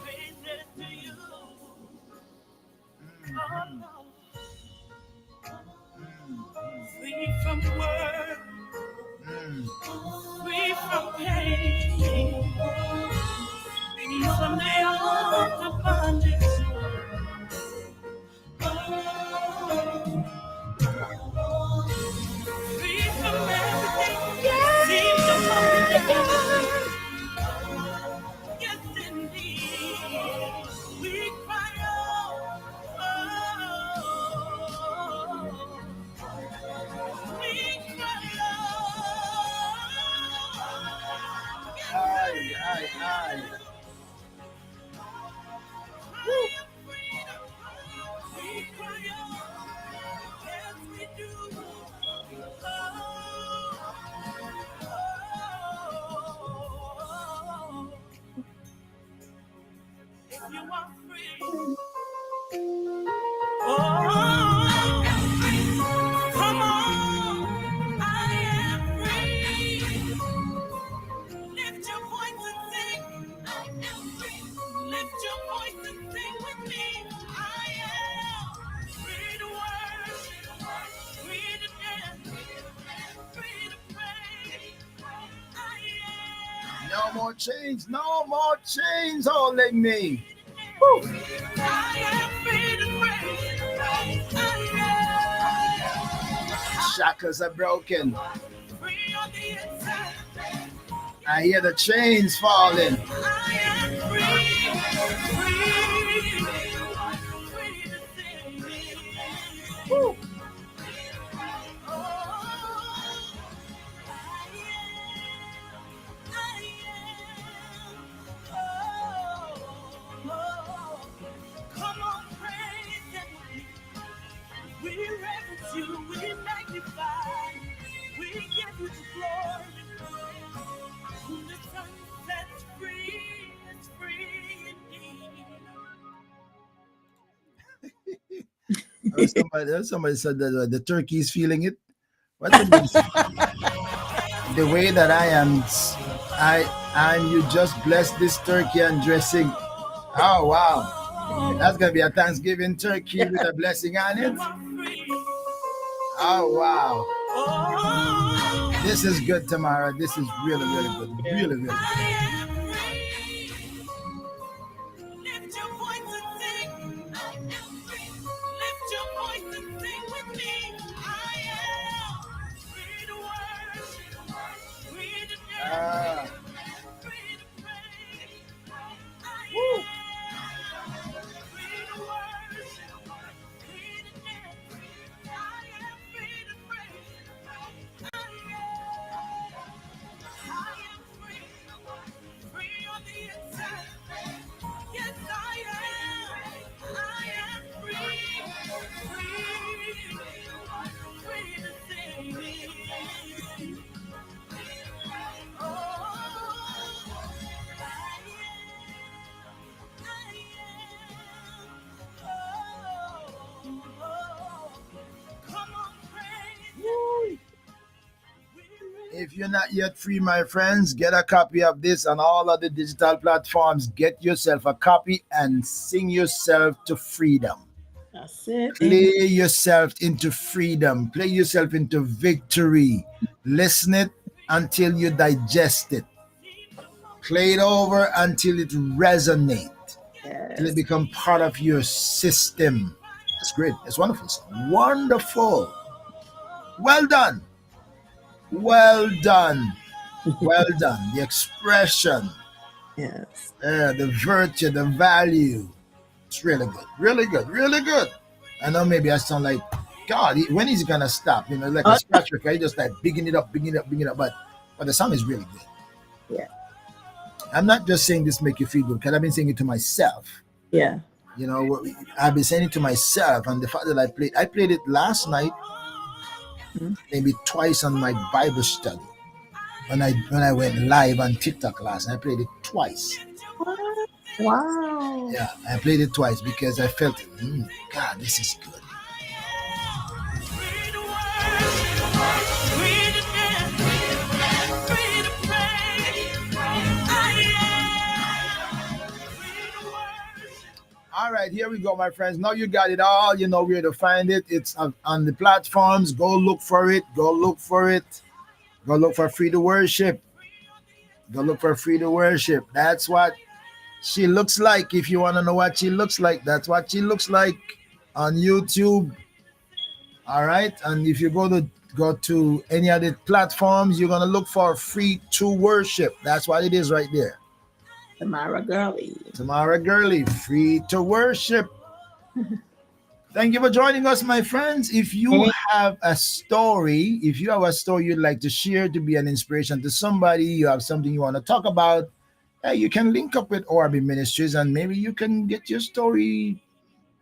[SPEAKER 4] praises to you.
[SPEAKER 1] Mhm,
[SPEAKER 4] Oh,
[SPEAKER 1] mhm,
[SPEAKER 4] free from worry,
[SPEAKER 1] mhm.
[SPEAKER 4] free from pain, free from the yoke of bondage. Free from everything that seems to hold me down. Yes, indeed. We cry out. Oh, we cry out. Yes, I
[SPEAKER 1] Aye, aye, aye.
[SPEAKER 4] am. Cry of freedom. We cry out. Yes, we do. Oh, oh, if you are free, oh, come on, I am free. Lift your voice and sing, I am free. Lift your voice and sing with me, I am free to worship, free to dance, free to pray. I
[SPEAKER 1] No
[SPEAKER 4] am
[SPEAKER 1] more chains, no more chains holding me.
[SPEAKER 4] free to
[SPEAKER 1] Woo.
[SPEAKER 4] dance. I am free to pray. I
[SPEAKER 1] Shackles are broken.
[SPEAKER 4] am free on the inside.
[SPEAKER 1] I hear the chains falling.
[SPEAKER 4] I am free, free, free to sing. Oh, I am. Oh, come on, praise Him. We reverence you, we magnify, we give you the glory. Whom the sun sets free is free indeed.
[SPEAKER 1] Somebody said that the turkey is feeling it. What it means? The way that I am, and you just bless this turkey and dressing. Oh wow, that's gonna be a Thanksgiving turkey with a blessing on it.
[SPEAKER 4] You are free.
[SPEAKER 1] Oh wow,
[SPEAKER 4] Oh,
[SPEAKER 1] this is good, Tamara. This is really, really good.
[SPEAKER 2] Yeah.
[SPEAKER 1] Really, really good.
[SPEAKER 4] I am free. Lift your voice and sing. I am free. Lift your voice and sing with me. I am free to worship, free to
[SPEAKER 1] Ah,
[SPEAKER 4] dance, free to pray. I
[SPEAKER 1] woo.
[SPEAKER 4] am free to worship, free to dance. I am free to pray. I am free, free on the inside. Yes, I am. I am free, free, free to sing. Oh, I am. Oh, come on, praise Him. We
[SPEAKER 1] If you're not yet free, my friends, get a copy of this on all of the digital platforms. Get yourself a copy and sing yourself to freedom.
[SPEAKER 2] That's it. Amen.
[SPEAKER 1] Play yourself into freedom. Play yourself into victory. Listen it until you digest it. Play it over until it resonates, till it
[SPEAKER 2] Yes.
[SPEAKER 1] become part of your system. That's great. It's wonderful. Wonderful. Well done. Well done. Well done. The expression,
[SPEAKER 2] Yes.
[SPEAKER 1] the virtue, the value. It's really good. Really good. Really good. I know maybe I sound like God. When is he gonna stop? Like a
[SPEAKER 2] Oh,
[SPEAKER 1] scratch record. I just like bigging it up, bigging it up, bigging it up. But the song is really good.
[SPEAKER 2] yeah.
[SPEAKER 1] I'm not just saying this make you feel good because I've been saying it to myself.
[SPEAKER 2] Yeah.
[SPEAKER 1] I've been saying it to myself, and the fact that I played it last night,
[SPEAKER 2] Mhm.
[SPEAKER 1] maybe twice on my Bible study. When I went live on TikTok last night, I played it twice.
[SPEAKER 2] What? Wow.
[SPEAKER 1] Yeah, I played it twice because I felt, God, this is good.
[SPEAKER 4] Free to worship, free to dance, free to pray. I am free to worship.
[SPEAKER 1] All right, here we go, my friends. Now you got it all. You know where to find it. It's on the platforms. Go look for it. Go look for it. Go look for Free to Worship. Go look for Free to Worship. That's what she looks like. If you want to know what she looks like, that's what she looks like on YouTube. All right, and if you go to any other platforms, you're gonna look for Free to Worship. That's what it is right there.
[SPEAKER 2] Tamara Girley.
[SPEAKER 1] Tamara Girley, Free to Worship. Thank you for joining us, my friends. If you have a story you'd like to share to be an inspiration to somebody, you have something you want to talk about, you can link up with ORB Ministries and maybe you can get your story.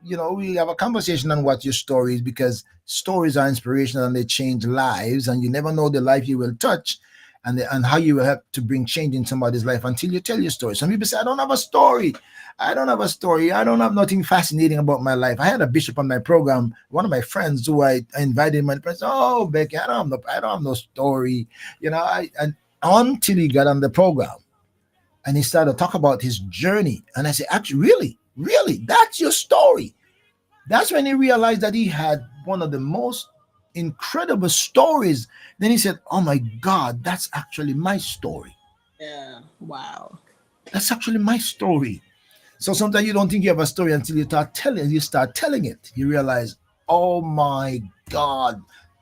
[SPEAKER 1] We have a conversation on what your story is because stories are inspirational and they change lives, and you never know the life you will touch and how you will help to bring change in somebody's life until you tell your story. Some people say, I don't have a story. I don't have a story. I don't have nothing fascinating about my life. I had a bishop on my program, one of my friends who I invited him and said, oh, Becky, I don't have no story. And until he got on the program and he started to talk about his journey. And I said, actually, really? Really? That's your story? That's when he realized that he had one of the most incredible stories. Then he said, oh my God, that's actually my story.
[SPEAKER 2] Yeah. Wow.
[SPEAKER 1] That's actually my story. So sometimes you don't think you have a story until you start telling it. You realize, oh my God,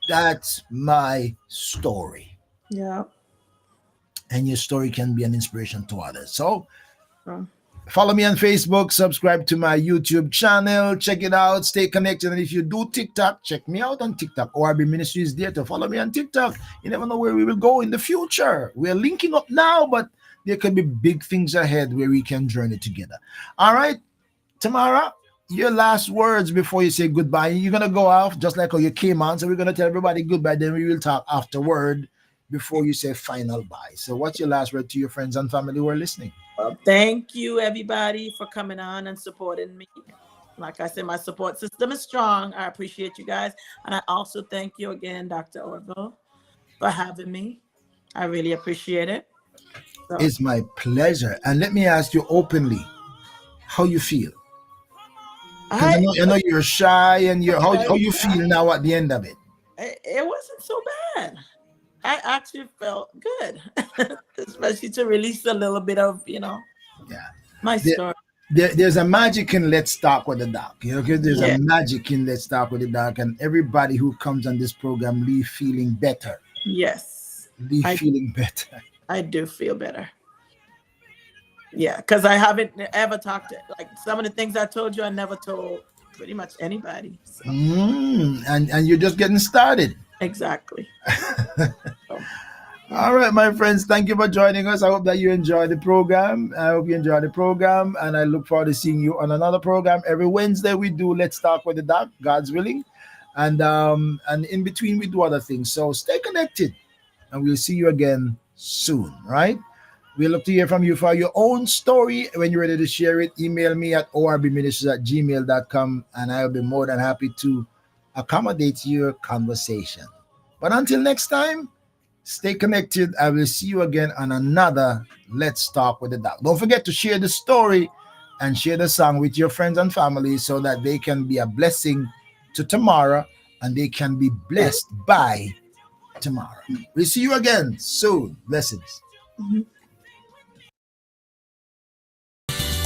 [SPEAKER 1] that's my story.
[SPEAKER 2] Yeah.
[SPEAKER 1] And your story can be an inspiration to others. So
[SPEAKER 2] Oh,
[SPEAKER 1] follow me on Facebook, subscribe to my YouTube channel, check it out, stay connected. And if you do TikTok, check me out on TikTok. ORB Ministry is there to follow me on TikTok. You never know where we will go in the future. We're linking up now, but there could be big things ahead where we can journey together. All right, Tamara, your last words before you say goodbye. You're going to go off just like how you came on. So we're going to tell everybody goodbye. Then we will talk afterward before you say final bye. So what's your last word to your friends and family who are listening?
[SPEAKER 2] well, thank you, everybody, for coming on and supporting me. Like I said, my support system is strong. I appreciate you guys. And I also thank you again, Dr. Orville, for having me. I really appreciate it. So
[SPEAKER 1] It's my pleasure. And let me ask you openly how you feel. Because I
[SPEAKER 2] I
[SPEAKER 1] know, I know you're shy and how you feel now at the end of it.
[SPEAKER 2] it wasn't so bad. I actually felt good, especially to release a little bit of,
[SPEAKER 1] Yeah.
[SPEAKER 2] my
[SPEAKER 1] There,
[SPEAKER 2] story.
[SPEAKER 1] there's a magic in Let's Talk with the Doc. Because there's a
[SPEAKER 2] Yeah.
[SPEAKER 1] magic in Let's Talk with the Doc, and everybody who comes on this program leave feeling better.
[SPEAKER 2] Yes.
[SPEAKER 1] Leave
[SPEAKER 2] I
[SPEAKER 1] feeling better.
[SPEAKER 2] I do feel better. Yeah, because I haven't ever talked to, like, some of the things I told you, I never told pretty much anybody. So
[SPEAKER 1] And you're just getting started.
[SPEAKER 2] exactly. So, yeah.
[SPEAKER 1] All right, my friends, thank you for joining us. I hope that you enjoy the program. I hope you enjoy the program, and I look forward to seeing you on another program. Every Wednesday we do Let's Talk with the Doc, God's willing, and in between we do other things. So stay connected, and we'll see you again soon. Right? We look to hear from you for your own story. When you're ready to share it, email me at orbministries@gmail.com, and I'll be more than happy to accommodate your conversation. But until next time, stay connected. I will see you again on another Let's Talk with the Doc. Don't forget to share the story and share the song with your friends and family so that they can be a blessing to tomorrow and they can be blessed by tomorrow. We'll see you again soon. Blessings.
[SPEAKER 2] Mhm.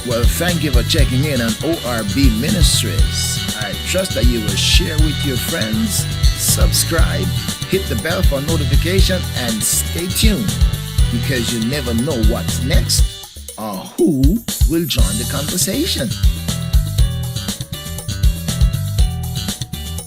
[SPEAKER 1] Well, thank you for checking in on ORB Ministries. I trust that you will share with your friends, subscribe, hit the bell for notification, and stay tuned because you never know what's next or who will join the conversation.